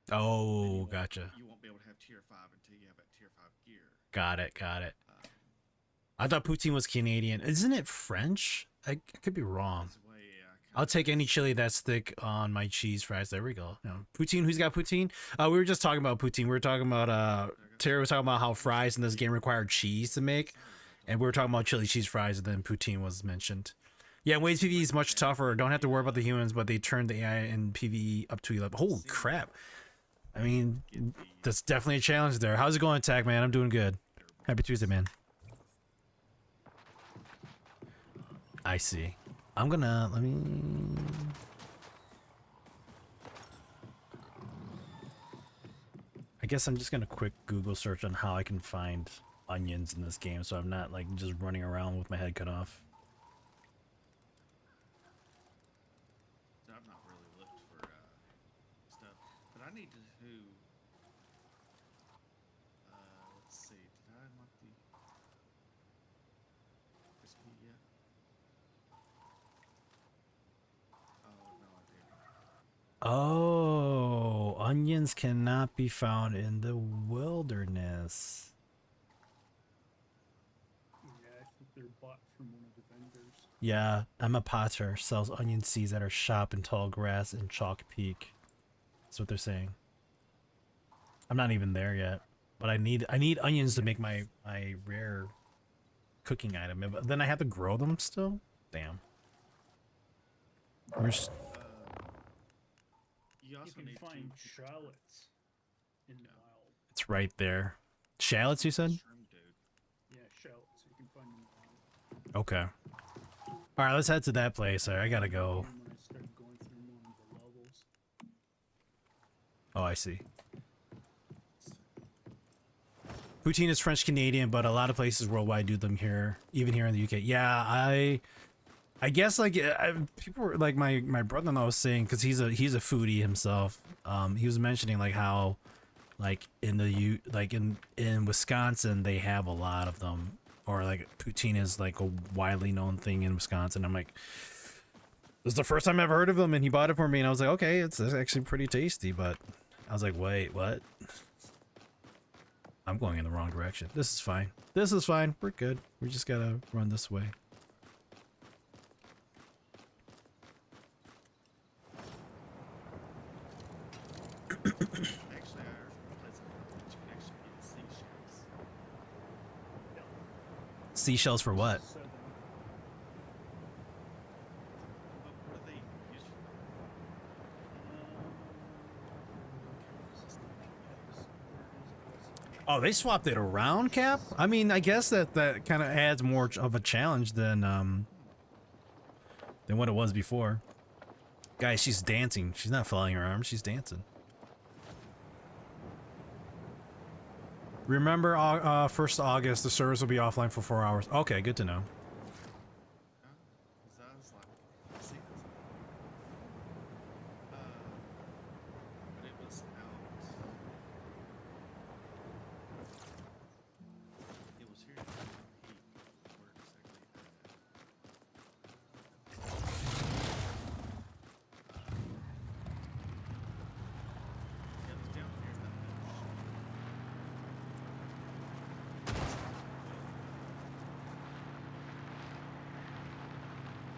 Then Oh, gotcha. You won't be able to have tier 5 until you have that tier 5 gear. Got it. Um, I thought poutine was Canadian. Isn't it French? I could be wrong. that's the way, I'll take any chili that's thick on my cheese fries. There we go. Poutine. Who's got poutine? We were just talking about poutine. We were talking about Terry was talking about how fries in this game require cheese to make, and we were talking about chili cheese fries, and then poutine was mentioned. Yeah, Waves PvE is much tougher. Don't have to worry about the humans, but they turned the AI in PvE up to 11. Holy crap! I mean, that's definitely a challenge there. How's it going, Attack Man? I'm doing good. Happy Tuesday, man. I see. I'm gonna let me. I guess I'm just gonna quick Google search on how I can find onions in this game, so I'm not like just running around with my head cut off. So I've not really looked for stuff, but I need to. Let's see. Did I unlock the recipe yet? Oh no, I didn't. Oh, onions cannot be found in the wilderness. Yeah, I think they're bought from one of the vendors. Yeah, Emma Potter sells onion seeds at her shop in Tall Grass in Chalk Peak. That's what they're saying. I'm not even there yet, but I need onions to make my rare cooking item. But then I have to grow them still. Damn. Where's You also You can need find to shallots in the wild. it's right there. Shallots, you said? mushroom, dude. Yeah, shallots you can find in the wild. Okay. All right, let's head to that place. I gotta go. And when I started going through more of the levels. Oh, I see. Poutine is French Canadian, but a lot of places worldwide do them here, even here in the UK. Yeah, I guess like people were like my brother-in-law was saying because he's a foodie himself. He was mentioning like how like in the in Wisconsin they have a lot of them, or like poutine is like a widely known thing in Wisconsin. I'm like, this is the first time I've heard of them, and he bought it for me, and I was like, okay, it's actually pretty tasty, but I was like, wait, what? I'm going in the wrong direction. This is fine. This is fine. We're good. We just gotta run this way. Actually, I heard from a place that you can actually get seashells. Seashells for what? Southern. What are they used for? Oh, they swapped it around, Cap? I mean, I guess that kind of adds more of a challenge than what it was before. Guys, she's dancing. She's not following her arms. She's dancing. Remember, 1st August, the service will be offline for 4 hours. Okay, good to know. Because I was like, see, but it was out. It was here. Where exactly? Yeah, it was down here. That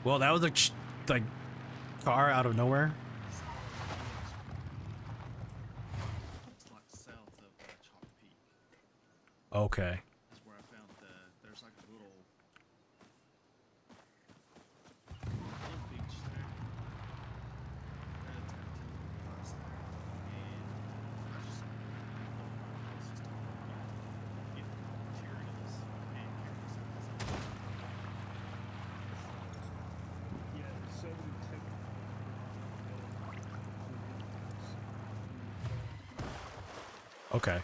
Well, that was a like car out of nowhere. it's like south of Chalk Peak. Okay. Is where I found there's like a little beach there. And it's got a typical place there. And I just places to get materials and carry supplies. Yeah, the southern tip. Okay.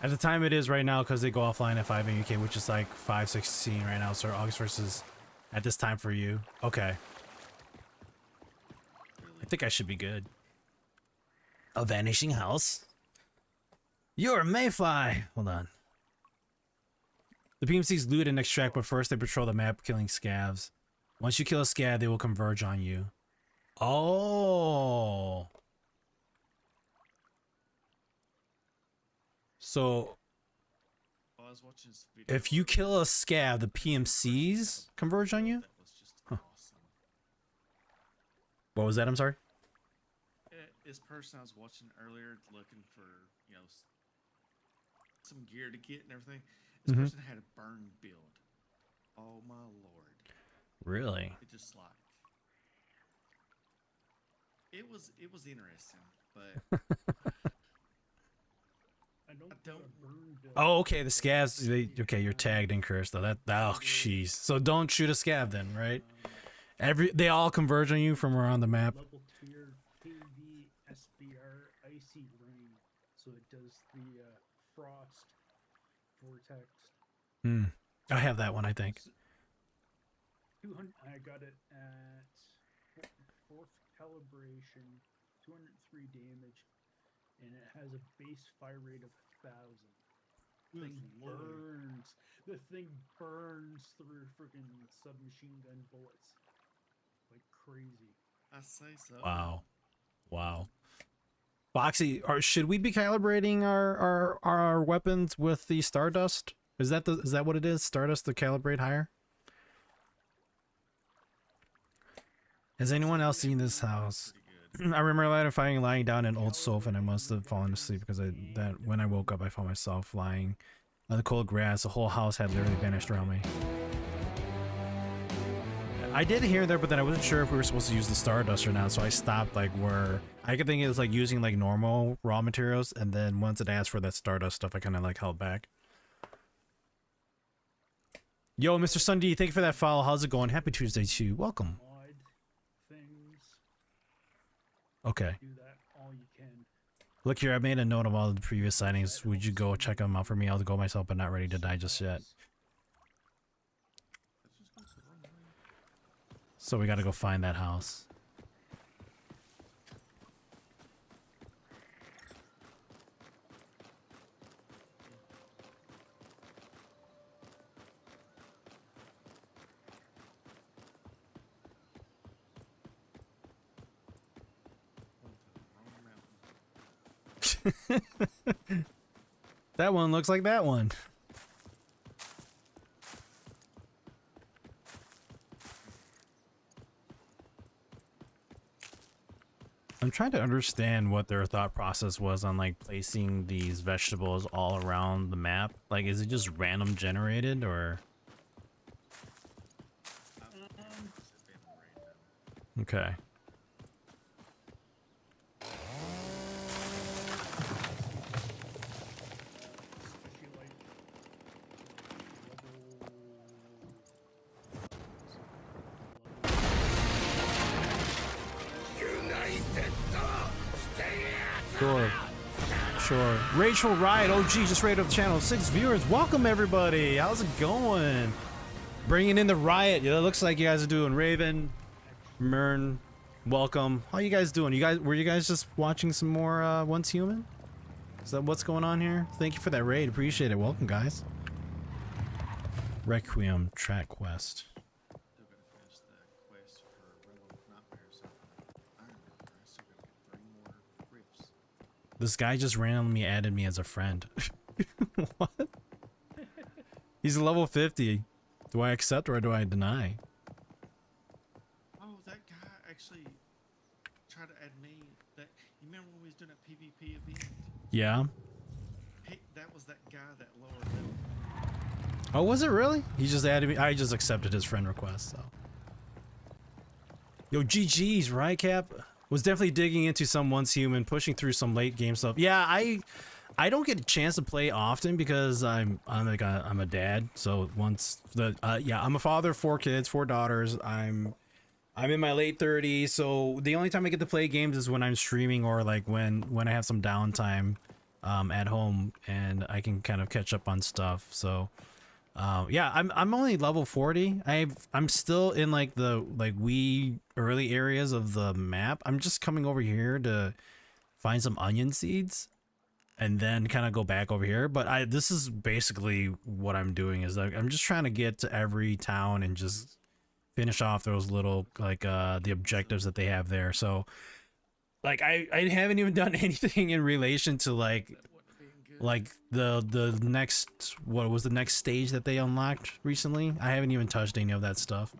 At the time it is right now because they go offline at 5 in UK, which is like 5:16 right now. So August 1st is at this time for you. Okay. I think I should be good. A vanishing house? You're a mayfly! Hold on. The PMCs loot and extract, but first they patrol the map killing scavs. Once you kill a scav, they will converge on you. Oh! So, I was watching this video. if you kill a scav, the PMCs converge on you? That was just Huh. awesome. What was that? I'm sorry? This person I was watching earlier looking for, you know, some gear to get and everything. This person had a burn build. Oh my lord. Really? It just like it was interesting, but I don't. I don't- Burn build. Oh, okay. The scavs. Okay, you're tagged in curse though. Oh, jeez. So don't shoot a scav then, right? They all converge on you from around the map. Level tier KV SBR icy rain, so it does the frost vortex. Hmm. I have that one, I think. 200. I got it at fourth calibration, 203 damage, and it has a base fire rate of 1,000. Thing burns. The thing burns through freaking submachine gun bullets like crazy. I say so. Wow. Wow. Boxy, should we be calibrating our weapons with the Stardust? Is that what it is? Stardust to calibrate higher? Has anyone else seen this house? I remember lying down in an old sofa, and I must have fallen asleep because when I woke up, I found myself lying on the cold grass. The whole house had literally vanished around me. I did hear there, but then I wasn't sure if we were supposed to use the Stardust or not, so I stopped like where I could think it was like using like normal raw materials, and then once it asked for that Stardust stuff, I kind of like held back. Yo, Mr. Sunday, thank you for that follow. How's it going? Happy Tuesday to you. Welcome. Mod things. Okay. Do that all you can. Look here, I made a note of all the previous sightings. Would you go check them out for me? I'll go myself, but not ready to die just yet. So we gotta go find that house. That one looks like that one. I'm trying to understand what their thought process was on like placing these vegetables all around the map. Like, is it just random generated or? Okay. Especially like Sure. Sure. Rachel Riot, OG, just rated up the channel. 6 viewers. Welcome, everybody. How's it going? Bringing in the riot. Yeah, it looks like you guys are doing Raven, Mern. Welcome. How you guys doing? Were you guys just watching some more Once Human? Is that what's going on here? Thank you for that raid. Appreciate it. Welcome, guys. Requiem track quest. Still gotta finish the quest for Realm of Nightmares. I remember I still gotta get 3 more riffs. This guy just randomly added me as a friend. What? He's level 50. Do I accept or do I deny? Oh, that guy actually tried to add me. That you remember when we was doing that PvP event? Yeah. That was that guy that lower level. Oh, was it really? He just added me. I just accepted his friend request, so. Yo, GG's, right, Cap? Was definitely digging into some Once Human, pushing through some late game stuff. Yeah, I don't get a chance to play often because I'm a dad. So I'm a father of 4 kids, 4 daughters. I'm in my late 30s, so the only time I get to play games is when I'm streaming or like when I have some downtime at home and I can kind of catch up on stuff. So yeah, I'm only level 40. I'm still in like the wee early areas of the map. I'm just coming over here to find some onion seeds and then kind of go back over here. But this is basically what I'm doing is I'm just trying to get to every town and just finish off those little like the objectives that they have there. So like I haven't even done anything in relation to like the next, what was the next stage that they unlocked recently. I haven't even touched any of that stuff.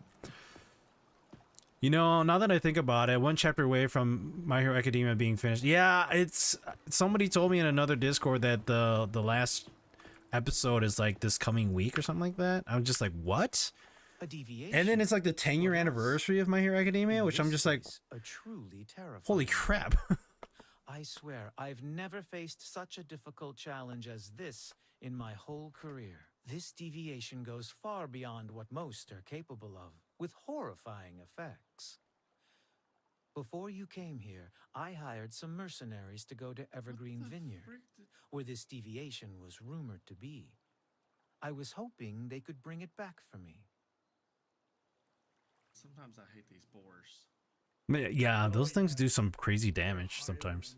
You know, now that I think about it, 1 chapter away from My Hero Academia being finished. Yeah, it's somebody told me in another Discord that the last episode is like this coming week or something like that. I'm just like, what? A deviation. And then it's like the 10-year anniversary of My Hero Academia, which I'm just like, a truly terrifying. holy crap. I swear, I've never faced such a difficult challenge as this in my whole career. This deviation goes far beyond what most are capable of, with horrifying effects. Before you came here, I hired some mercenaries to go to Evergreen Vineyard, where this deviation was rumored to be. I was hoping they could bring it back for me. Sometimes I hate these boars. Yeah, those things do some crazy damage sometimes.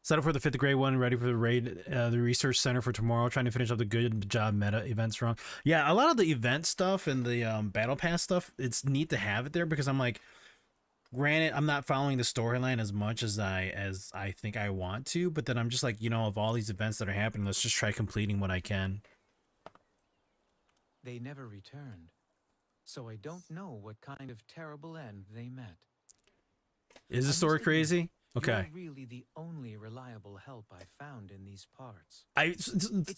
Set up for the 5th grade one, ready for the raid, the research center for tomorrow, trying to finish up the good job meta events wrong. Yeah, a lot of the event stuff and the battle pass stuff, it's neat to have it there because I'm like, granted, I'm not following the storyline as much as I think I want to, but then I'm just like, you know, of all these events that are happening, let's just try completing what I can. They never returned. so I don't know what kind of terrible end they met. Is the I story must admit, crazy? Okay. You're really the only reliable help I found in these parts. I It's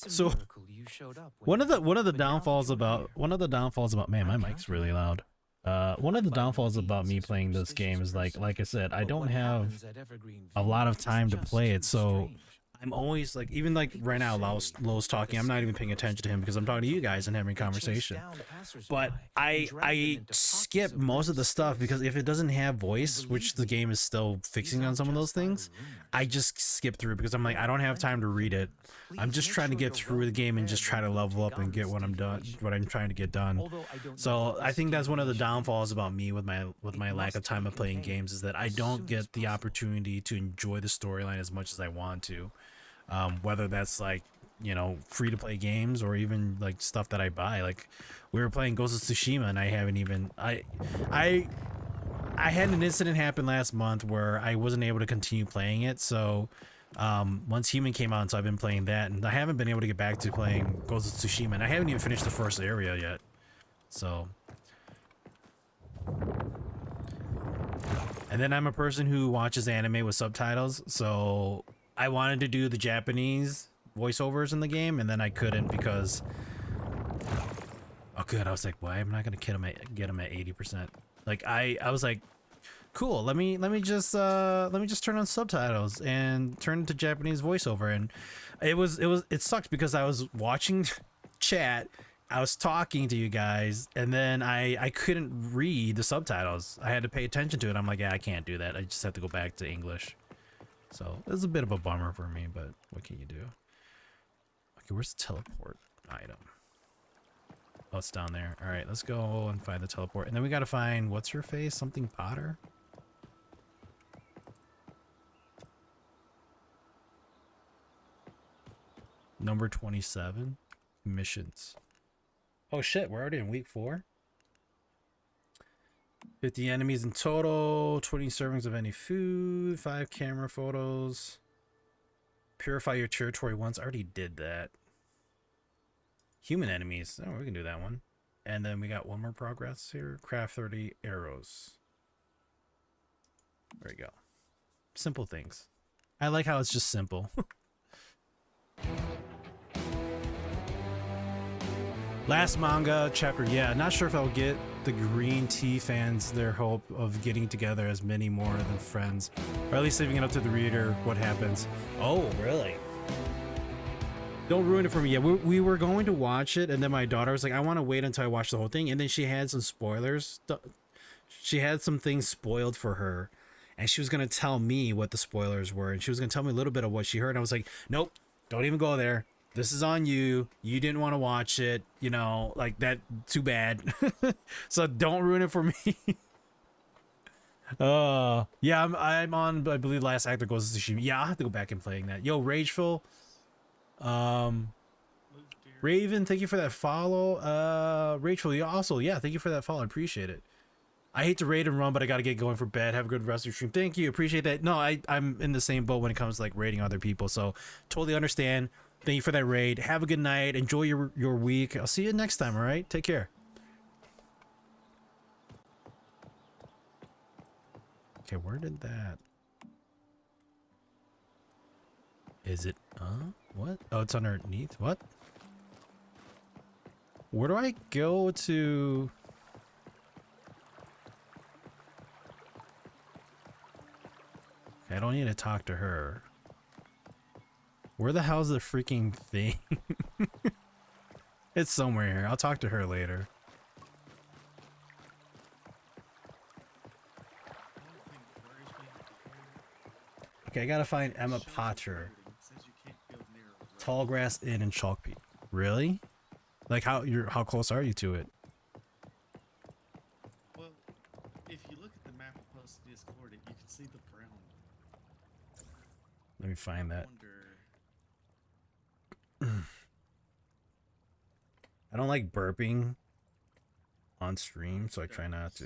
a so miracle you showed up. When you did, one of the but now that downfalls you're about here, man, my I'm mic's counting really on you. loud. One of the I'm by no downfalls about means me a playing this superstitious game is person, like I said, I but don't what have happens at Evergreen a lot of Village is time to just play it, too so strange. I'm always like, even like People right now, say Lowe's that talking. the I'm not even paying scarecrows attention to him because I'm talking to you guys and having a They chase conversation. down passersby But and drag them I into skip pockets of most of the red stuff because space. if it doesn't have And voice, which believe the me, game is still these fixing on aren't some of those just idle things, I rumors. just skip through because I'm like, I There are don't have plenty time to of read it. them. I'm Please just make trying to sure get you're through well the game and just prepared try when to you level take up and on get this what I'm done, deviation. what I'm trying to get done. Although I don't know So what I this think that's one of the deviation downfalls is, about me with my it lack of must time be of playing contained games is that I as don't soon as get the possible. opportunity to enjoy the storyline as much as I want to. Whether that's like, you know, free to play games or even like stuff that I buy. Like we were playing Ghost of Tsushima and I haven't even I had an incident happen last month where I wasn't able to continue playing it. So once Human came out, so I've been playing that, and I haven't been able to get back to playing Ghost of Tsushima, and I haven't even finished the first area yet. So, and then I'm a person who watches anime with subtitles, so I wanted to do the Japanese voiceovers in the game, and then I couldn't because, oh good, I was like, why am I not gonna get him at 80%? Like I was like, cool, let me just turn on subtitles and turn to Japanese voiceover, and it sucked because I was watching chat, I was talking to you guys, and then I couldn't read the subtitles. I had to pay attention to it. I'm like, yeah, I can't do that. I just have to go back to English. So it was a bit of a bummer for me, but what can you do? Okay, where's the teleport item? Oh, it's down there. All right, let's go and find the teleport, and then we got to find, what's her face? Something Potter? Number 27, missions. Oh shit, we're already in week 4. 50 enemies in total, 20 servings of any food, 5 camera photos. Purify your territory once. I already did that. Human enemies. Oh, we can do that one. And then we got one more progress here. Craft 30 arrows. There we go. Simple things. I like how it's just simple. Last manga chapter, yeah, not sure if I'll get the green tea fans their hope of getting together as many more than friends, or at least leaving it up to the reader what happens. Oh, really? Don't ruin it for me. Yeah, we were going to watch it, and then my daughter was like, I want to wait until I watch the whole thing, and then she had some spoilers. She had some things spoiled for her, and she was going to tell me what the spoilers were, and she was going to tell me a little bit of what she heard, and I was like, nope, don't even go there. This is on you. You didn't want to watch it, you know, like that. Too bad. So don't ruin it for me. Yeah, I'm on, I believe, last act that goes to Tsushima. Yeah, I'll have to go back and playing that. Yo, Rageful. Move dear. Raven, thank you for that follow. Rachel, you also, yeah, thank you for that follow. I appreciate it. I hate to raid and run, but I gotta get going for bed. Have a good rest of your stream. Thank you, appreciate that. No, I'm in the same boat when it comes to like raiding other people, so totally understand. Thank you for that raid. Have a good night. Enjoy your week. I'll see you next time. All right, take care. Okay, where did that? Is it? What? Oh, it's underneath. What? Where do I go to? I don't need to talk to her. Where the hell's the freaking thing? It's somewhere here. I'll talk to her later. One thing that worries me here, Okay, I gotta find Emma shows you Potter. wording. It says you can't build near a road. Tallgrass Inn in Chalk Peak. Really? Like how close are you to it? Well, if you look at the map I posted in Discord, you can see the brown. Let me find that. Wonder. I don't like burping on stream, so I try not to.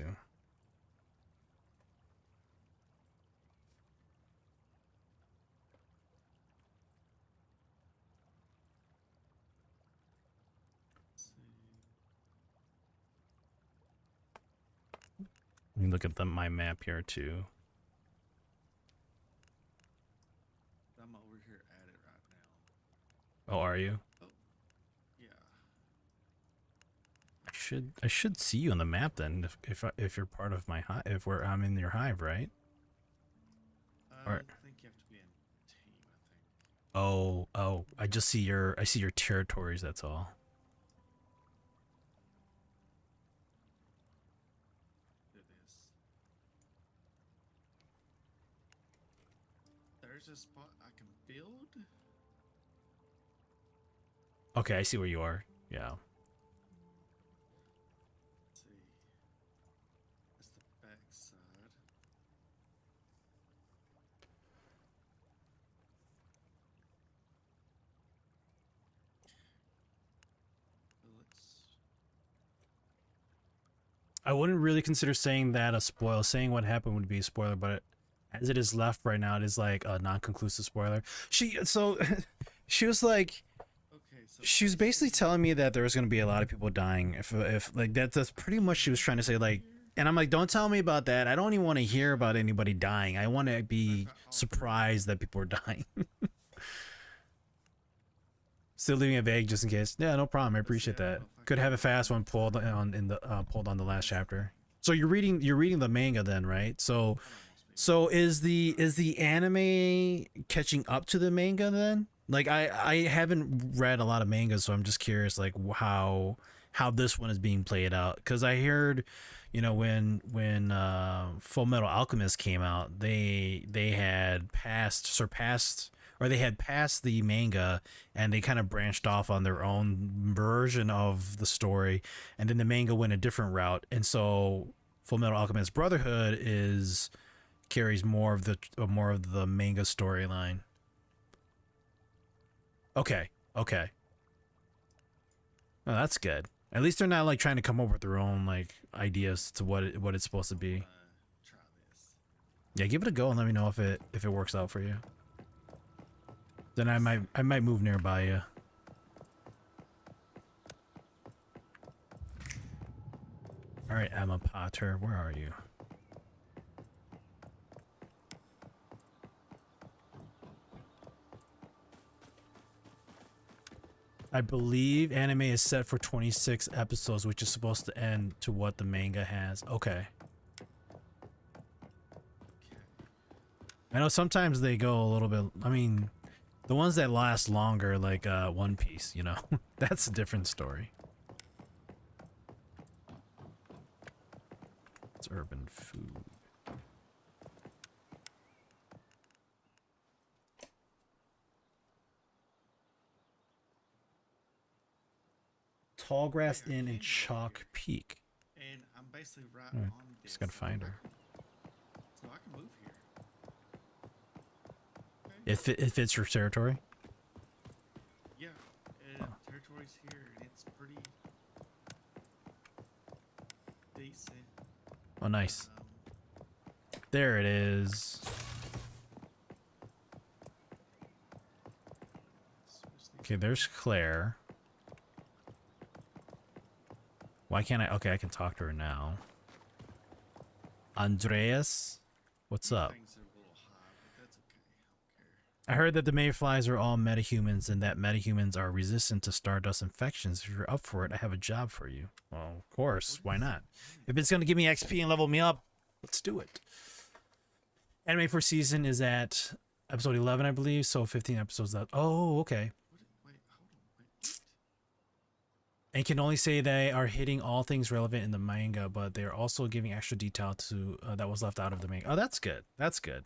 Let's see. Let me look at my map here too. I'm over here at it right now. Oh, are you? Oh, yeah. I should see you on the map then if you're part of my hive, I'm in your hive, right? I Or- think you have to be in team. I think. Oh, I see your territories, that's all. It is. There's a spot I can build. Okay, I see where you are. Yeah. Let's see. That's the back side. So let's. I wouldn't really consider saying that a spoil. Saying what happened would be a spoiler, but as it is left right now, it is like a non-conclusive spoiler. She was like, Okay, so she was basically telling me that there was going to be a lot of people dying. If like that's pretty much she was trying to say, like, and I'm like, don't tell me about that. I don't even want to hear about anybody dying. I want to be surprised that people are dying. Still leaving it vague just in case. Yeah, no problem. I appreciate that. Could have a fast one pulled on the last chapter. So you're reading the manga then, right? So is the anime catching up to the manga then? Like I haven't read a lot of mangas, so I'm just curious like how this one is being played out, because I heard, you know, when Full Metal Alchemist came out, they had surpassed the manga, and they kind of branched off on their own version of the story, and then the manga went a different route, and so Full Metal Alchemist Brotherhood carries more of the manga storyline. Okay. Oh, that's good. At least they're not like trying to come up with their own like ideas to what it's supposed to be. Try this. Yeah, give it a go and let me know if it works out for you. Then I might move nearby you. All right, Emma Potter, where are you? I believe anime is set for 26 episodes, which is supposed to end to what the manga has. Okay. I know sometimes they go a little bit, I mean, the ones that last longer, like One Piece, you know, that's a different story. It's urban food. Tallgrass Inn and Chalk Peak. And I'm basically right Alright, on this. just gotta find her. So I can move here. Okay. It fits your territory? Yeah, territory's here, and it's pretty decent. Oh, nice. Um, There it is. switch these Okay, there's Claire. Why can't I? Okay, I can talk to her now. Andreas, what's up? things are a little high, but that's okay. I don't care. I heard that the Mayflies are all metahumans and that metahumans are resistant to Stardust infections. If you're up for it, I have a job for you. Well, of course. Why not? If it's going to give me XP and level me up, let's do it. Anime for season is at episode 11, I believe. So 15 episodes left. Oh, okay. Wait, hold on. Wait. And can only say they are hitting all things relevant in the manga, but they're also giving extra detail to that was left out of the manga. Oh, that's good. That's good.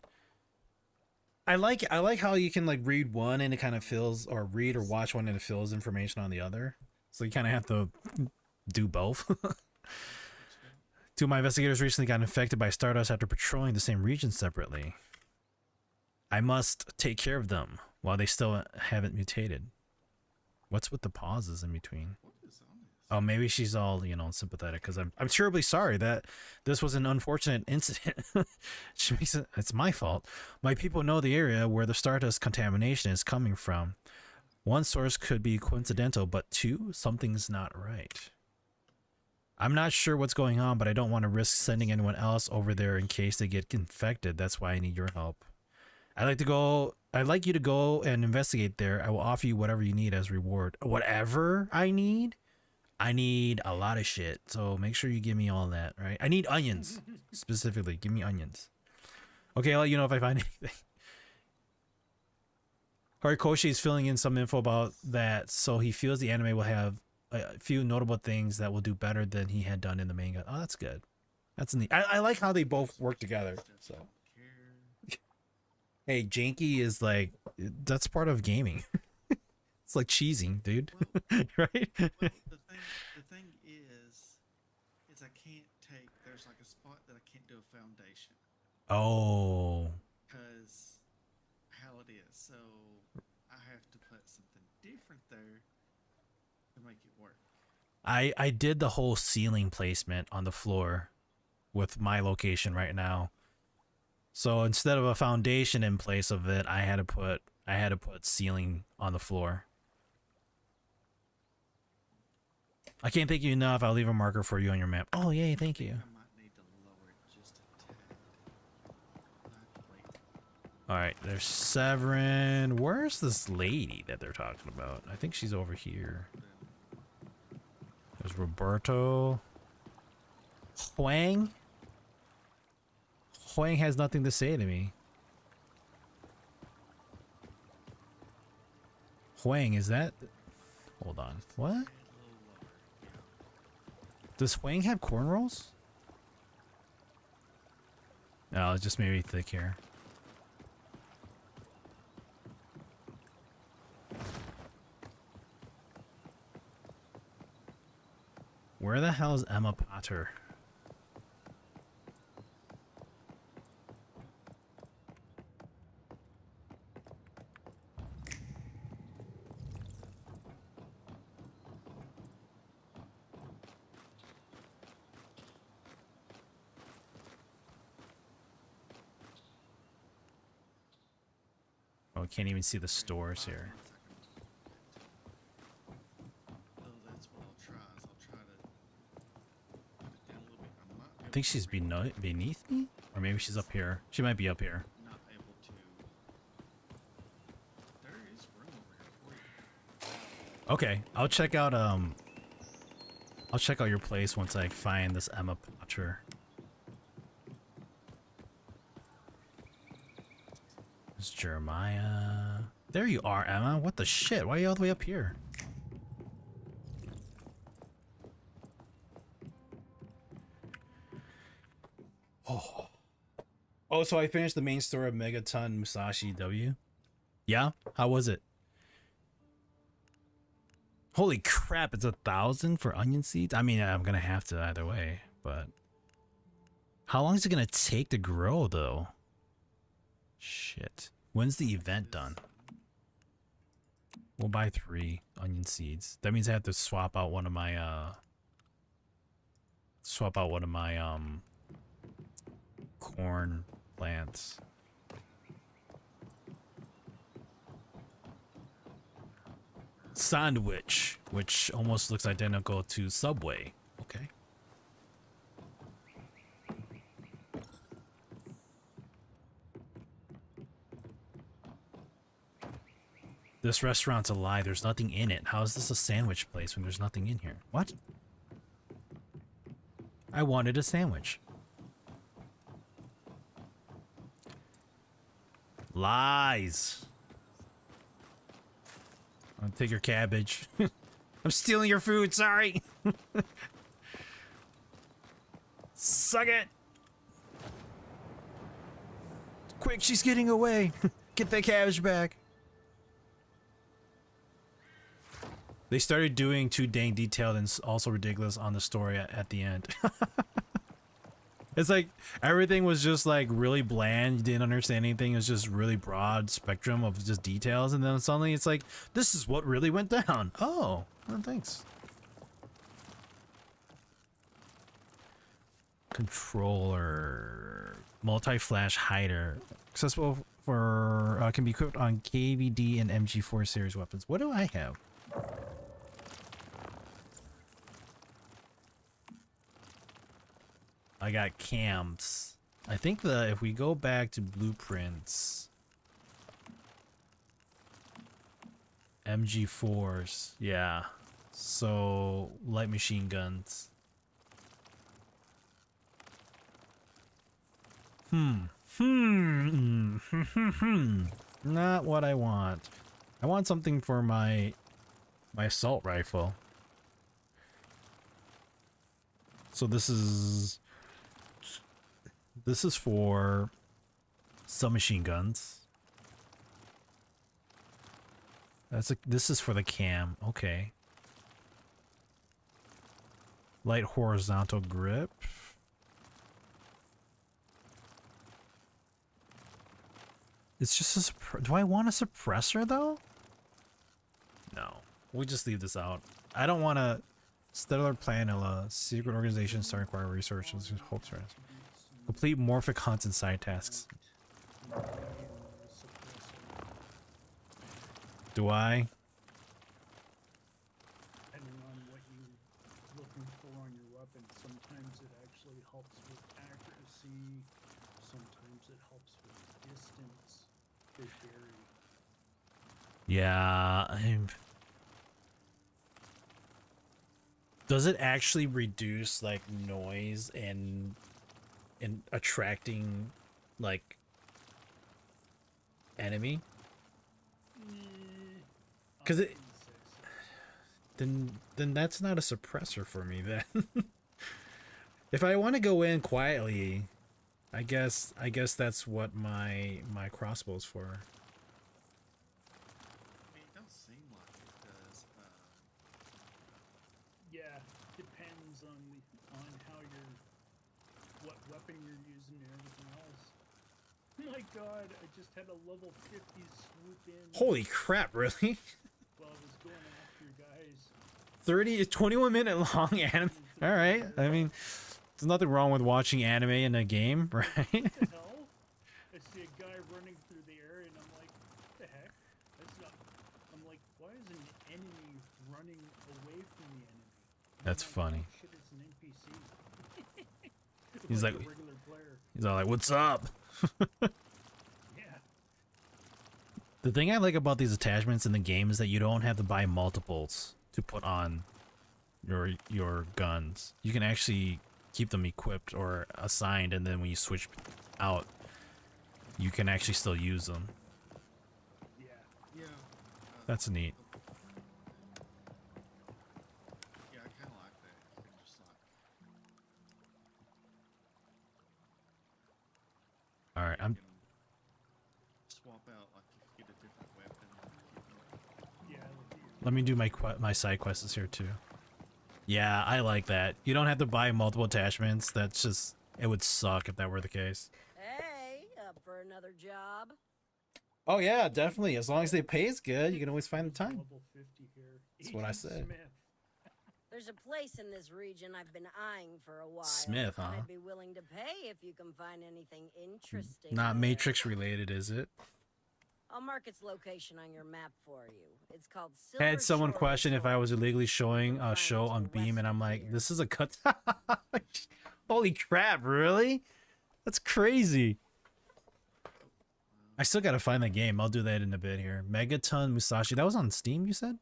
I like how you can like read one and it kind of fills, or read or watch one and it fills information on the other. So you kind of have to do both. Two of my investigators recently got infected by Stardust after patrolling the same region separately. I must take care of them while they still haven't mutated. What's with the pauses in between? What is on this? Oh, maybe she's all, you know, sympathetic because I'm terribly sorry that this was an unfortunate incident. She makes it, it's my fault. My people know the area where the Stardust contamination is coming from. One source could be coincidental, but two, something's not right. I'm not sure what's going on, but I don't want to risk sending anyone else over there in case they get infected. That's why I need your help. I'd like you to go and investigate there. I will offer you whatever you need as reward. Whatever I need? I need a lot of shit. So make sure you give me all that, right? I need onions. Specifically, give me onions. Okay, I'll let you know if I find anything. Horikoshi is filling in some info about that, so he feels the anime will have a few notable things that will do better than he had done in the manga. Oh, that's good. That's neat. I like how they both work together. So, hey, janky is like, that's part of gaming. It's like cheesing, dude. Well, right? well, the thing is I can't take. There's like a spot that I can't do a foundation Oh, because how it is. So I have to put something different there to make it work. I did the whole ceiling placement on the floor with my location right now. So instead of a foundation in place of it, I had to put ceiling on the floor. I can't thank you enough. I'll leave a marker for you on your map. Oh, yay, thank you. I might need to lower it just a tad. I have to wait. All right, there's Severin. Where's this lady that they're talking about? I think she's over here. There's Roberto. Huang? Huang has nothing to say to me. Huang, is that... Hold on. What? Add a little lower. Does Huang have cornrows? No, it's just maybe thick hair. Where the hell is Emma Potter? Oh, I can't even see the stores here. 1 second. Oh, that's what I'll try. Is I'll try to put it down a little bit. I might be able I think to she's reach it. beneath me? Or maybe she's up here. She might be up here. Not able to. There is room over here for you. Okay, I'll check out your place once I find this Emma Potter. There's Jeremiah. There you are, Emma. What the shit? Why are you all the way up here? Oh. Oh, so I finished the main story of Megaton Musashi W. Yeah? How was it? Holy crap, it's 1,000 for onion seeds? I mean, I'm gonna have to either way, but... How long is it gonna take to grow, though? Shit. When's the event done? We'll buy 3 onion seeds. That means I have to swap out one of my, corn plants. Sandwich, which almost looks identical to Subway. Okay. This restaurant's a lie. There's nothing in it. How is this a sandwich place when there's nothing in here? What? I wanted a sandwich. Lies. I'll take your cabbage. I'm stealing your food, sorry. Suck it. Quick, she's getting away. Get that cabbage back. They started doing too dang detailed and also ridiculous on the story at the end. It's like everything was just like really bland. You didn't understand anything. It was just really broad spectrum of just details. And then suddenly it's like, this is what really went down. Oh, well, thanks. Controller. Multi-flash hider. Accessible for, can be equipped on KVD and MG4 series weapons. What do I have? I got cams. I think if we go back to blueprints, MG4s, yeah. So light machine guns. Not what I want. I want something for my assault rifle. So this is for submachine guns. This is for the cam. Okay. Light horizontal grip. It's just a do I want a suppressor though? No. We'll just leave this out. I don't want a stellar planilla. Secret organizations start require research and hopes for us. Complete morphic hunts and side tasks. Do I? Depending on what you're looking for on your weapon, sometimes it actually helps with accuracy, sometimes it helps with distance. They vary. Yeah, does it actually reduce like noise and attracting like enemy? Because it then that's not a suppressor for me then. If I want to go in quietly, I guess that's what my crossbow's for. I mean, it don't seem like it does. Yeah, depends on how what weapon you're using and everything else. My God, I just had a level 50 swoop in. Holy crap! Really? While I was going after guys. 21-minute long anime. All right. I mean, there's nothing wrong with watching anime in a game, right? What the hell? I see a guy running through the area and I'm like, what the heck? That's not. I'm like, why is an enemy running away from the enemy? And That's I'm like, funny. oh, shit, it's an NPC. He's like a regular player. He's all like, "What's up?" Yeah. The thing I like about these attachments in the game is that you don't have to buy multiples to put on your guns. You can actually keep them equipped or assigned, and then when you switch out, you can actually still use them. Yeah. Yeah. That's neat. Yeah, I kind of like that. You can just like. All right, you can swap out like if you get a different weapon. Like you can, Yeah. Look at your let me do my side quests here too. Yeah, I like that. You don't have to buy multiple attachments. That's just, it would suck if that were the case. Hey, up for another job? Oh yeah, definitely. As long as they pay is good, you can always find the time. level 50 here. That's what I Agent said. Smith. There's a place in this region I've been eyeing for a while. Smith, huh? I'd be willing to pay if you can find anything interesting. Not there. Matrix related, is it? I'll mark its location on your map for you. It's called I had Silver someone Shore question if I Resort. was illegally showing a Find show it on to the Beam, and west I'm of like, here. this is a cut. Holy crap, really? That's crazy. I still gotta find the game. I'll do that in a bit here. Megaton Musashi. That was on Steam, you said?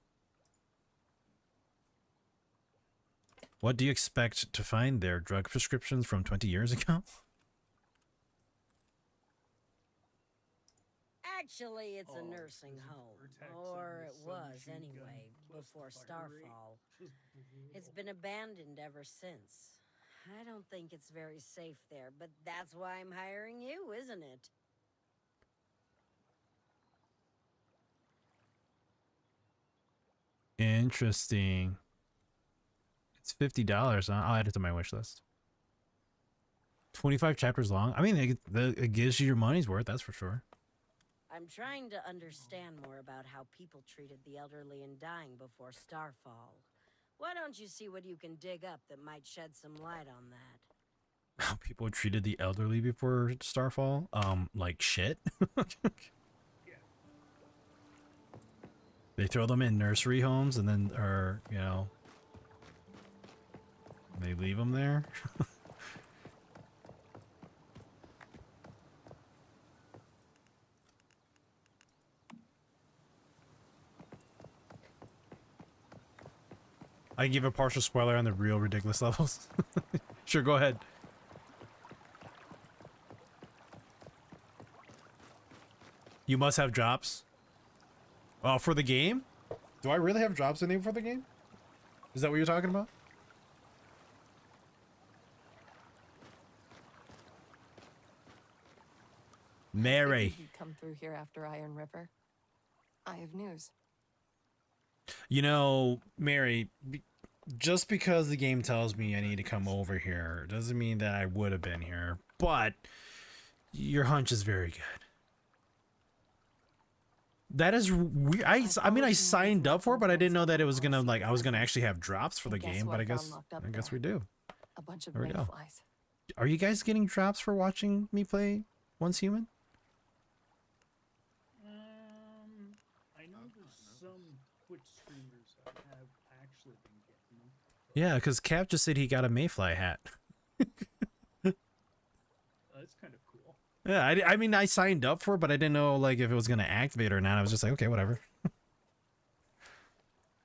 What do you expect to find there? Drug prescriptions from 20 years ago? Actually, it's a Oh, nursing there's a home. vortex Or in it the was, submachine gun anyway, plus before the fire rate. Starfall. Just It's brutal. been abandoned ever since. I don't think it's very safe there, but that's why I'm hiring you, isn't it? Interesting. It's $50. I'll add it to my wish list. 25 chapters long. I mean, it gives you your money's worth, that's for sure. I'm trying to understand more about how people treated the elderly and dying before Starfall. Why don't you see what you can dig up that might shed some light on that? How people treated the elderly before Starfall? Like shit. They throw them in nursery homes and then, or, you know, they leave them there. I can give a partial spoiler on the real ridiculous levels. Sure, go ahead. You must have drops. Oh, for the game? Do I really have drops in for the game? Is that what you're talking about? Mary. You'd come through here after Iron River. I have news. You know, Mary, just because the game tells me I need to come over here doesn't mean that I would have been here, but your hunch is very good. That is weird. I mean, I signed up for it, but I didn't know that it was gonna, like, I was gonna actually have drops for the game, but I guess we do. A bunch of There we go. mayflies. Are you guys getting drops for watching me play Once Human? I know there's some Twitch streamers that have actually been getting them. Yeah, because Cap just said he got a mayfly hat. That's kind of cool. Yeah, I mean, I signed up for it, but I didn't know, like, if it was going to activate or not. I was just like, okay, whatever.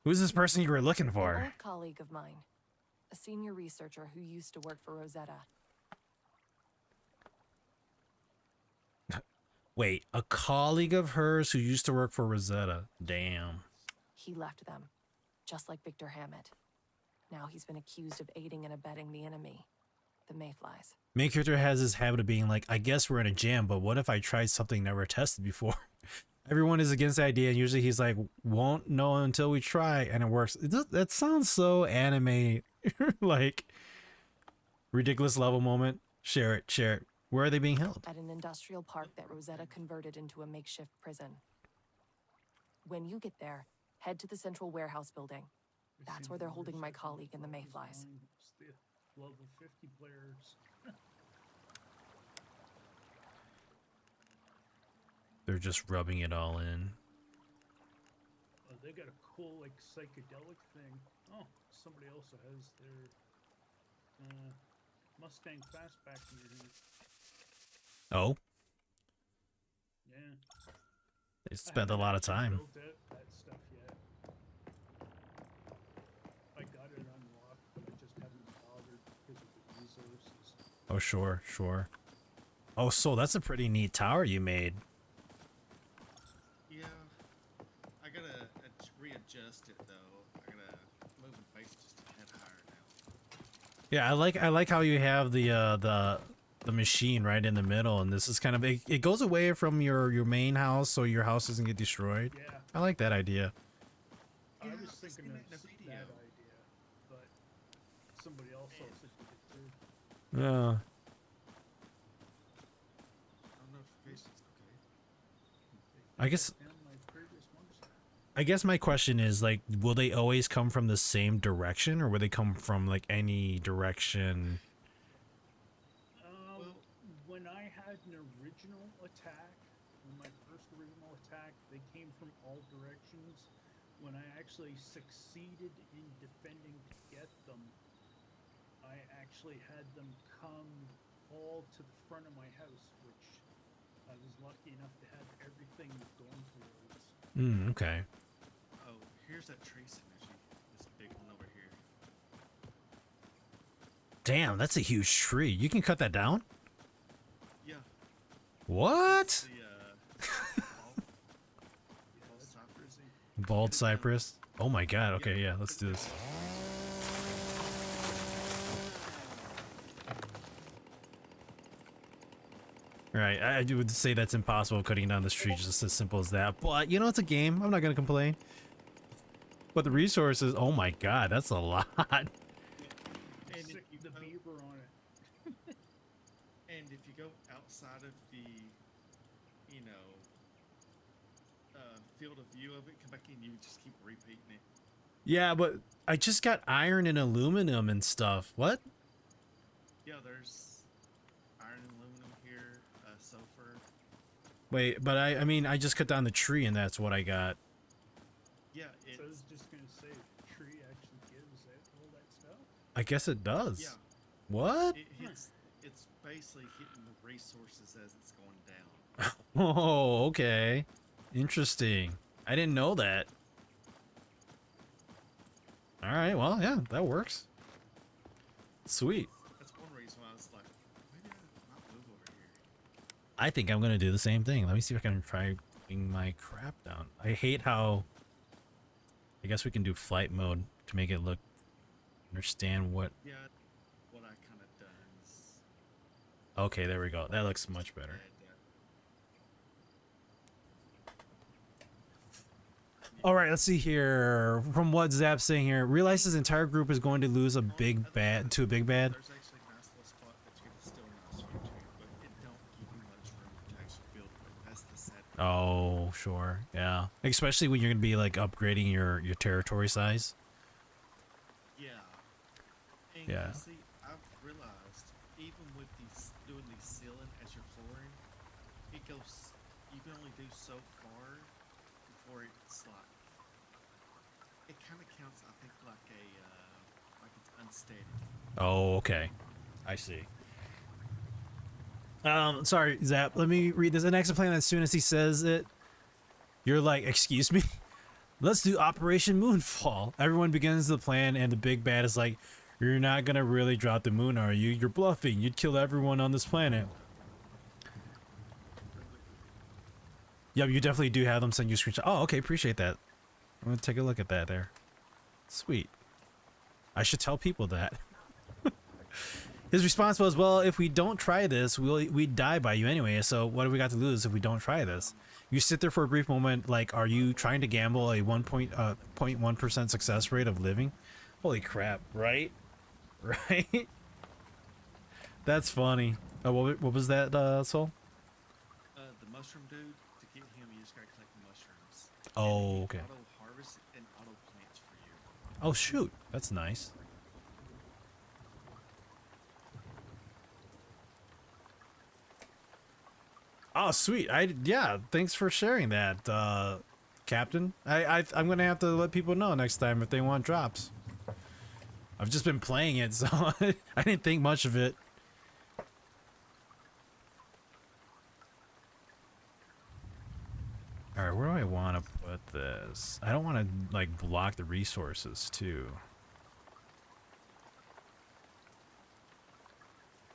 Who's this person you were looking An for? old colleague of mine, a senior researcher who used to work for Rosetta. Wait, a colleague of hers who used to work for Rosetta. Damn. He left them, just like Victor Hammett. Now he's been accused of aiding and abetting the enemy, the mayflies. Main character has this habit of being like, I guess we're in a jam, but what if I tried something never tested before? Everyone is against the idea, and usually he's like, won't know until we try, and it works. That sounds so anime, like, ridiculous level moment. Share it, share it. Where are they being held? At an industrial park that Rosetta converted into a makeshift prison. When you get there, head to the central warehouse building. That's where they're holding my colleague and the mayflies. It's the level 50 players. They're just rubbing it all in. They got a cool, like, psychedelic thing. Oh, somebody also has their Mustang Fastback near here. Oh, Yeah. they spent a lot of time. Built that stuff yet. I got it unlocked, but I just haven't bothered because of the resources. Oh, sure, sure. Oh, so that's a pretty neat tower you made. Yeah, I gotta readjust it though. I gotta move the base just a head higher now. Yeah, I like how you have the machine right in the middle, and this is kind of it goes away from your main house, so your house doesn't get destroyed. Yeah. I like that idea. I Yeah, was I thinking seen of it in a that video. idea, but somebody else also did it too. Yeah. Oh, notifications, okay. I guess And my previous ones. I guess my question is, like, will they always come from the same direction, or will they come from, like, any direction? When I had an original attack, my first original attack, they came from all directions. When I actually succeeded in defending to get them, I actually had them come all to the front of my house, which I was lucky enough to have everything going towards. Okay. Oh, here's that tree synergy. This big one over here. Damn, that's a huge tree. You can cut that down? Yeah. What? The bald cypress. Bald cypress? Oh my god. Okay, yeah, let's do this. Right, I would say that's impossible cutting down this tree just as simple as that. But, you know, it's a game. I'm not going to complain. But the resources, oh my god, that's a lot. And Sick if you the go, beaver on it. and if you go outside of the, you know, field of view of it, come back in, you just keep repeating it. Yeah, but I just got iron and aluminum and stuff. What? Yeah, there's iron and aluminum here, sulfur. Wait, but I mean, I just cut down the tree and that's what I got. Yeah, So I was it's just gonna say, the tree actually gives it all that stuff. I guess it does. yeah. What? It hits. It's basically hitting the resources as it's going down. Oh, okay. Interesting. I didn't know that. All right, well, yeah, that works. Sweet. That's one reason why I was like, maybe I might move over here. I think I'm gonna do the same thing. Let me see if I can try putting my crap down. I hate how. I guess we can do flight mode to make it look. Understand what. Yeah, what I kind of done is Okay, there we go. That looks much better. add that. All right, let's see here. From what Zap's saying here, realize his entire group is going to lose a big bad to a big bad. There's actually a nice little spot that you can still nice view to, but it don't give you much room to actually build with. That's the sad part. Oh, sure, yeah. Especially when you're gonna be like upgrading your territory size. Yeah. And Yeah. see, I've realized even with these doing these ceiling as your flooring, it goes. You can only do so far before it's like. It kind of counts, I think, like it's unsteady. Oh, okay. I see. Sorry, Zap. Let me read this. An exoplanet. As soon as he says it, you're like, "Excuse me." Let's do Operation Moonfall. Everyone begins the plan, and the big bad is like, "You're not gonna really drop the moon, are you? You're bluffing. You'd kill everyone on this planet." Yep, you definitely do have them send you a screenshot. Oh, okay. Appreciate that. I'm gonna take a look at that there. Sweet. I should tell people that. His response was, "Well, if we don't try this, we'd die by you anyway. So what do we got to lose if we don't try this?" You sit there for a brief moment, like, "Are you trying to gamble a 1.1% success rate of living?" Holy crap! Right? Right? That's funny. Oh, what was that, Soul? The mushroom dude, to get him, you just gotta collect the mushrooms. Oh, okay. Auto harvest and auto plants for you. Oh shoot, that's nice. Oh sweet, yeah. Thanks for sharing that, Captain. I'm gonna have to let people know next time if they want drops. I've just been playing it, so I didn't think much of it. All right, where do I want to put this? I don't want to like block the resources too.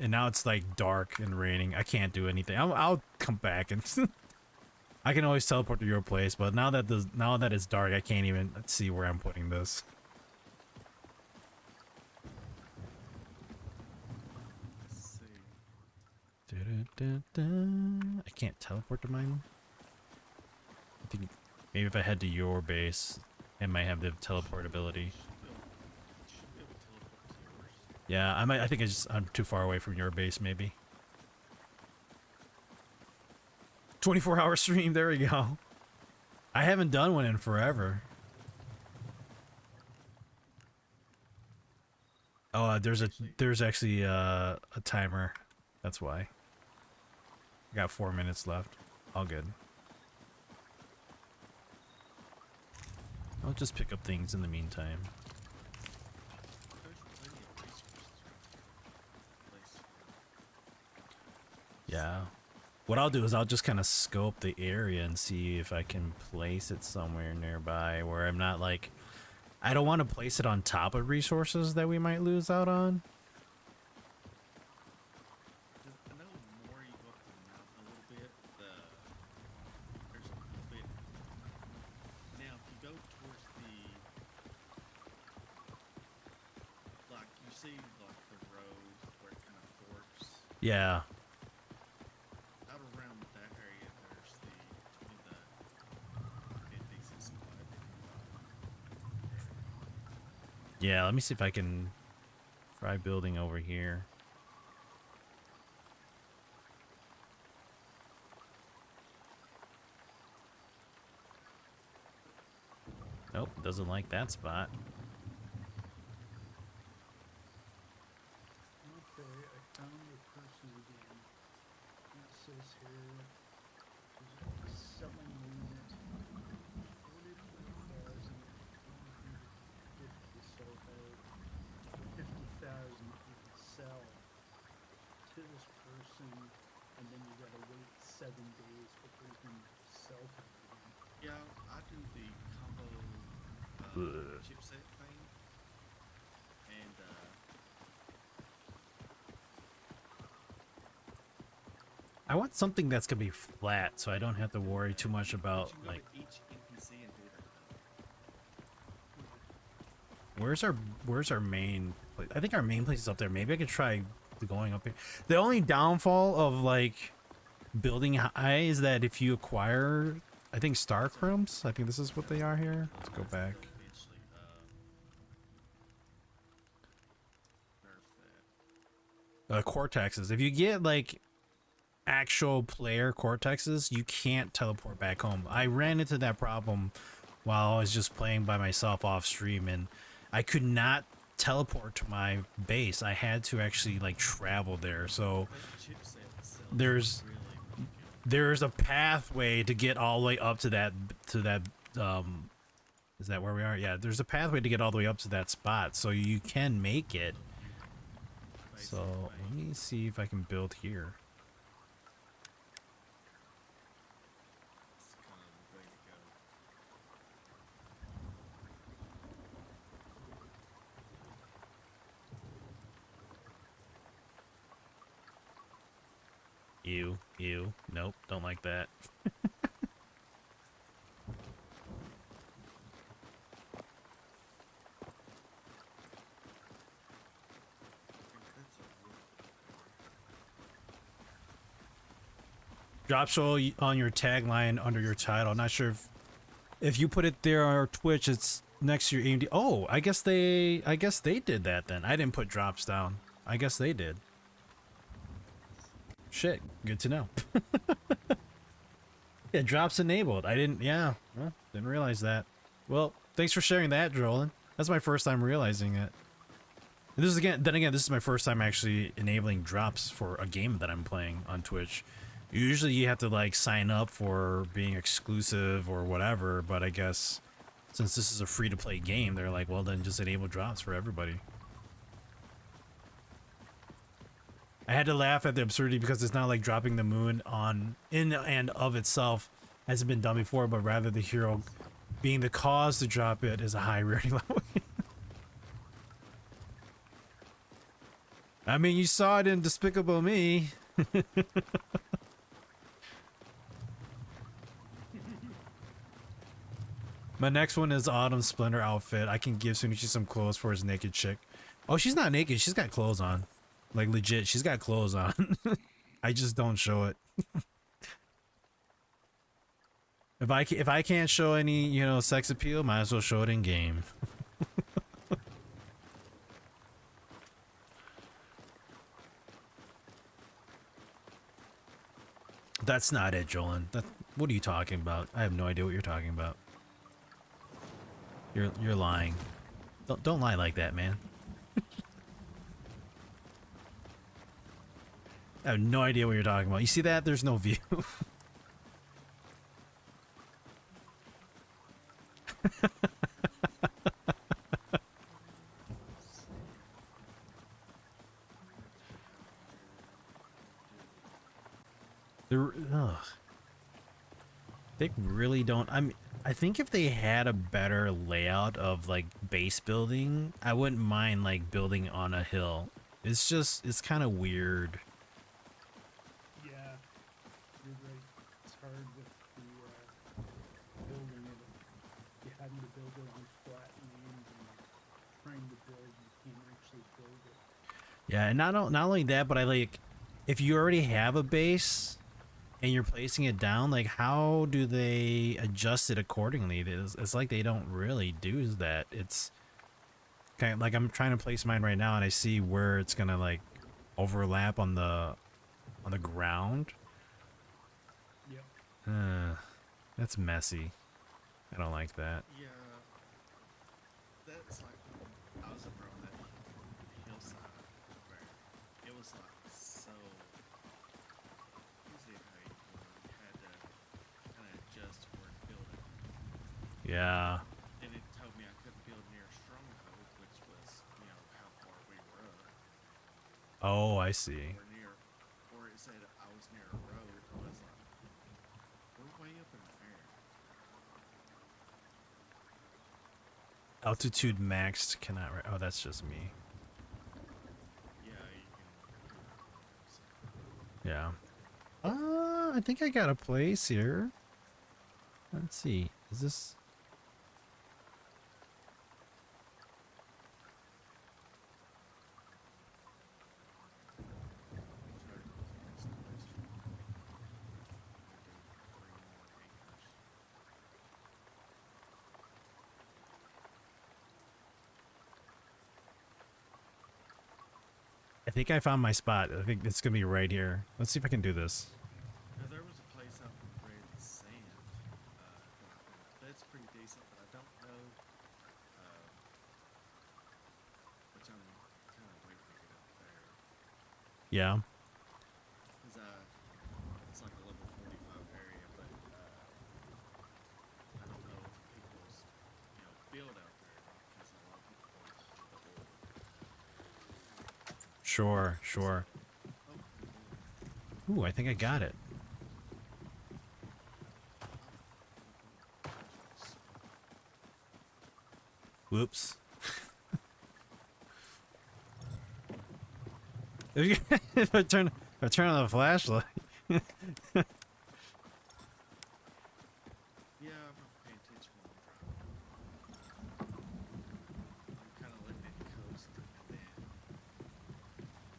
And now it's like dark and raining. I can't do anything. I'll come back and I can always teleport to your place. But now that it's dark, I can't even see where I'm putting this. Let's see. I can't teleport to mine. I think maybe if I head to your base, it might have the teleport ability. Should be able to teleport to yours. Yeah, I think I'm too far away from your base, maybe. 24-hour stream. There we go. I haven't done one in forever. Oh, there's actually a timer. That's why. I got 4 minutes left. All good. I'll just pick up things in the meantime. There's plenty of resources around this place. Yeah. What I'll do is I'll just kind of scope the area and see if I can place it somewhere nearby where I'm not like... I don't want to place it on top of resources that we might lose out on. I know the more you go up the mountain a little bit, there's a little bit. Now, if you go towards like you see like the road where it kind of forks. Yeah. Out around that area, there's a decent spot. Yeah, let me see if I can try building over here. Nope, doesn't like that spot. Okay, I found the person again. It says here, she's selling unit 44,450 so far. 50,000 you can sell to this person, and then you gotta wait 7 days before you can sell to them again. Yeah, I do the combo chipset thing. I want something that's gonna be flat, so I don't have to worry too much But about you can go like to each NPC and do that. where's our main place? I think our main place is up there. Maybe I could try going up here. The only downfall of like building high is that if you acquire, I think star crumbs. I think this is what they are here. Let's go back. Eventually, nerf that. Cortexes. If you get like actual player cortexes, you can't teleport back home. I ran into that problem while I was just playing by myself off stream, and I could not teleport to my base. I had to actually like travel there. So That chipset itself there's is really, really good. there's a pathway to get all the way up to that is that where we are? Yeah, there's a pathway to get all the way up to that spot, so you can make it. So let me see if I can build here. It's kind of the way to go. Ew. Nope, don't like that. Drop show on your tagline under your title. Not sure if you put it there on Twitch, it's next to your AMD. Oh, I guess they did that then. I didn't put drops down. I guess they did. Shit, good to know. Yeah, drops enabled. I didn't. Yeah, well, didn't realize that. Well, thanks for sharing that, Drolan. That's my first time realizing it. And this is this is my first time actually enabling drops for a game that I'm playing on Twitch. Usually you have to like sign up for being exclusive or whatever, but I guess since this is a free-to-play game, they're like, well, then just enable drops for everybody. I had to laugh at the absurdity because it's not like dropping the moon on in and of itself hasn't been done before, but rather the hero being the cause to drop it is a high rarity level. I mean, you saw it in Despicable Me. My next one is Autumn Splendor outfit. I can give Sunichi some clothes for his naked chick. Oh, she's not naked. She's got clothes on. Like legit, she's got clothes on. I just don't show it. If I can't show any, you know, sex appeal, might as well show it in game. That's not it, Jolan. What are you talking about? I have no idea what you're talking about. You're lying. Don't lie like that, man. I have no idea what you're talking about. You see that? There's no view. They really don't. I think if they had a better layout of like base building, I wouldn't mind like building on a hill. It's kind of weird. Yeah, you're right. It's hard with the building it. You having to build it on flat land and trying to build, you can't actually build it. Yeah, and not only that, but I like if you already have a base and you're placing it down, like how do they adjust it accordingly? It's like they don't really do that. It's kind of like I'm trying to place mine right now and I see where it's gonna like overlap on the ground. Yep. That's messy. I don't like that. Yeah, that's like I was over on that hillside where it was like so. Easy how you had to kind of adjust where to build it. Yeah. And it told me I couldn't build near a stronghold, which was, you know, how far we were up. Oh, I see. Or it said I was near a road. I was like, we're way up in the air. Altitude maxed cannot. Oh, that's just me. Yeah, you can. Yeah. I think I got a place here. Let's see. Is this? I think I found my spot. I think it's gonna be right here. Let's see if I can do this. Now, there was a place out in Red Sand. That's pretty decent, but I don't know. Which I'm kind of waiting to get out there. Yeah. Because it's like a level 45 area, but I don't know if people's, build out there because a lot of people go to the old. Sure. Sure. Ooh, I think I got it. Whoops. if I turn on the flashlight. Yeah, I'm not paying attention when I'm driving. I'm kind of letting it coast and then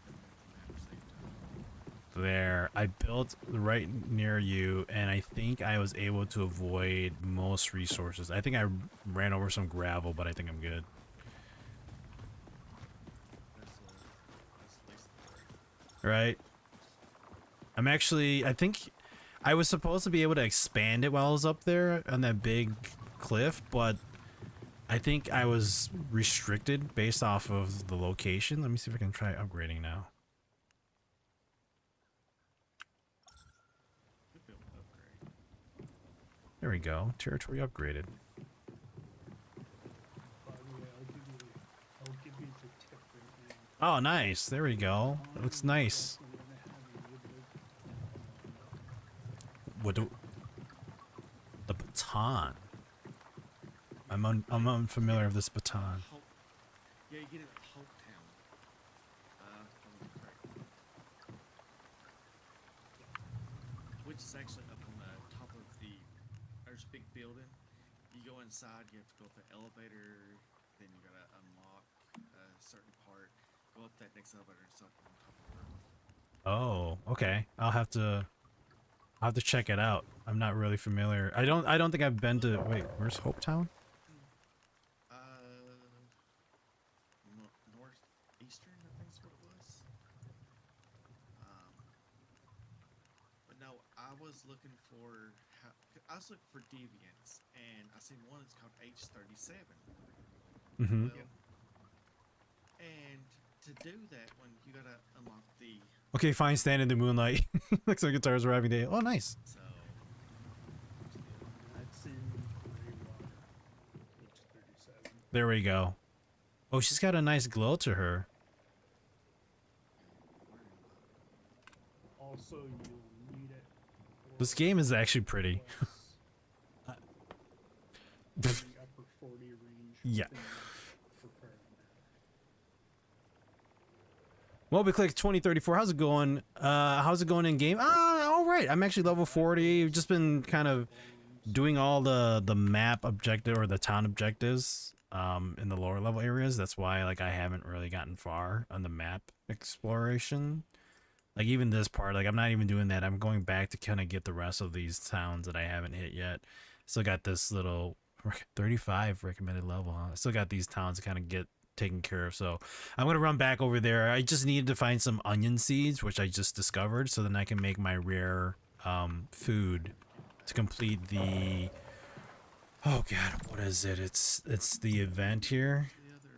the map same time. There. I built right near you, and I think I was able to avoid most resources. I think I ran over some gravel, but I think I'm good. That's at least Right? I think I was supposed to be able to expand it while I was up there on that big cliff, but I think I was restricted based off of the location. Let me see if I can try upgrading now. good build upgrade. There we go. Territory upgraded. By the way, I'll give you the tip right now. Oh, nice. There we go. It looks nice. What do... The baton. I'm unfamiliar with this baton. Hope, yeah, you get it at Hopetown. If I'm correct. Which is actually up on the top of there's a big building. You go inside, you have to go up the elevator, then you gotta unlock a certain part, go up that next elevator, and it's up on top of the roof. Oh, okay. I'll have to check it out. I'm not really familiar. I don't think I've been to... Wait, where's Hopetown? Northeastern, I think is what it was. But no, I was looking for deviants, and I seen one that's called H37. Mm-hmm. Well, and to do that, when you gotta unlock the Okay, fine. Stand in the moonlight. Looks like guitar's arriving day. Oh, nice. so That's in Greywater, H37. There we go. Oh, she's got a nice glow to her. Also, you'll need it. This game is actually pretty. The upper 40 range. Yeah. within the prepared map. Moby Click 2034. How's it going? How's it going in game? All right. I'm actually level 40. I've just been kind of doing all the map objective or the town objectives in the lower level areas. That's why like I haven't really gotten far on the map exploration. Like even this part, like I'm not even doing that. I'm going back to kind of get the rest of these towns that I haven't hit yet. Still got this little 35 recommended level, huh? Still got these towns to kind of get taken care of. So I'm going to run back over there. I just needed to find some onion seeds, which I just discovered. So then I can make my rare food to complete the... Oh God, what is it? It's the event here. the other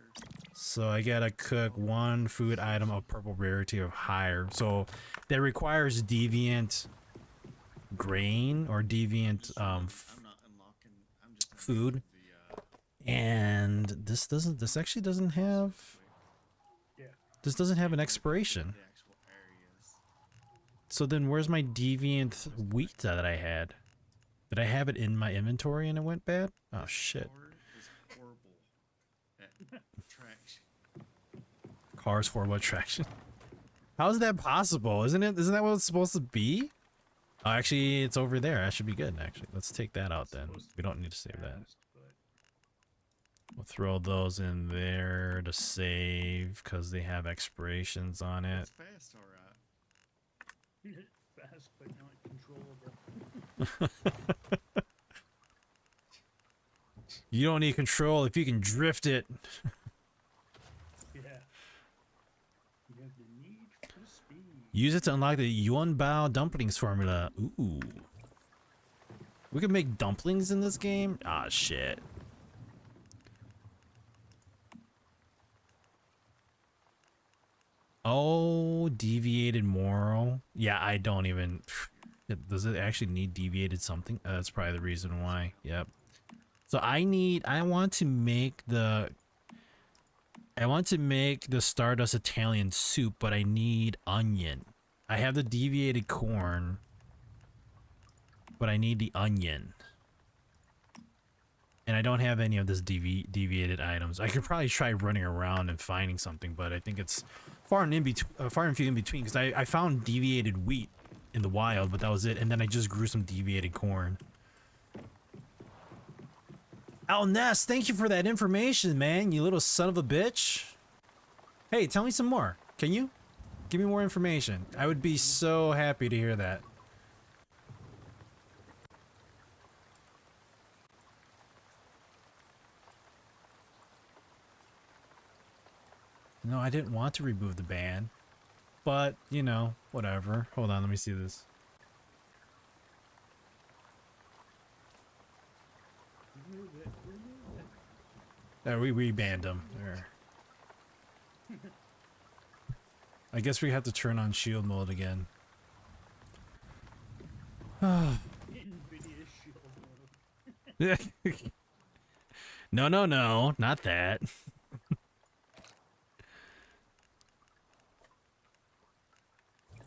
So I gotta cook one food item of purple rarity of higher. So that requires deviant grain or deviant I'm not unlocking. I'm just food. unlocking And this actually doesn't have, Yeah. this doesn't have an expiration. the actual areas. So then where's my deviant wheat that I had? Did I have it in my inventory and it went bad? Oh shit. Car is horrible at traction. Car's horrible attraction. How is that possible? Isn't that what it's supposed to be? Oh, actually, it's over there. That should be good, actually. Let's take that out It's then. supposed to We don't be need to save that. fast, but We'll throw those in there to save because they have expirations on it. It's fast, all right. fast but not controllable. You don't need control if you can drift it. Yeah. You have the need for speed. Use it to unlock the Yuanbao dumplings formula. Ooh. We can make dumplings in this game? Ah, shit. Oh, deviated moral. Yeah, I don't even... Does it actually need deviated something? That's probably the reason why. Yep. So I want to make the Stardust Italian soup, but I need onion. I have the deviated corn, but I need the onion. And I don't have any of this deviated items. I could probably try running around and finding something, but I think it's far and few in between, because I found deviated wheat in the wild, but that was it. And then I just grew some deviated corn. Al Ness, thank you for that information, man, you little son of a bitch. Hey, tell me some more. Can you? Give me more information. I would be so happy to hear that. No, I didn't want to remove the ban. But, you know, whatever. Hold on, let me see this. Remove it. Yeah, we banned him. There. I guess we have to turn on shield mode again. NVIDIA shield mode. No, no, no, not that.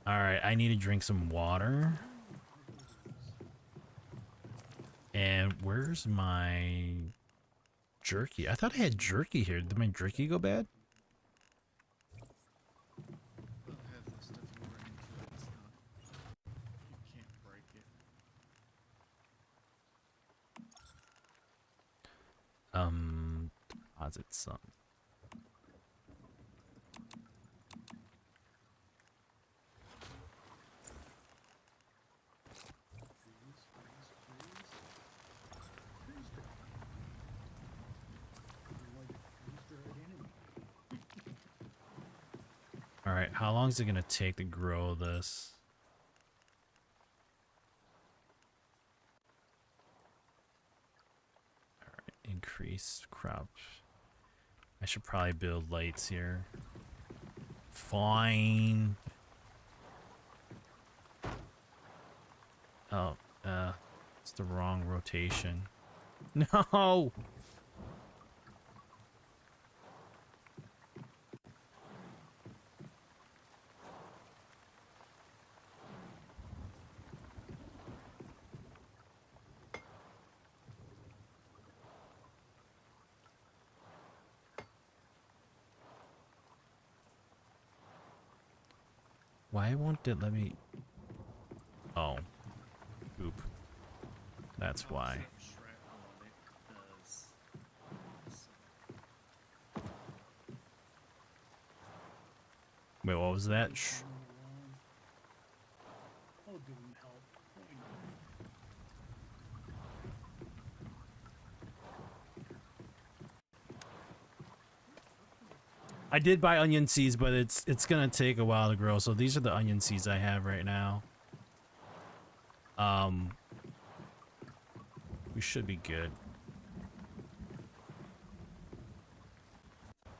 Alright, I need to drink some water. And where's my jerky? I thought I had jerky here. Did my jerky go bad? We'll have that stuff you run into it. It's not. You can't break it. Deposit some. Alright, how long is it gonna take to grow this? Alright, increase crop. I should probably build lights here. Fine. Oh, it's the wrong rotation. No! Why won't it let me... Oh. Oop. That's why. Shrapnel on it does. Wait, what was that? I'll give him help. Let me know. I did buy onion seeds, but it's gonna take a while to grow. So these are the onion seeds I have right now. We should be good.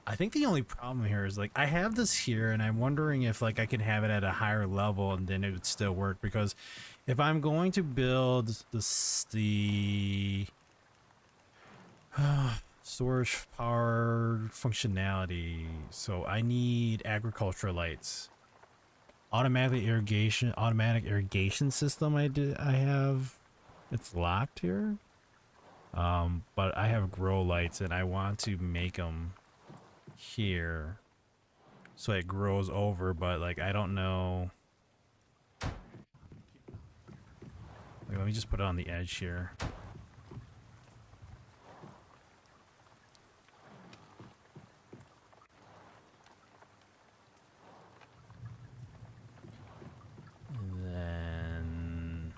I think the only problem here is like I have this here and I'm wondering if like I can have it at a higher level and then it would still work, because if I'm going to build the storage power functionality, so I need agricultural lights, automatic irrigation system. I have, it's locked here, but I have grow lights and I want to make them here so it grows over, but like I don't know. Wait, let me just put it on the edge here. And then...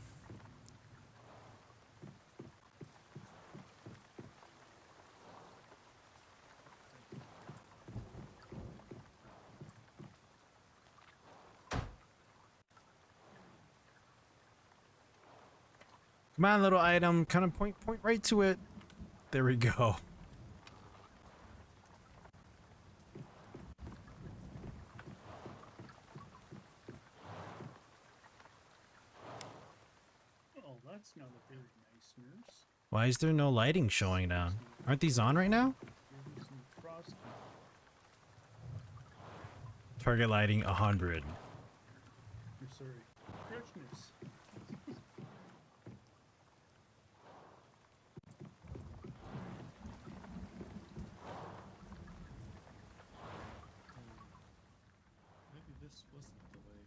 Come on, little item. Kind of point right to it. There we go. Oh, that's not a very nice nurse. Why is there no lighting showing now? Aren't these on right now? There's some frosty. Target lighting 100. I'm sorry. Freshness. Maybe this wasn't the way.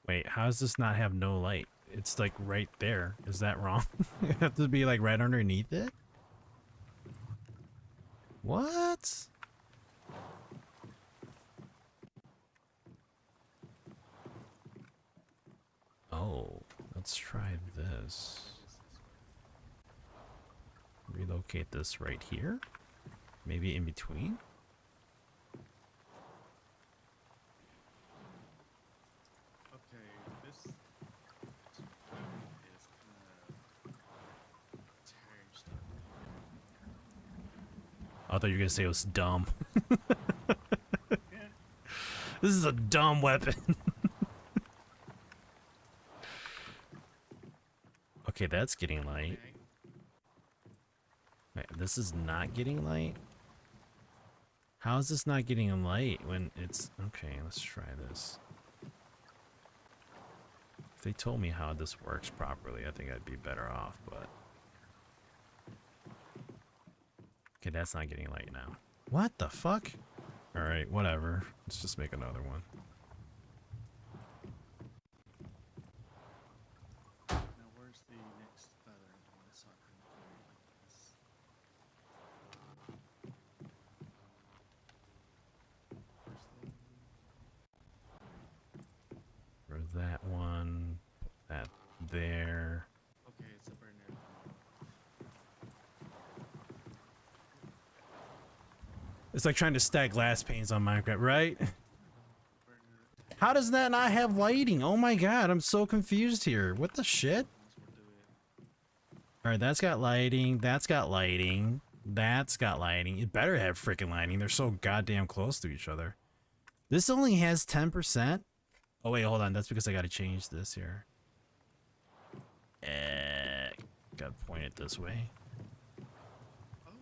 Wait, how does this not have no light? It's like right there. Is that wrong? You have to be like right underneath it? What? Oh, let's try this. Relocate this right here. Maybe in between. Okay, this is kind of tearing stuff apart. I thought you were gonna say it was dumb. Yeah. This is a dumb weapon. Okay, that's getting light. Okay. Wait, this is not getting light? How is this not getting light when it's... Okay, let's try this. If they told me how this works properly, I think I'd be better off, but... Okay, that's not getting light now. What the fuck? Alright, whatever. Let's just make another one. Now where's the next other one so I can do it like this? Where's the... For that one, put that there. Okay, it's up right near It's like trying to stack glass panes on Minecraft, right? the... How does that not have lighting? Oh my god, I'm so confused here. What the shit? Alright, that's got lighting. That's got lighting. That's got lighting. It better have freaking lighting. They're so goddamn close to each other. This only has 10%? Oh wait, hold on. That's because I gotta change this here. Gotta point it this way. Oh,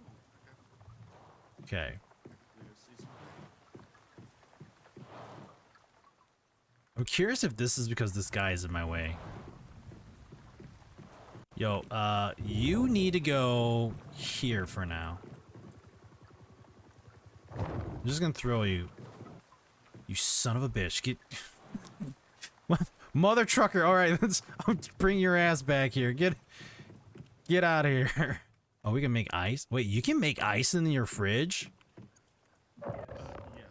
Okay. we go see some... I'm curious if this is because this guy is in my way. Yo, you need to go here for now. I'm just gonna throw you. You son of a bitch. Get... What? Mother trucker. Alright, let's bring your ass back here. Get out of here. Oh, we can make ice? Wait, you can make ice in your fridge? Yeah.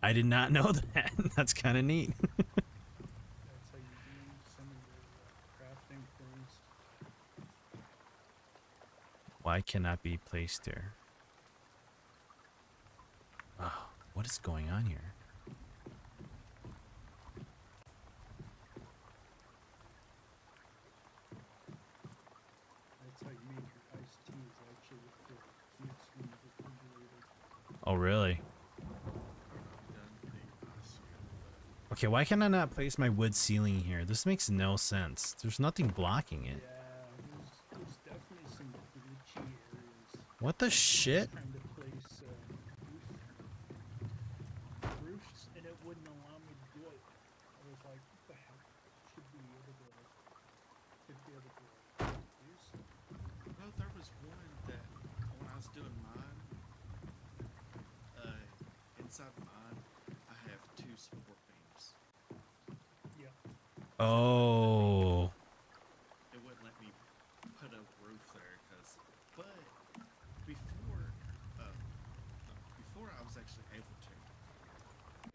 I did not know that. That's kind of neat. That's how you do some of your crafting things. Why cannot be placed here? Oh, what is going on here? That's how you make your iced teas actually with the juice from the refrigerator. Oh, really? Done the ice here, Okay, why can I not place my wood ceiling here? This makes no sense. There's nothing blocking it. Yeah, there's definitely some glitchy areas. What the shit? Trying to place roofs, and it wouldn't allow me to do it. I was like, what the heck? Should be able to use. Well, there was one that when I was doing mine, inside mine, I have 2 support beams. Oh. It wouldn't let me put a roof there but before, uh, before I was actually able to.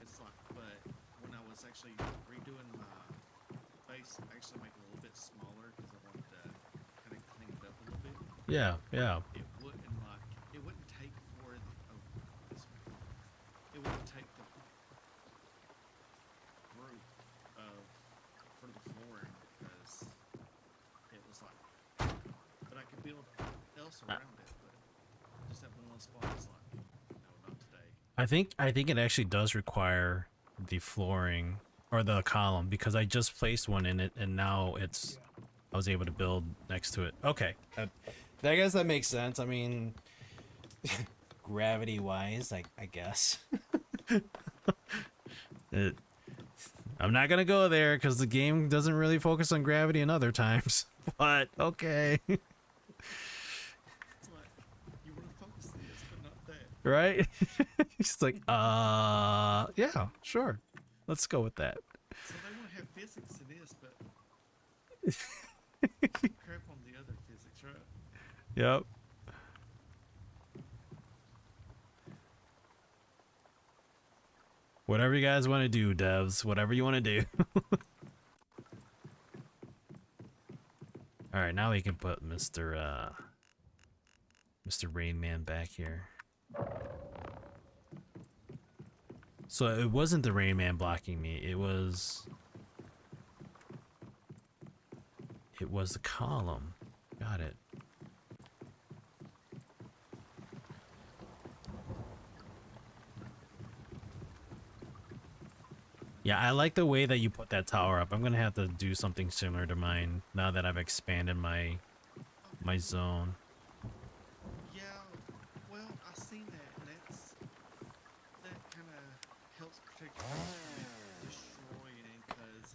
It's like, but when I was actually redoing my base, actually make it a little bit smaller because I wanted to kind of clean it up a little bit. Yeah, yeah. It wouldn't take for the, oh, this way. It wouldn't take the group of for the flooring because it was like, but I could build else around it, but just that one spot is like, no, not today. I think it actually does require the flooring or the column because I just placed one in it and now it's I was able to build next to it. Okay. I guess that makes sense. I mean, gravity wise, I guess. I'm not gonna go there because the game doesn't really focus on gravity in other times. But okay. It's like you want to focus this, but not that. Right? He's like, yeah, sure. Let's go with that. So they want to have physics in this, but crap on the other physics, right? Yep. Whatever you guys want to do, devs. Whatever you want to do. All right, now we can put Mr. Rain Man back here. So it wasn't the Rain Man blocking me. It was the column. Got it. Yeah, I like the way that you put that tower up. I'm gonna have to do something similar to mine now that I've expanded my zone. Yeah, well, I seen that, and that kind of helps protect you from destroying it. Because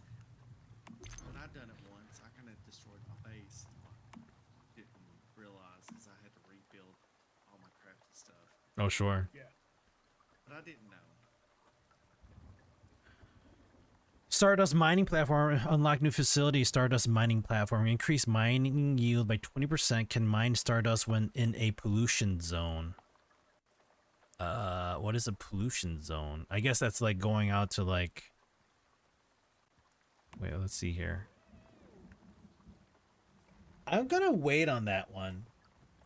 when I done it once, I kind of destroyed my base. Didn't realize because I had to rebuild all my crafty stuff. Oh, sure. Yeah. But I didn't know. Stardust mining platform. Unlock new facility. Stardust mining platform. Increase mining yield by 20%. Can mine Stardust when in a pollution zone. What is a pollution zone? I guess that's like going out to like... Wait, let's see here. I'm gonna wait on that one.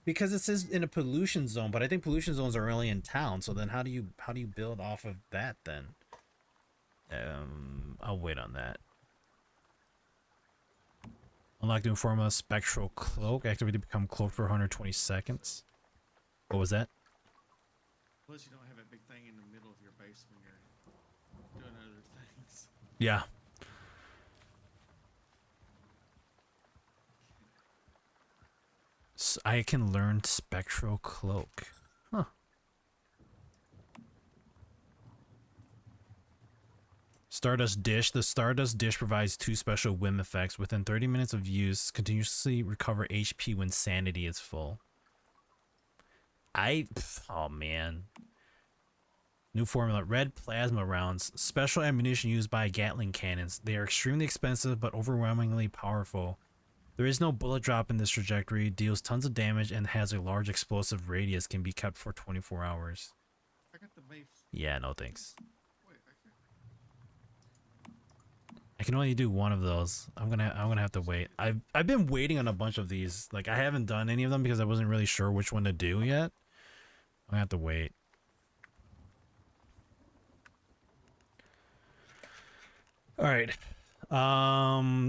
Because it says in a pollution zone, but I think pollution zones are only in town, so then how do you build off of that then? I'll wait on that. Unlock new formula spectral cloak. Activate to become cloaked for 120 seconds. What was that? Plus, you don't have a big thing in the middle of your base when you're doing other things. Yeah. So I can learn spectral cloak. Huh. Stardust Dish. The Stardust Dish provides 2 special whim effects. Within 30 minutes of use, continuously recover HP when sanity is full. Oh man. New formula. Red plasma rounds. Special ammunition used by Gatling cannons. They are extremely expensive but overwhelmingly powerful. There is no bullet drop in this trajectory. Deals tons of damage and has a large explosive radius. Can be kept for 24 hours. I got the base. Yeah, no thanks. Wait, I can only do one of those. I'm gonna have to wait. I've been waiting on a bunch of these. Like I haven't done any of them because I wasn't really sure which one to do yet. I'm gonna have to wait. All right.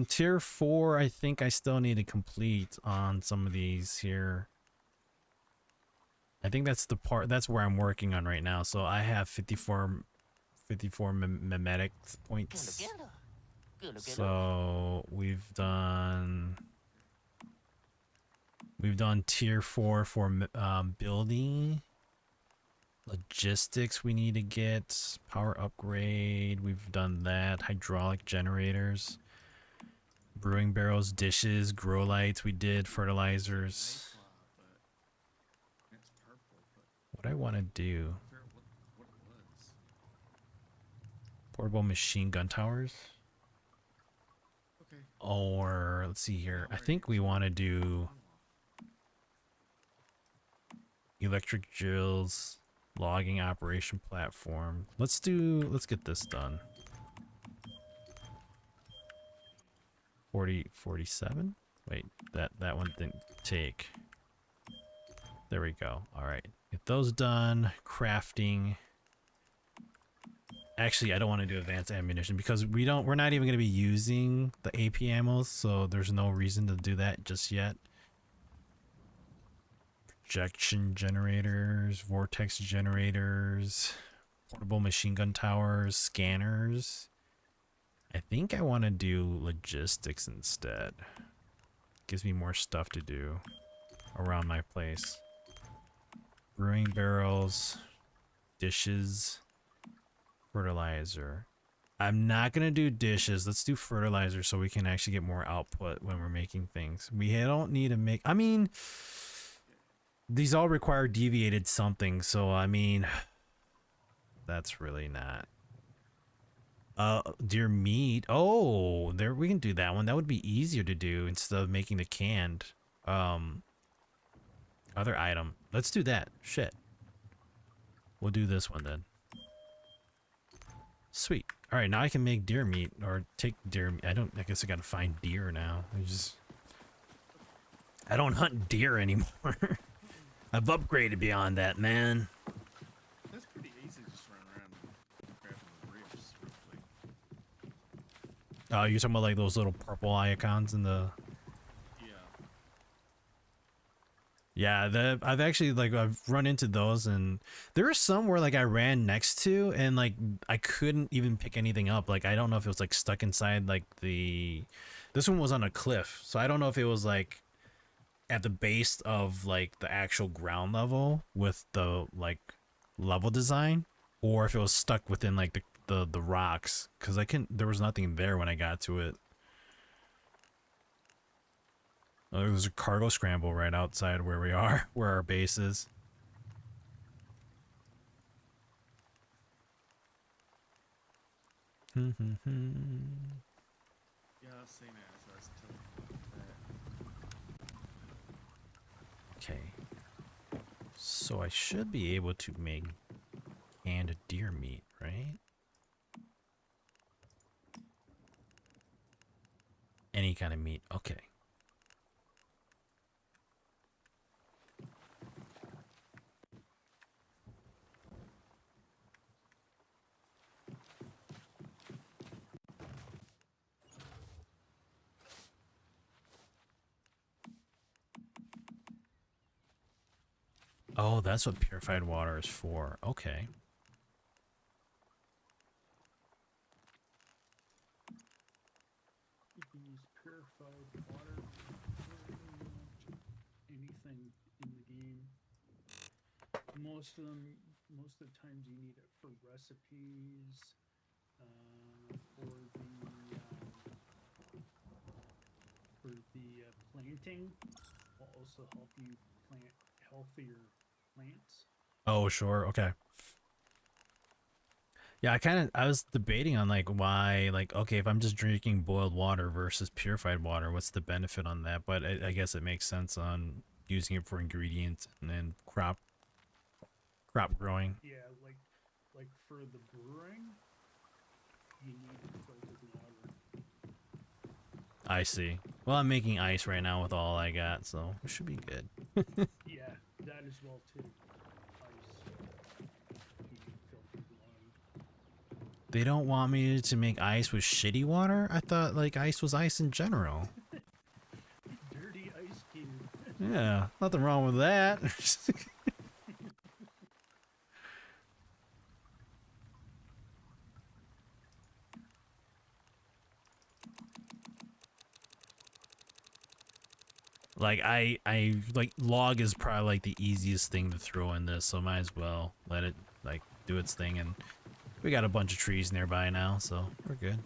Tier 4, I think I still need to complete on some of these here. I think that's the part, that's where I'm working on right now. So I have 54 mimetic points. So we've done tier 4 for building. Logistics we need to get. Power upgrade. We've done that. Hydraulic generators. Brewing barrels, dishes, grow lights we did. Fertilizers. it's purple, but What I want to do. I forgot what it was. Portable machine gun towers. or let's see here. I think we want to do electric drills, logging operation platform. Let's get this done. 47? Wait, that one didn't take. There we go. All right, get those done. Crafting. Actually, I don't want to do advanced ammunition because we're not even going to be using the AP ammos, so there's no reason to do that just yet. Projection generators, vortex generators, portable machine gun towers, scanners. I think I want to do logistics instead. Gives me more stuff to do around my place. Brewing barrels, dishes, fertilizer. I'm not gonna do dishes. Let's do fertilizer so we can actually get more output when we're making things. We don't need to make, I mean, these all require deviated something, so I mean, that's really not. Deer meat. Oh, there, we can do that one. That would be easier to do instead of making the canned other item. Let's do that. Shit. We'll do this one then. Sweet. All right, now I can make deer meat or take deer meat. I guess I gotta find deer now. I don't hunt deer anymore. I've upgraded beyond that, man. That's pretty easy. Just run around and grab the ribs real quick. Oh, you're talking about like those little purple icons in the... Yeah, I've run into those, and there are some where like I ran next to and like I couldn't even pick anything up. Like I don't know if it was like stuck inside like this one was on a cliff, so I don't know if it was like at the base of like the actual ground level with the like level design, or if it was stuck within like the rocks, because there was nothing there when I got to it. Oh, there's a cargo scramble right outside where we are, where our base is. Yeah, I've seen it. So I was telling you about that. Okay. So I should be able to make canned deer meat, right? Any kind of meat. Okay. Oh, that's what purified water is for. Okay. You can use purified water for pretty much anything in the game. Most of the times you need it for recipes, for the planting. Will also help you plant healthier plants. Oh, sure. Okay. Yeah, I was debating on like why, like, okay, if I'm just drinking boiled water versus purified water, what's the benefit on that? But I guess it makes sense on using it for ingredients and then crop growing. Yeah, like for the brewing, you need filtered water. I see. Well, I'm making ice right now with all I got, so it should be good. Yeah, that as well too. Ice, you need filtered water. They don't want me to make ice with shitty water? I thought like ice was ice in general. Dirty ice cube. Yeah, nothing wrong with that. Like I like log is probably like the easiest thing to throw in this, so might as well let it like do its thing, and we got a bunch of trees nearby now, so we're good.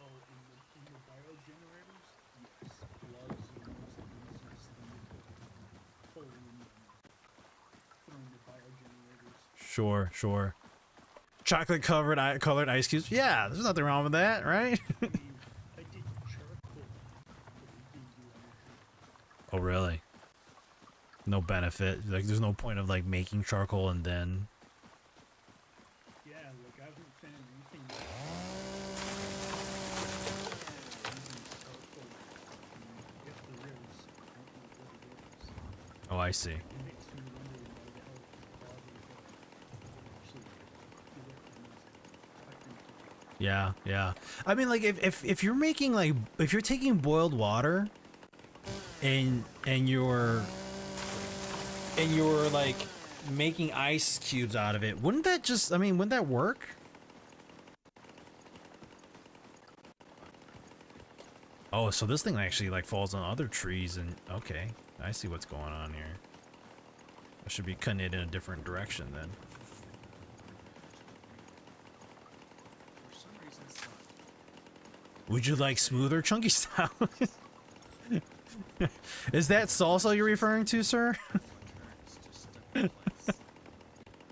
Oh, in the biogenerators, yes, logs are the easiest thing to pull in and throw in the biogenerators. Sure. chocolate colored ice cubes. Yeah, there's nothing wrong with that, right? I mean, I did charcoal, but it didn't do anything. Oh, really? No benefit. Like, there's no point of like making charcoal and then. Yeah, like I haven't found anything using charcoal. If there is, I don't know what it is. Oh, I see. It makes me wonder why the hell it's bothering to actually do it in this technically. Yeah, yeah. I mean, like, if you're making like, if you're taking boiled water, and you're like making ice cubes out of it, wouldn't that just? I mean, wouldn't that work? Oh, so this thing actually like falls on other trees, and okay, I see what's going on here. I should be cutting it in a different direction then. For some reason, it's not. Would you like smoother, chunky style? Is that salsa you're referring to, sir? It's just stuck in place.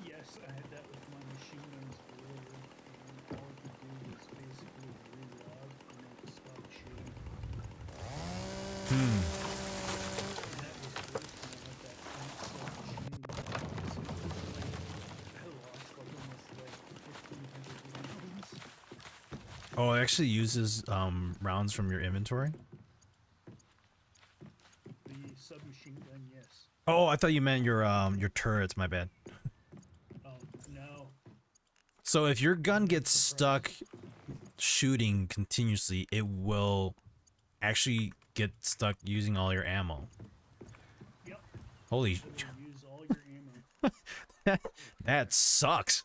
Yes, I had that with my machine guns earlier, and all I could do was basically re-log and then it stopped shooting. And that was worse when I had that front submachine gun. So, like, I lost like almost like 1,500 rounds. Oh, it actually uses rounds from your inventory. The submachine gun, yes. Oh, I thought you meant your turrets. My bad. No. So if your gun gets stuck shooting continuously, it will actually get stuck using all your ammo. Yep. Holy, So use all your ammo. that sucks.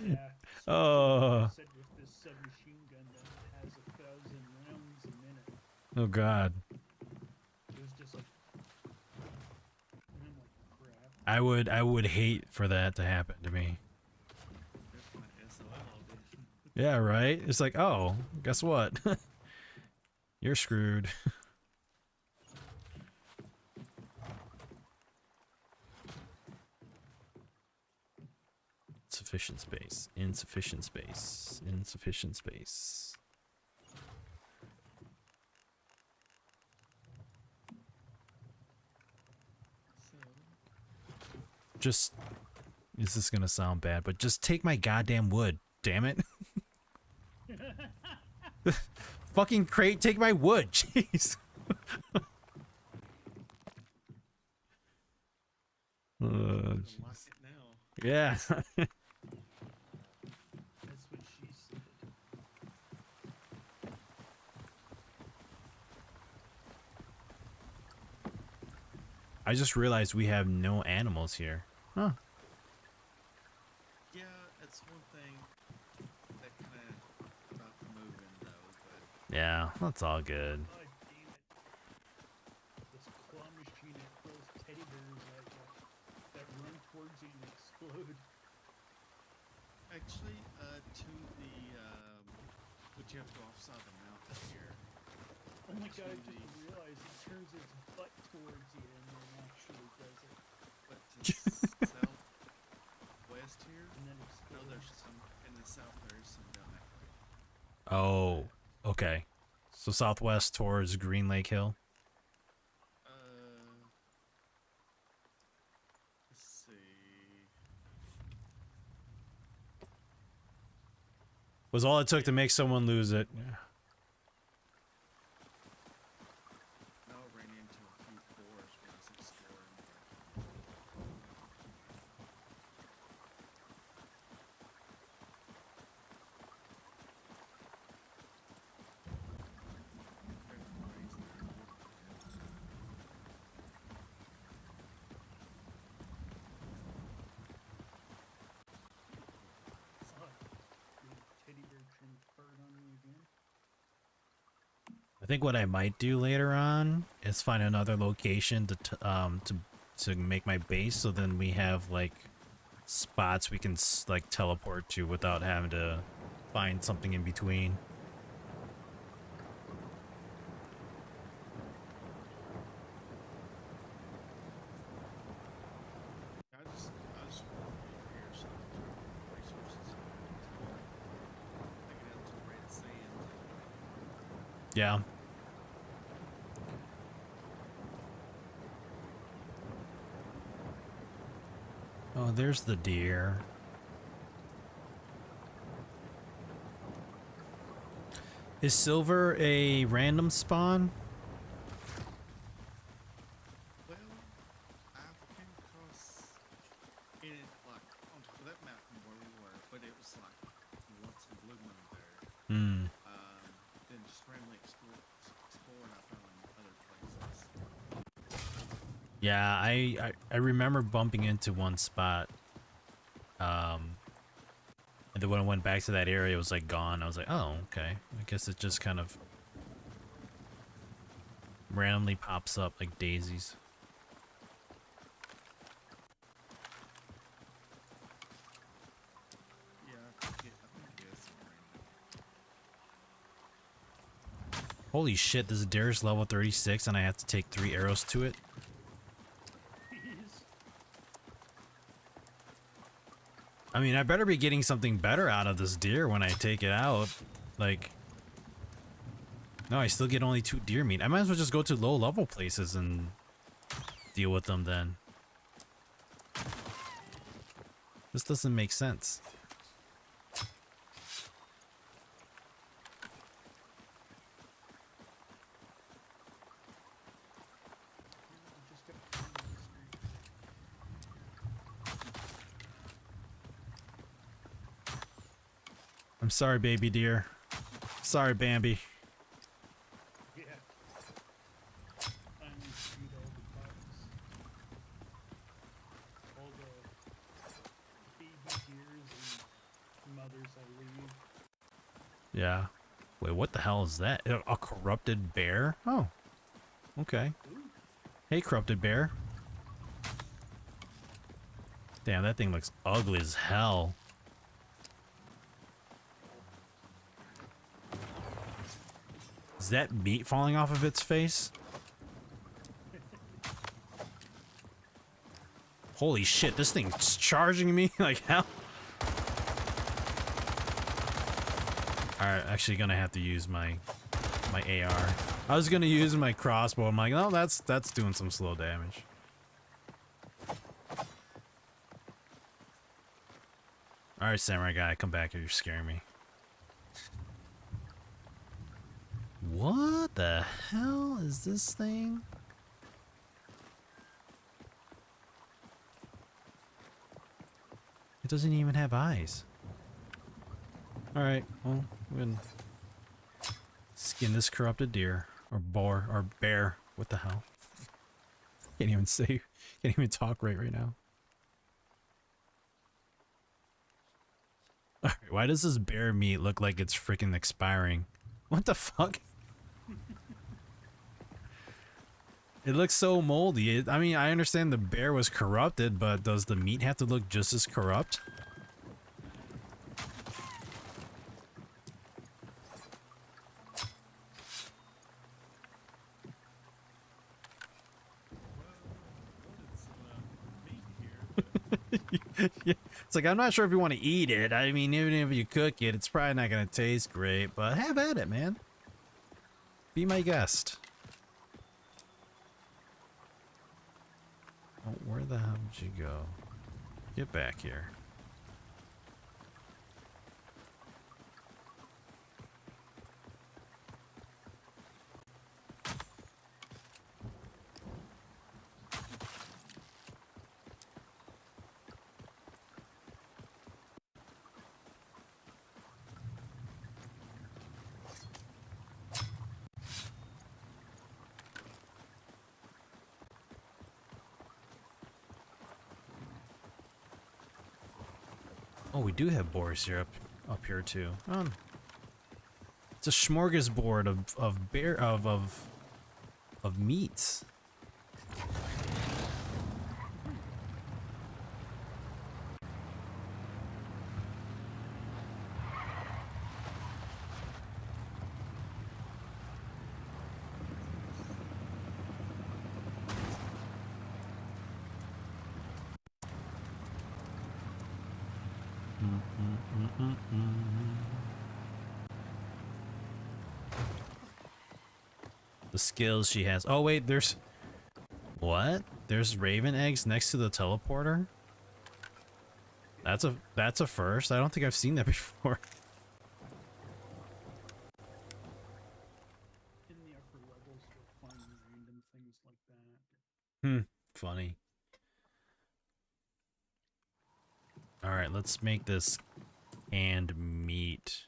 Yeah. So Oh, I said with this submachine gun that has 1,000 rounds a minute, oh God. it was just like, and I'm like, crap. I would hate for that to happen to me. There's my SOL, dude. Yeah, right? It's like, oh, guess what? You're screwed. Insufficient space. Insufficient space. Insufficient space. So, Just, this is gonna sound bad, but just take my goddamn wood, damn it. Fucking crate, take my wood, jeez. gonna lock it now. Yeah. That's what she said. I just realized we have no animals here. Huh. Yeah, it's one thing that kind of stopped moving though, but Yeah, that's all good. God damn it. This claw machine that throws teddy bears at you that run towards you and explode. actually, to the would you have to go offside the mountain here? Oh my god, I To just the- realized it turns its butt towards you and then actually does it. But to the southwest here, And then no, explodes. there's some in the south. There's some down that way. Oh, okay. So southwest towards Green Lake Hill. Let's see. Was all it took to make someone lose it. No, I ran into a few cores when I was exploring. Everybody's there. Fuck. Did teddy bear trim fart on me again? I think what I might do later on is find another location to make my base, so then we have like spots we can like teleport to without having to find something in between. I just want to be here so I can resources. Yeah. Oh, there's the deer. Is silver a random spawn? Well, I've came across it like on top of that mountain where we were, but it was like once in blue moon there. Hmm. Then just randomly explore and I found them other places. Yeah, I remember bumping into one spot. And then when I went back to that area, it was like gone. I was like, oh, okay. I guess it just kind of randomly pops up like daisies. Yeah, I think it is random. Holy shit, this deer's level 36 and I have to take 3 arrows to it? Jeez. I mean, I better be getting something better out of this deer when I take it out. Like, no, I still get only 2 deer meat. I might as well just go to low level places and deal with them then. This doesn't make sense. Just got to find the street. I'm sorry, baby deer. Sorry, Bambi. Yeah. I need to feed all the bugs. All the baby deers and mothers I leave. Yeah. Wait, what the hell is that? A corrupted bear? Oh. Okay. Ooh. Hey, corrupted bear. Damn, that thing looks ugly as hell. Is that meat falling off of its face? Holy shit, this thing's charging me like hell. Alright, actually gonna have to use my AR. I was gonna use my crossbow. I'm like, no, that's doing some slow damage. Alright, samurai guy, come back here, you're scaring me. What the hell is this thing? It doesn't even have eyes. Alright, well, we're gonna skin this corrupted deer. Or boar, or bear. What the hell? Can't even say, can't even talk right now. Alright, why does this bear meat look like it's freaking expiring? What the fuck? It looks so moldy. I mean, I understand the bear was corrupted, but does the meat have to look just as corrupt? Yeah, it's like, I'm not sure if you want to eat it. I mean, even if you cook it, it's probably not going to taste great, but have at it, man. Be my guest. Oh, where the hell did you go? Get back here. Oh, we do have boar syrup up here too. It's a smorgasbord of meats. The skills she has. Oh wait, there's what? There's raven eggs next to the teleporter? That's a first. I don't think I've seen that before. In the upper levels, you'll find random things like that. Hmm, funny. All right, let's make this canned meat.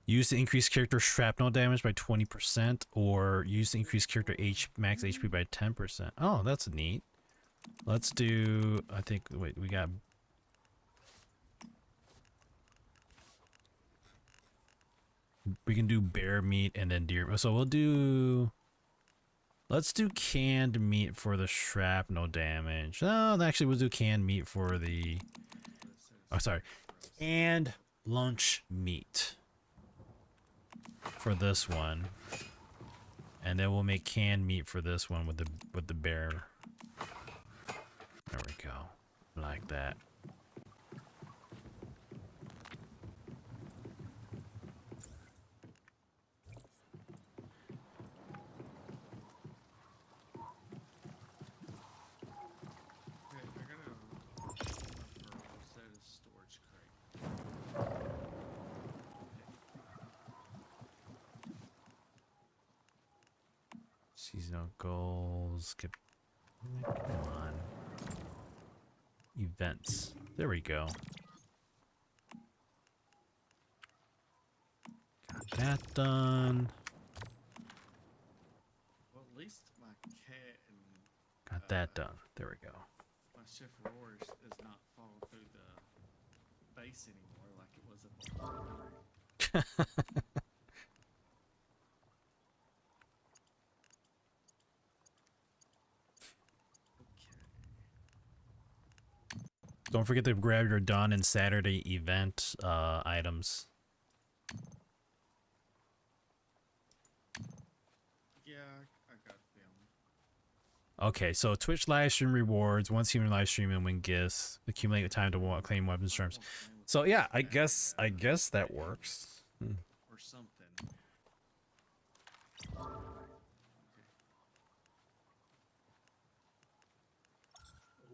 Use to increase character shrapnel damage by 20%, or use to increase character max HP by 10%. Oh, that's neat. Let's do, I think, wait, we got... We can do bear meat and then deer. So we'll do... Let's do canned meat for the shrapnel damage. Oh, actually, we'll do canned meat for the... Oh, sorry. And lunch meat for this one, and then we'll make canned meat for this one with the bear. There we go, like that. Okay, I gotta for a set of storage crate. Seasonal goals. Come on. Events. There we go. Got that done. Well, at least my cat and Got that done. There we go. my chef roars does not fall through the base anymore like it was a Don't forget to grab your Dawn and Saturday event items. Yeah, I got them. Okay, so Twitch live stream rewards. Once human live stream and win gifts. Accumulate time to claim weapons terms. So yeah, I guess that works. Or something.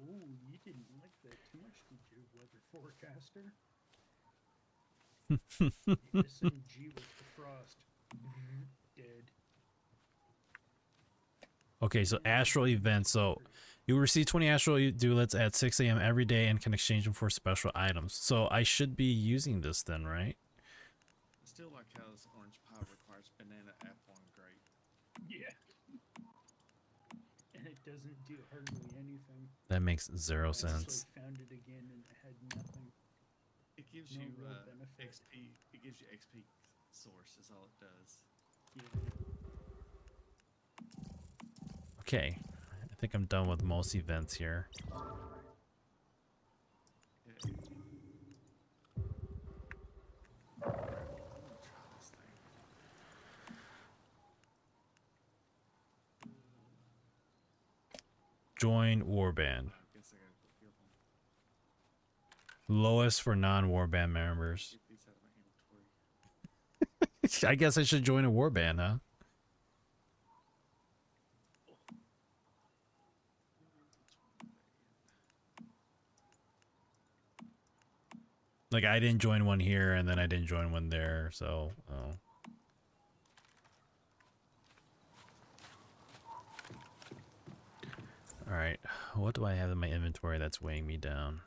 Oh, you didn't like that too much, did you, weather forecaster? SMG with the frost. Dead. Okay, so astral events. So you will receive 20 astral doublets at 6 a.m. every day and can exchange them for special items. So I should be using this then, right? I still like how this orange pie requires banana, apple, and grape. Yeah. And it doesn't do hardly anything. That makes zero I just, sense. like, found it again and it had nothing. It gives No you real benefit. XP. It gives you XP source. Is all it does. Yeah. Okay, I think I'm done with most events here. Yeah. I'm gonna try this thing. Join warband. I guess I gotta be careful. Lowest for non-warband members. Get these out of my inventory. I guess I should join a warband, huh? Like, I didn't join one here, and then I didn't join one there, so... Oh. Alright, what do I have in my inventory that's weighing me down?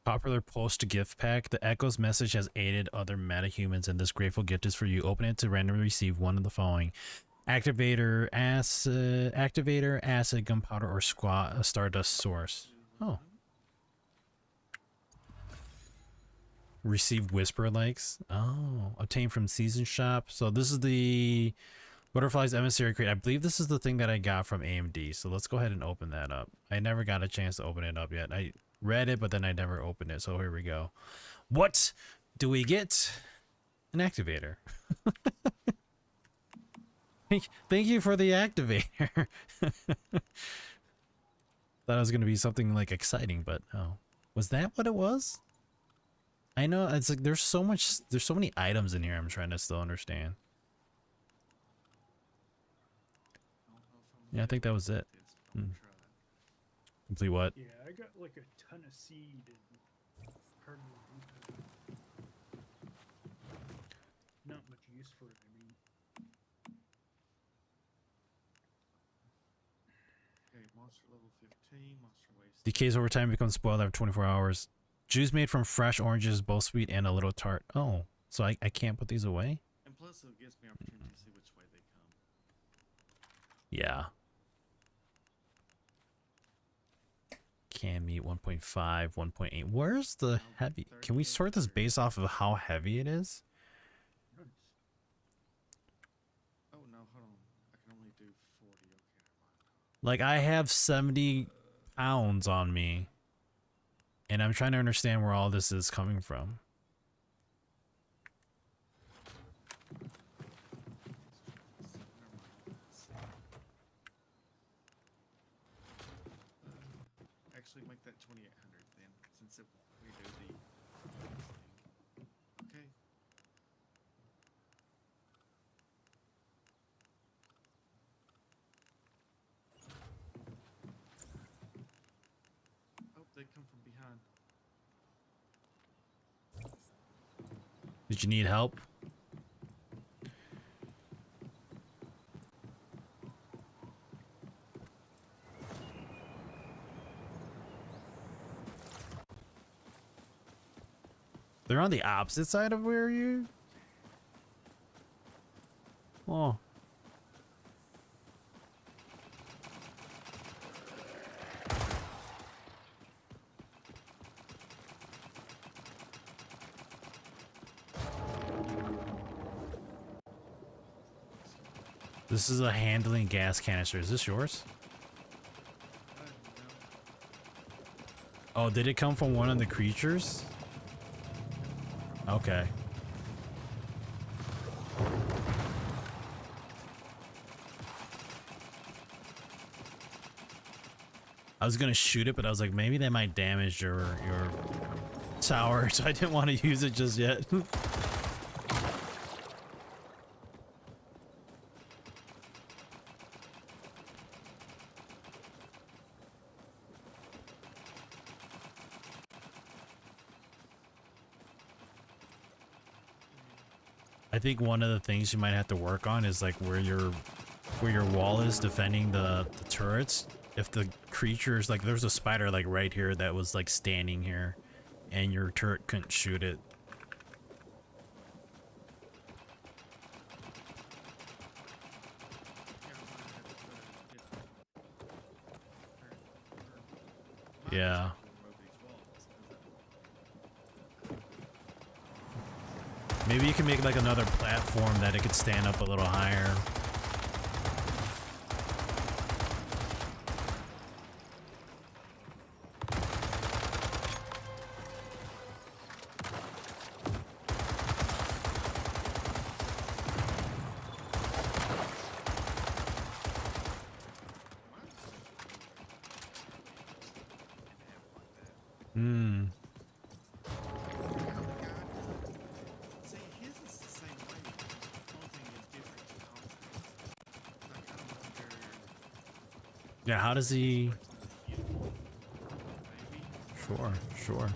Popular post gift pack. The Echo's message has aided other metahumans, and this grateful gift is for you. Open it to randomly receive one of the following: activator, acid, gunpowder, or stardust source. Oh. Receive whisper likes. Oh, obtained from season shop. So this is the Butterfly's emissary crate. I believe this is the thing that I got from AMD. So let's go ahead and open that up. I never got a chance to open it up yet. I read it, but then I never opened it. So here we go. What do we get? An activator. Thank you for the activator. Thought it was gonna be something like exciting, but oh, was that what it was? I know it's like there's so many items in here. I'm trying to still understand. Yeah, I think that was it. Complete what? Yeah, I got like a ton of seed and hardly not much use for it. I mean, Okay, monster level 15, monster waste. Decays over time, becomes spoiled after 24 hours. Juice made from fresh oranges, both sweet and a little tart. Oh, so I can't put these away? And plus, it gives me opportunity to see which way they come. Yeah. Can meat 1.5, 1.8. Where's the heavy? Can we sort this based off of how heavy it is? nice. Oh no, hold on. I can only do 40. Okay, never mind. Like I have 70 pounds on me. And I'm trying to understand where all this is coming from. Actually, make that 2,800 then, since we do the thing. Okay. Oh, they come from behind. Did you need help? They're on the opposite side of where you... Oh. This is a handling gas canister. Is this yours? No. Oh, did it come from one of the creatures? Okay. I was gonna shoot it, but I was like, maybe that might damage your tower, so I didn't want to use it just yet. I think one of the things you might have to work on is like where your wall is defending the turrets. If the creatures, like there's a spider like right here that was like standing here and your turret couldn't shoot it. Yeah. Maybe you can make like another platform that it could stand up a little higher. Hmm. See, his is the same way. The only thing is different to concrete. I kind of wonder. Yeah, how does he... Maybe. Sure.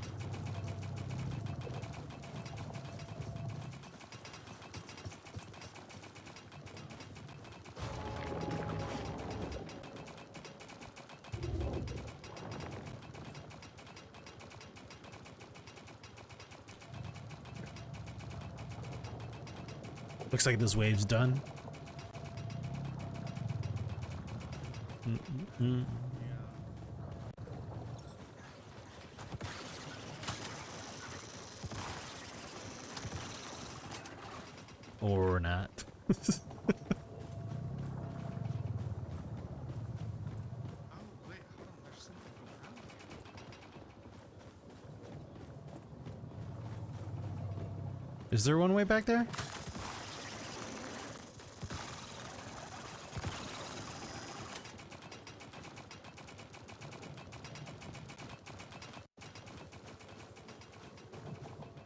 Looks like this wave's done. Or not. Oh, wait, hold on. There's something behind here. Is there one way back there?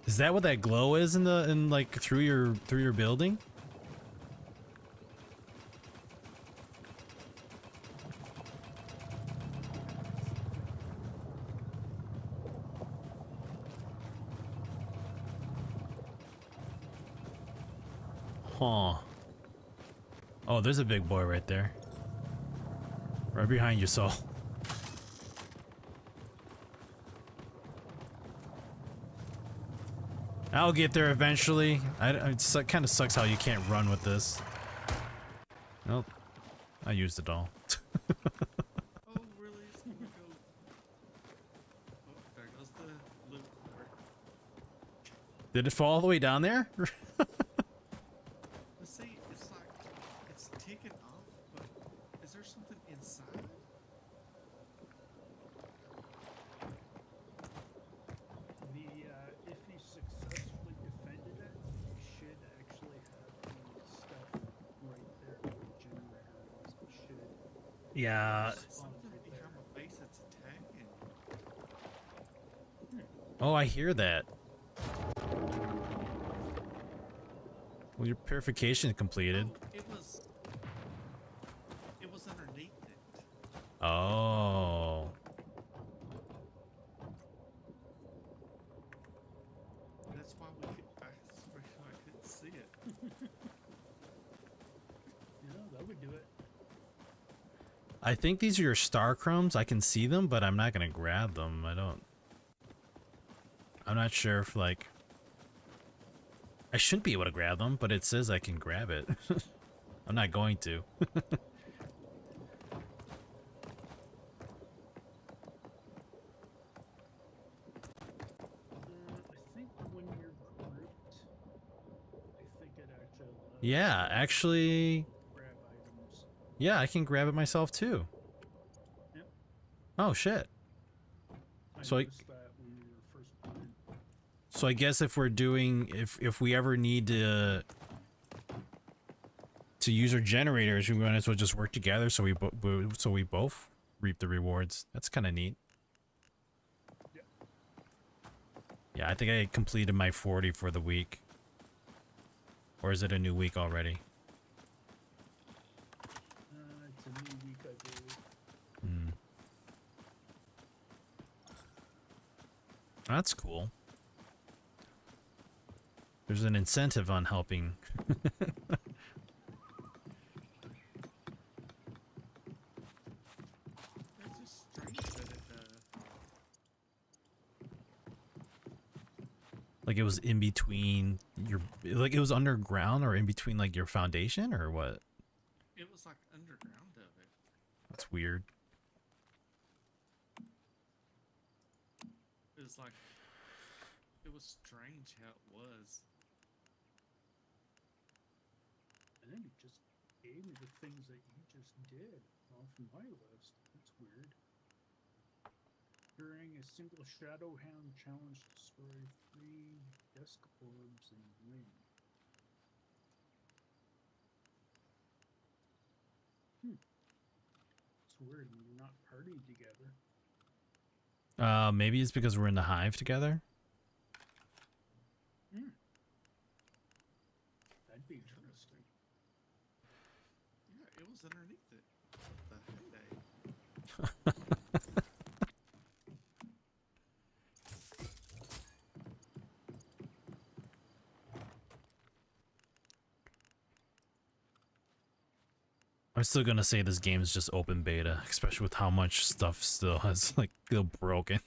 Is that what that glow is in like through your building? Huh. Oh, there's a big boy right there. Right behind you, Saul. I'll get there eventually. It kind of sucks how you can't run with this. Nope. I used it all. Oh, really? It's gonna go. Oh, there goes the loot for it. Did it fall all the way down there? But see, it's like it's taken off, but is there something inside? If you successfully defended it, you should actually have the stuff right there where the generator was. It should Yeah. spawn Something right behind there. my base that's attacking. Oh, I hear that. Well, your purification completed. Oh, it was underneath it. Oh. That's why I couldn't see it. Yeah, that would do it. I think these are your star crumbs. I can see them, but I'm not gonna grab them. I'm not sure if like I shouldn't be able to grab them, but it says I can grab it. I'm not going to. I think when you're grouped, I think it actually allows Yeah, you to actually, grab items. yeah, I can grab it myself too. Yep. Oh shit. I So I- noticed that when we were first playing. So I guess if we're doing, if we ever need to use our generators, we might as well just work together so we both reap the rewards. That's kind of neat. Yeah. Yeah, I think I completed my 40 for the week. Or is it a new week already? It's a new week, I believe. Hmm. That's cool. There's an incentive on helping. It's just strange that it. Like it was in between your, like it was underground or in between like your foundation or what? It was like underground of it. That's weird. It was like. It was strange how it was. And then it just gave me the things that you just did off my list. That's weird. During a single Shadow Hound challenge, destroy 3 desk orbs and win. It's weird when you're not partied together. Maybe it's because we're in the hive together. That'd be interesting. Yeah, it was underneath it. The heyday. I'm still gonna say this game is just open beta, especially with how much stuff still has like feel broken.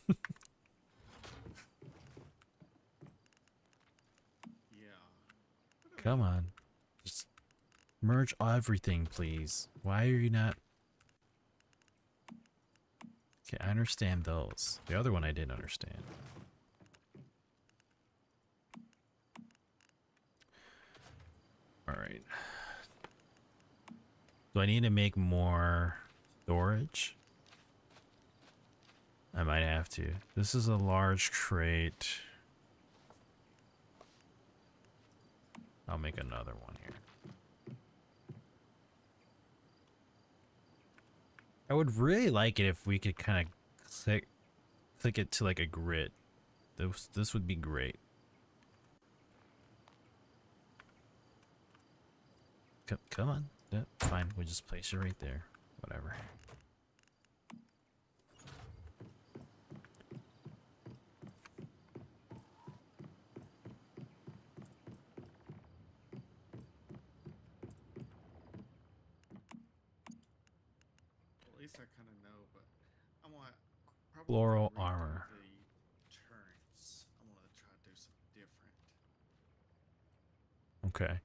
Yeah. Come on, just merge everything, please. Why are you not? Okay, I understand those. The other one I didn't understand. All right. Do I need to make more storage? I might have to. This is a large crate. I'll make another one here. I would really like it if we could kind of click it to like a grid. This would be great. Come on. Yeah, fine. We'll just place it right there. Whatever. Well, at least I kind of know, but I want probably Floral redo armor. The turrets. I want to try to do something different. Okay.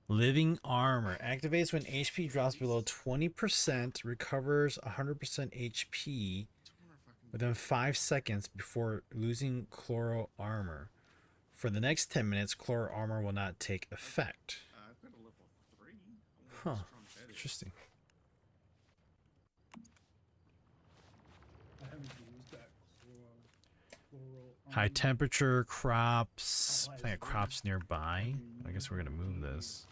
Living armor activates when HP drops below 20%, recovers 100% HP So I wonder if I can within 5 seconds before losing chloro armor. For the next 10 minutes, chloro armor will not take effect. I've got a level 3. I Huh. wonder how strong that is. Interesting. I haven't used that floral. High temperature crops. Plant crops nearby. I guess we're gonna move this.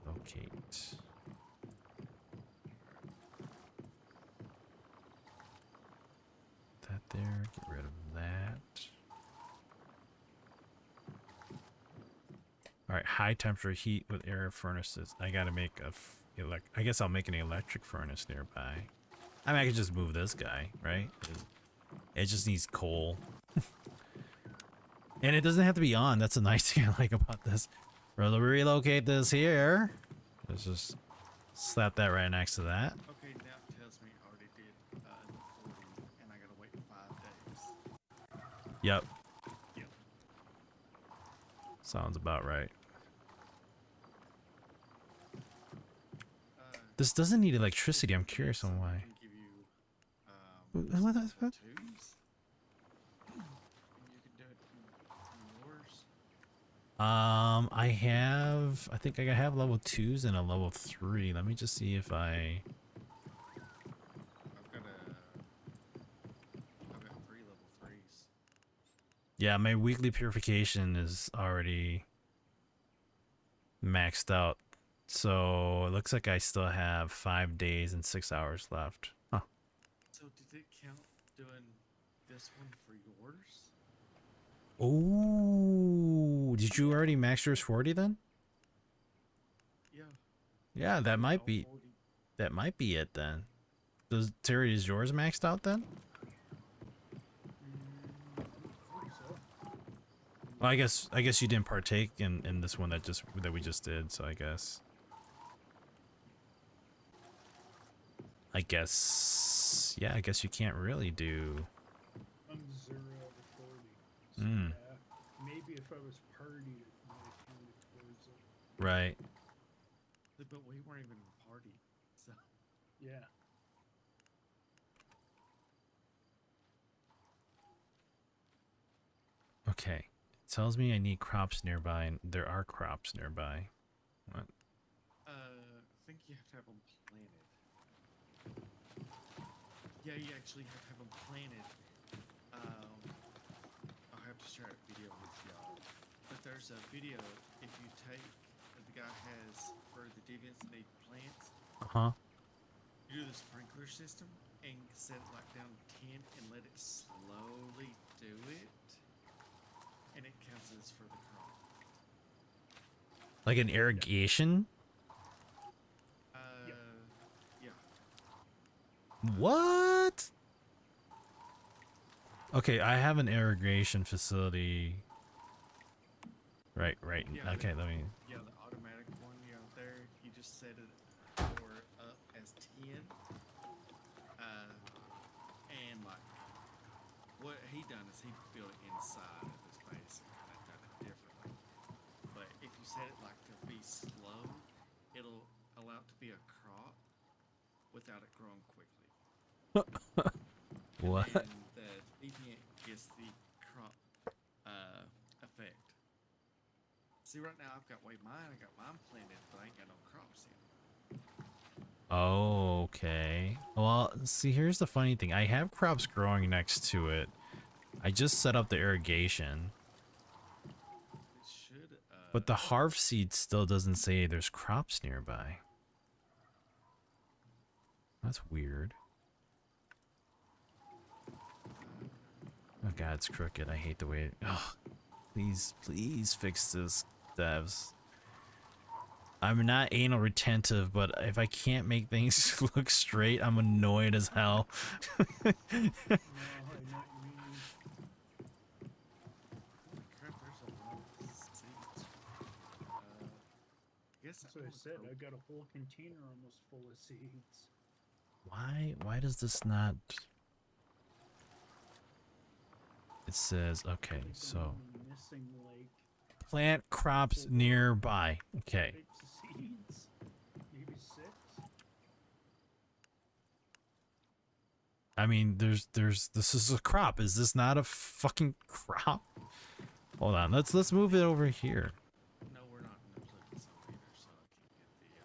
Locate. That there. Get rid of that. All right. High temperature heat with air furnaces. I gotta make a. I guess I'll make an electric furnace nearby. I mean, I could just move this guy, right? It just needs coal. And it doesn't have to be on. That's a nice thing I like about this. We'll relocate this here. Let's just slap that right next to that. Okay, now it tells me I already did the 40, and I gotta wait 5 days. Yep. Yep. Sounds about right. This This doesn't need electricity. I'm curious on why. can give you What is that? 2s. And you can do it in yours. I think I have level 2s and a level 3. Let me just see if I've got 3 level 3s. Yeah, my weekly purification is already maxed out. So it looks like I still have 5 days and 6 hours left. Huh. So did it count doing this one for yours? Oh, did you already max yours 40 then? Yeah. Yeah, that might all be 40. it then. Does Terry, is yours maxed out then? I think so. Well, I guess you didn't partake in this one that we just did, so I guess yeah, I guess you can't really do. I'm 0 out of 40. So Mm. yeah, maybe if I was party, it might have counted towards it. Right. But we weren't even a party, so Yeah. Okay. It tells me I need crops nearby, and there are crops nearby. What? I think you have to have them planted. Yeah, you actually have to have them planted. I'll have to share a video with y'all. But there's a video if you take the guy has for the deviants that need plants. Uh-huh. You do the sprinkler system and set it like down 10 and let it slowly do it, and it counts as for the crop. Like an irrigation? Yeah. What? Okay, I have an irrigation facility. Right. Yeah, Okay, let me. Yeah, the automatic one, there, you just set it for up as 10. And like, what he done is he built it inside of his base and kind of done it differently. But if you set it like to be slow, it'll allow it to be a crop without it growing quickly. What? And the deviant gets the crop effect. See, right now I've got mine. I got mine planted, but I ain't got no crops in. Oh, okay. Well, see, here's the funny thing. I have crops growing next to it. I just set up the irrigation, It should. but the harv seed still doesn't say there's crops nearby. That's weird. Oh god, it's crooked. I hate the way it... Oh, please, please fix this, devs. I'm not anal retentive, but if I can't make things look straight, I'm annoyed as hell. No, I know what you mean. Holy crap! There's a lot of seeds. I guess That's what I said. I got a whole container almost full of seeds. Why does this not... It says, okay, Like, I'm so only missing like plant crops nearby. Okay. 6 seeds, maybe 6. I mean, this is a crop. Is this not a fucking crop? Hold on, let's move it over here. No, we're not going to put this up either, so I can get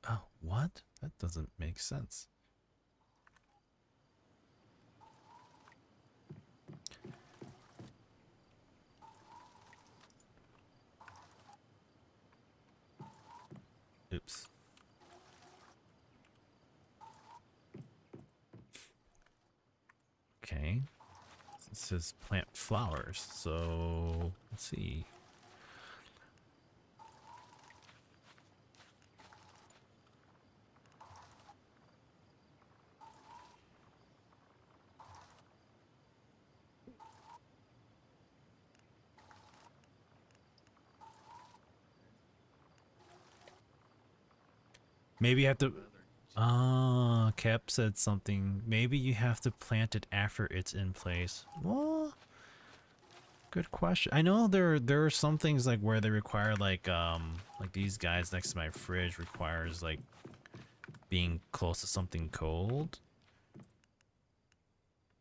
the crop. Oh, what? That doesn't make sense. Oops. Okay. It says plant flowers, so let's see. Maybe you have to... Ah, Cap said something. Maybe you have to plant it after it's in place. Well, good question. I know there are some things like where they require like these guys next to my fridge requires like being close to something cold.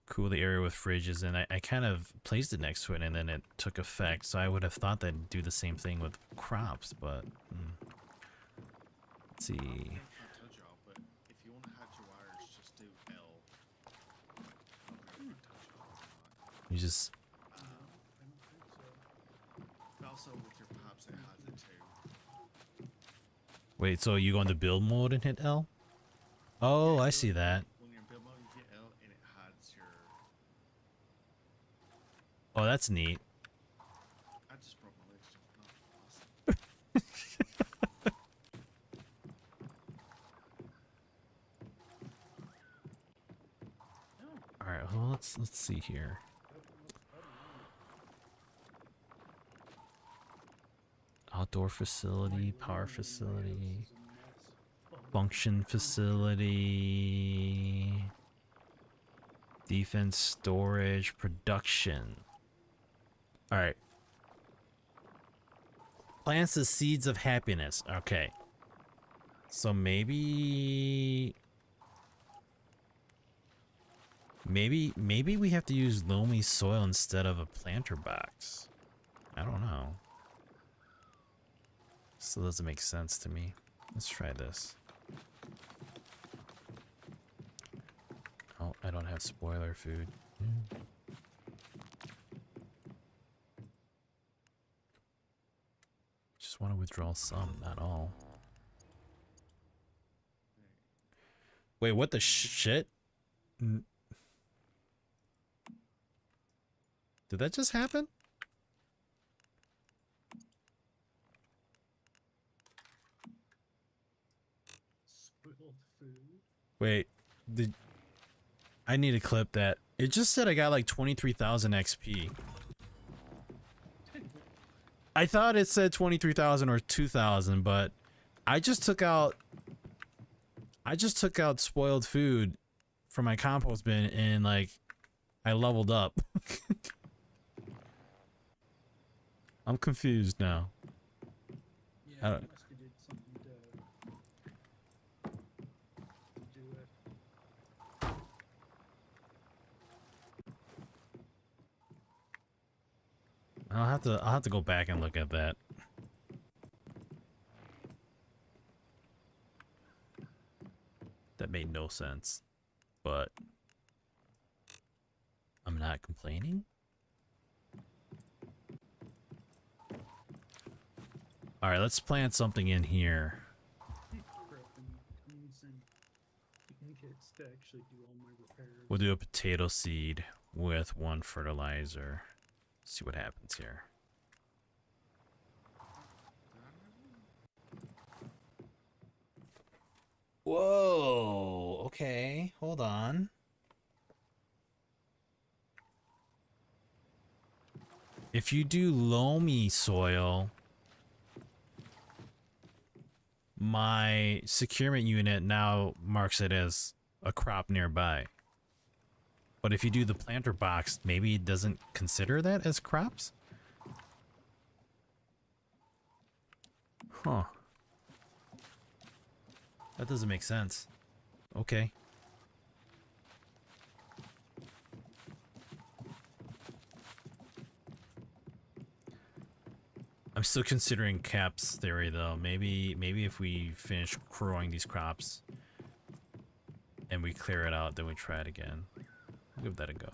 Cool the area with fridges, and I kind of placed it next to it and then it took effect. So I would have thought they'd do the same thing with crops, but let's see. I don't know if I told y'all, but if you want to hide your wires, just do L. I don't know if I told y'all or not. You just... I don't think so. But also with your pops, it hides it too. Wait, so you go into build mode and hit L? Oh, Yeah, I you see look- that. When you're in build mode, you hit L and it hides your. Oh, that's neat. I just broke my legs. Oh, awesome. All right, well, let's see here. Outdoor facility, power facility, function facility, defense, storage, production. All right. Plants the seeds of happiness. Okay. So maybe we have to use loamy soil instead of a planter box. I don't know. Still doesn't make sense to me. Let's try this. Oh, I don't have spoiler food. Just want to withdraw some, not all. Wait, what the shit? Did that just happen? Spoiled food. Wait, I need to clip that. It just said I got like 23,000 XP. I thought it said 23,000 or 2,000, but I just took out spoiled food from my compost bin and like I leveled up. I'm confused now. I Yeah, don't- I must have did something to do it. I'll have to go back and look at that. That made no sense. But I'm not complaining. All right, let's plant something in here. Prepping tons and ingots to actually do all my repairs. We'll do a potato seed with 1 fertilizer. See what happens here. Whoa, okay, hold on. If you do loamy soil, my securement unit now marks it as a crop nearby. But if you do the planter box, maybe it doesn't consider that as crops? Huh. That doesn't make sense. Okay. I'm still considering Cap's theory though. Maybe if we finish growing these crops and we clear it out, then we try it again. I'll give that a go.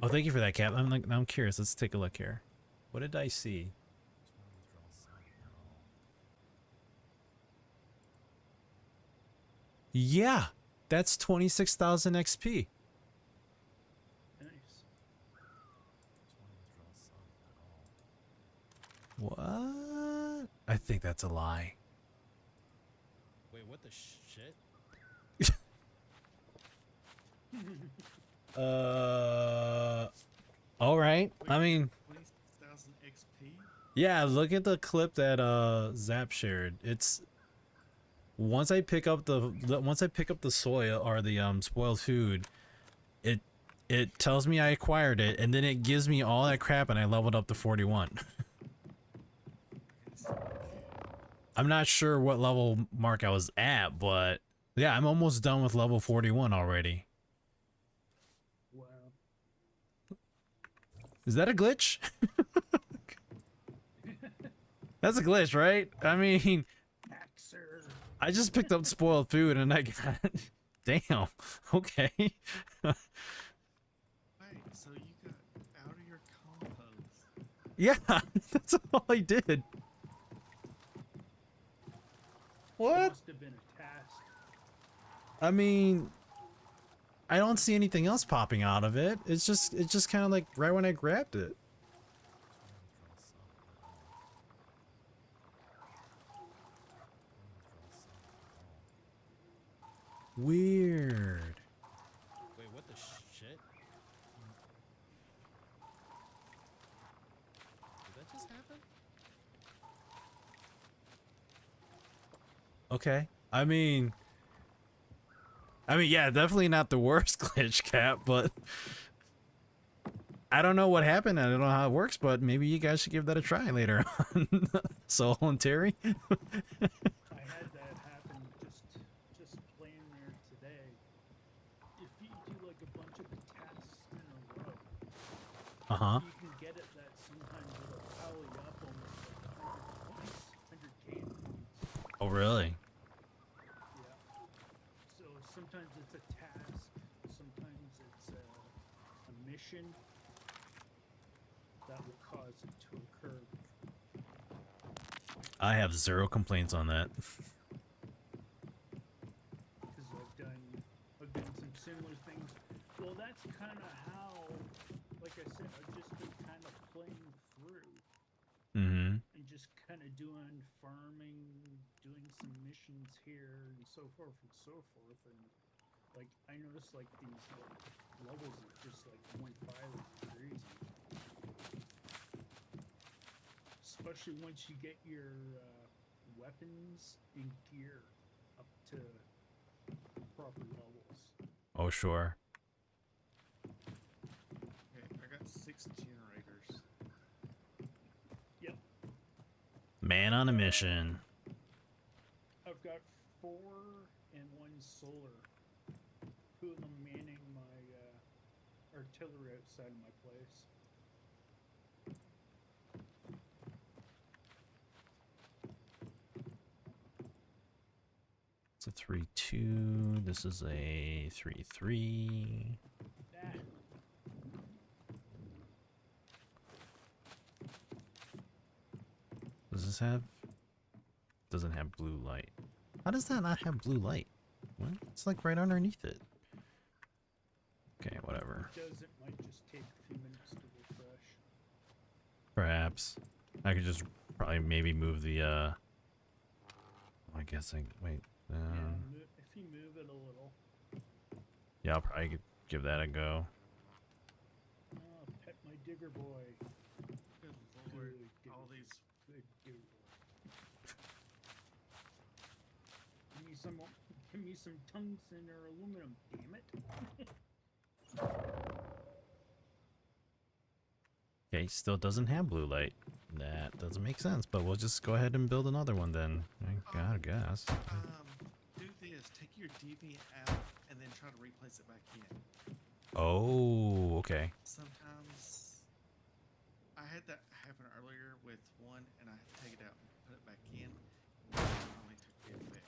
Oh, thank you for that, Cap. I'm curious. Let's take a look here. What did I see? Yeah, that's 26,000 XP. Nice. What? I think that's a lie. Wait, what the shit? All right. I mean, 26,000 XP. yeah, look at the clip that Zap shared. It's once I pick up the soil or the spoiled food, it tells me I acquired it, and then it gives me all that crap, and I leveled up to 41. I'm not sure what level mark I was at, but yeah, I'm almost done with level 41 already. Wow. Is that a glitch? That's a glitch, right? I mean, Axer. I just picked up spoiled food and I got... Damn. Okay. Wait, so you got out of your compost? Yeah, that's all I did. What? Must have been a task. I mean, I don't see anything else popping out of it. It's just kind of like right when I grabbed it. Weird. Wait, what the shit? Did that just happen? Okay. I mean, yeah, definitely not the worst glitch, Cap, but I don't know what happened. I don't know how it works, but maybe you guys should give that a try later on. Soul and Terry. I had that happen just playing there today. If you do like a bunch of the tasks in a row, Uh-huh. you can get it that sometimes it'll pile you up almost like 100 points, 100 Oh, really? Yeah. So sometimes it's a task, sometimes it's a mission that will cause it to occur. I have zero complaints on that. Because I've done some similar things. Well, that's kind of how, like I said, I've just been kind of playing through Mm-hmm. and just kind of doing farming, doing some missions here and so forth and so forth. And like I noticed like these levels that just like went by like crazy. Especially once you get your weapons and gear up to proper levels. Oh, sure. Okay, I got 6 generators. Yep. Man on a mission. I've got 4 and 1 solar. 2 of them manning my artillery outside of my place. It's a 3-2. 2. This is a 3-3. Ah, Does this have? Doesn't have blue light. How does that not have blue light? What? It's like right underneath it. Okay, whatever. does it might just take a few minutes to refresh. Perhaps. I could just probably maybe move the I'm guessing. Wait. Yeah, if you move it a little. Yeah, I'll probably give that a go. Oh, pet my digger boy. Good lord, Good digger. all these. Good digger boy. Give me some tungsten or aluminum, damn it. Okay, still doesn't have blue light. That doesn't make sense, but we'll just go ahead and build another one then. I guess. Do this. Take your deviant out and then try to replace it back in. Oh, okay. Sometimes I had that happen earlier with one, and I had to take it out and put it back in. And it finally took the effect.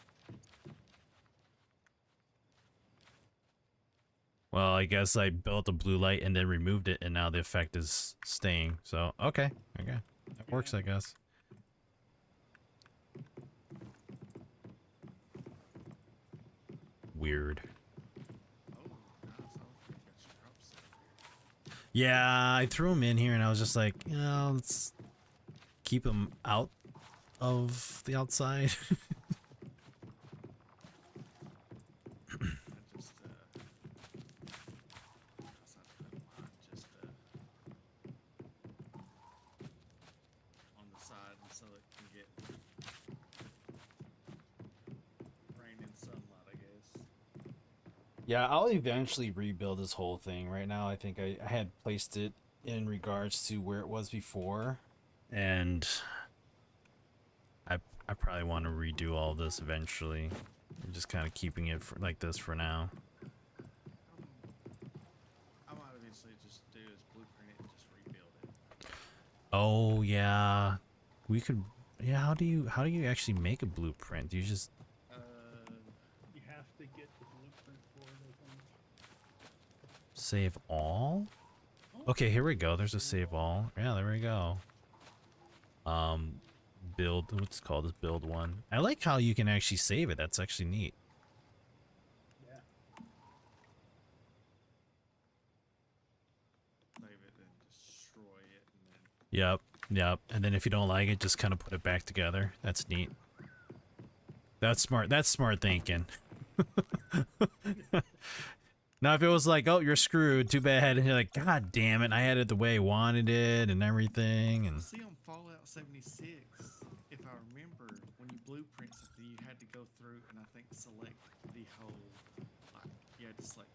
Well, I guess I built a blue light and then removed it, and now the effect is staying. So, okay. That works, I guess. Weird. Oh, nice. I don't think I should drop some. Yeah, I threw him in here, and I was just like, let's keep him out of the outside. I just, guess I put mine just, on the side and so it can get rain and sunlight, I guess. Yeah, I'll eventually rebuild this whole thing. Right now, I think I had placed it in regards to where it was before, and I probably want to redo all this eventually. I'm just kind of keeping it like this for now. I might eventually just do is blueprint it and just rebuild it. Oh yeah, we could. Yeah, how do you actually make a blueprint? Do you just You have to get the blueprint for it, I think. save all? Okay, here we go. There's a save all. Yeah, there we go. Build. What's it called? This build one. I like how you can actually save it. That's actually neat. Yeah. Save it and destroy it and then Yep. And then if you don't like it, just kind of put it back together. That's neat. That's smart. That's smart thinking. Now, if it was like, oh, you're screwed, too bad, and you're like, God damn it, I had it the way I wanted it and everything, and see on Fallout 76, if I remember, when you blueprint something, you had to go through and I think select the whole, like, you had to select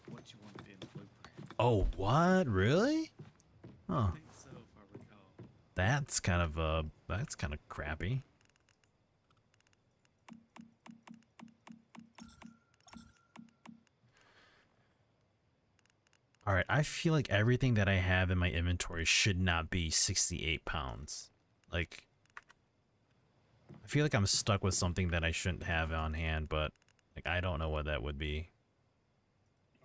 what you wanted in the blueprint. oh, what? Really? I Huh. think so, if I recall. That's kind of crappy. All right, I feel like everything that I have in my inventory should not be 68 pounds. Like, I feel like I'm stuck with something that I shouldn't have on hand, but like I don't know what that would be.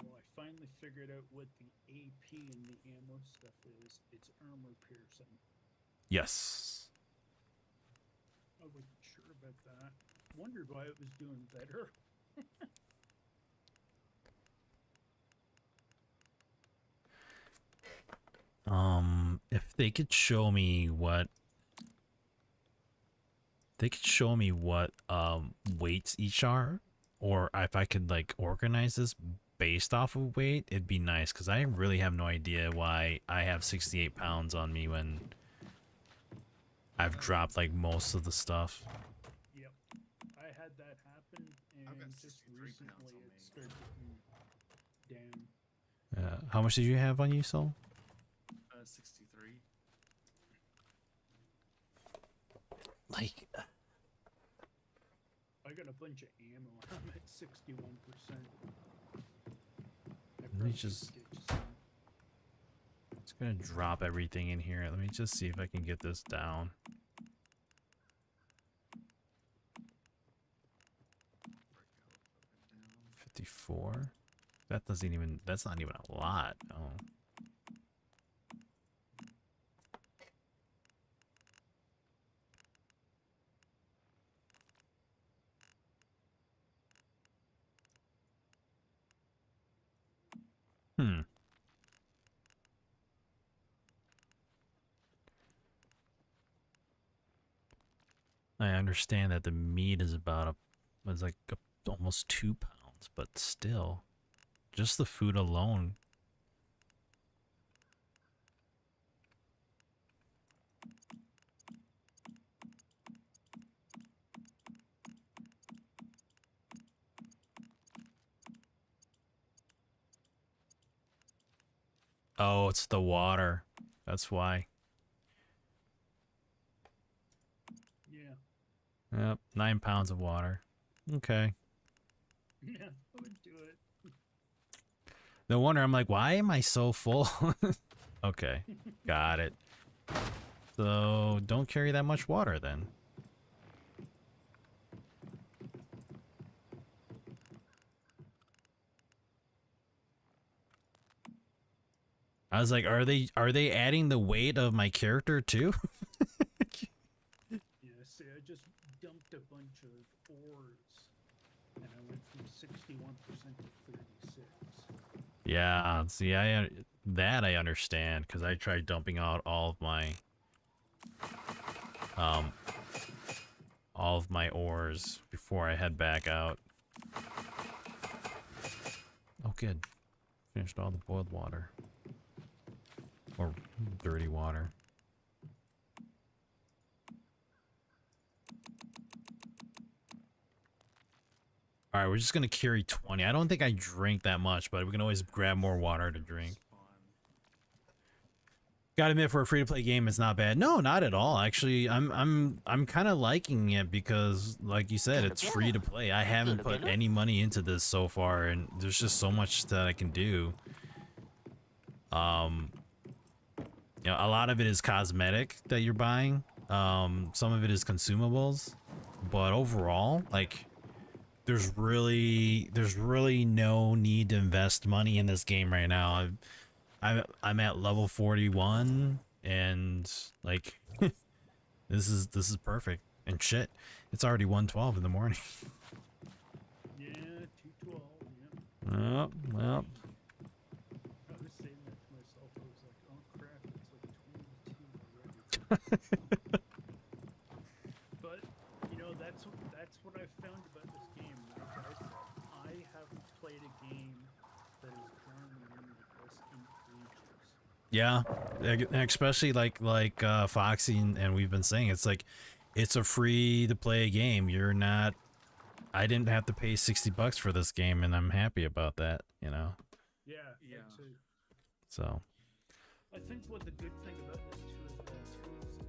Oh, I finally figured out what the AP and the ammo stuff is. It's armor piercing. Yes. I wasn't sure about that. Wondered why it was doing better. If they could show me what weights each are, or if I could like organize this based off of weight, it'd be nice, because I really have no idea why I have 68 pounds on me when I've dropped like most of the stuff. Yep. I had that happen, I've got and just 63 pounds recently on it me. started getting down. How much did you have on you, Soul? 63. Like, I got a bunch of ammo. I'm at 61%. Let me just gonna drop everything in here. Let me just see if I can get this down. 64. That doesn't even, that's not even a lot. Oh. Hmm. I understand that the meat is about almost 2 pounds, but still, just the food alone. Oh, it's the water. That's why. Yeah. Yep, 9 pounds of water. Okay. Yeah, I would do it. No wonder I'm like, why am I so full? Okay, got it. So don't carry that much water then. I was like, are they adding the weight of my character too? Yeah, see, I just dumped a bunch of ores, and I went from 61% to 36. Yeah, see, I understand because I tried dumping out all of my ores before I head back out. Oh, good. Finished all the boiled water. Or dirty water. Alright, we're just gonna carry 20. I don't think I drink that much, but we can always grab more water to drink. Gotta admit, for a free-to-play game, it's not bad. No, not at all. Actually, I'm kind of liking it because, like you said, it's free to play. I haven't put any money into this so far, and there's just so much that I can do. You know, a lot of it is cosmetic that you're buying. Some of it is consumables, but overall, like, there's really no need to invest money in this game right now. I'm at level 41, and like, this is perfect. And shit, it's already 1:12 in the morning. Yeah, 2:12. Yeah. Oh, well. I was saying that to myself. I was like, oh crap, it's like 22 already. But you know, that's what I found about this game. Like I said, I haven't played a game that has drawn me in like this in ages. Yeah, especially like Foxy and we've been saying, it's like, it's a free to play game. You're not, I didn't have to pay $60 for this game, and I'm happy about that, you know. Yeah, Yeah. that too. So I think what the good thing about this too is that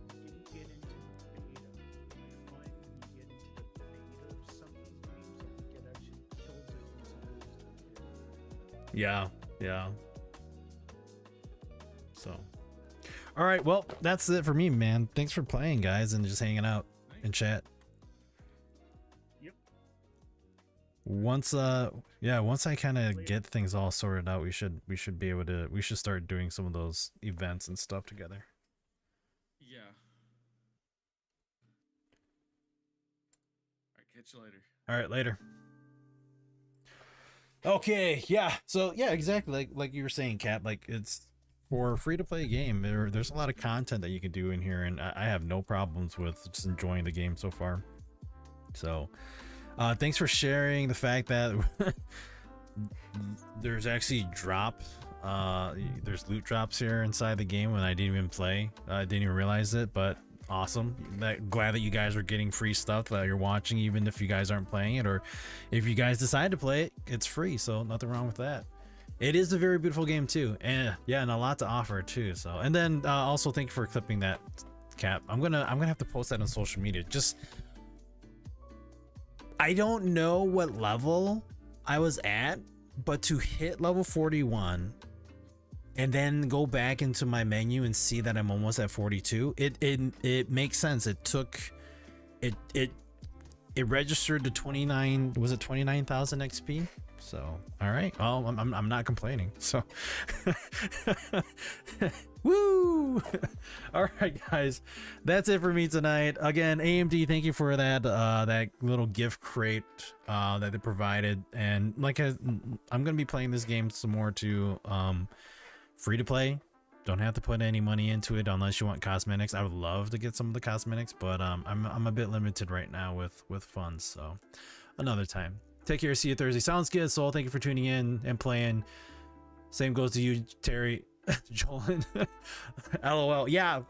didn't get into the beta. I find when you get into the beta of some of these games, like it actually kills it once it goes to the end. yeah. So, all right, well, that's it for me, man. Thanks for playing, guys, and just hanging out and chat. Yep. Once I kind of get things all sorted out, we should be able to, we should start doing some of those events and stuff together. Yeah. Alright, catch you later. All right, later. Okay, yeah. So yeah, exactly like you were saying, Kat. Like, it's for a free to play game. There's a lot of content that you can do in here, and I have no problems with just enjoying the game so far. So, thanks for sharing the fact that there's actually there's loot drops here inside the game when I didn't even play. I didn't even realize it, but awesome. Glad that you guys are getting free stuff that you're watching, even if you guys aren't playing it, or if you guys decide to play it, it's free, so nothing wrong with that. It is a very beautiful game too, and yeah, and a lot to offer too. So, and then also thank you for clipping that, Cap. I'm gonna have to post that on social media. Just, I don't know what level I was at, but to hit level 41 and then go back into my menu and see that I'm almost at 42, it makes sense. It took it registered to 29, was it 29,000 XP? So, all right. Well, I'm not complaining. So, woo! All right, guys, that's it for me tonight. Again, AMD, thank you for that that little gift crate that they provided. And like I'm gonna be playing this game some more too. Free to play. Don't have to put any money into it unless you want cosmetics. I would love to get some of the cosmetics, but I'm a bit limited right now with funds. So another time. Take care. See you Thursday. Sounds good, Soul. Thank you for tuning in and playing. Same goes to you, Terry. Jolin. LOL. Yeah.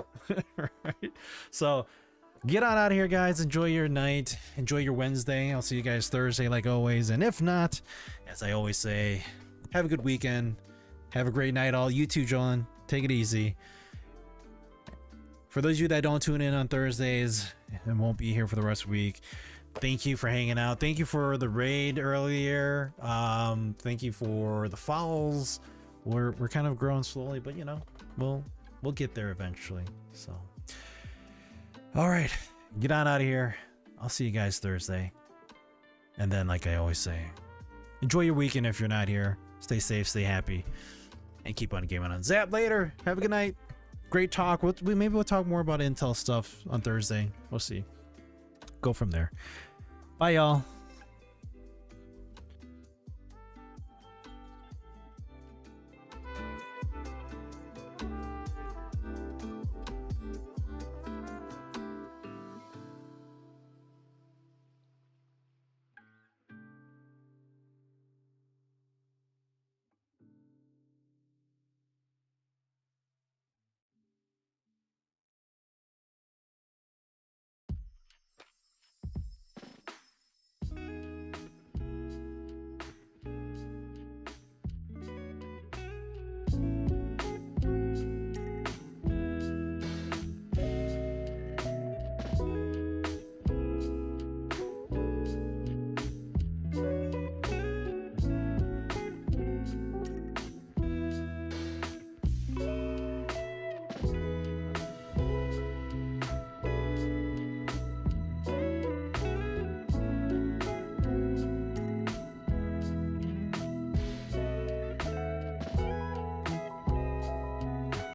Right. So get on out of here, guys. Enjoy your night. Enjoy your Wednesday. I'll see you guys Thursday like always. And if not, as I always say, have a good weekend. Have a great night all. You too, Jolin. Take it easy. For those of you that don't tune in on Thursdays and won't be here for the rest of the week, thank you for hanging out. Thank you for the raid earlier. Thank you for the follows. We're kind of growing slowly, but you know, we'll get there eventually. So, all right, get on out of here. I'll see you guys Thursday. And then, like I always say, enjoy your weekend if you're not here. Stay safe, stay happy, and keep on gaming on Zap later. Have a good night. Great talk. Maybe we'll talk more about Intel stuff on Thursday. We'll see. Go from there. Bye, y'all.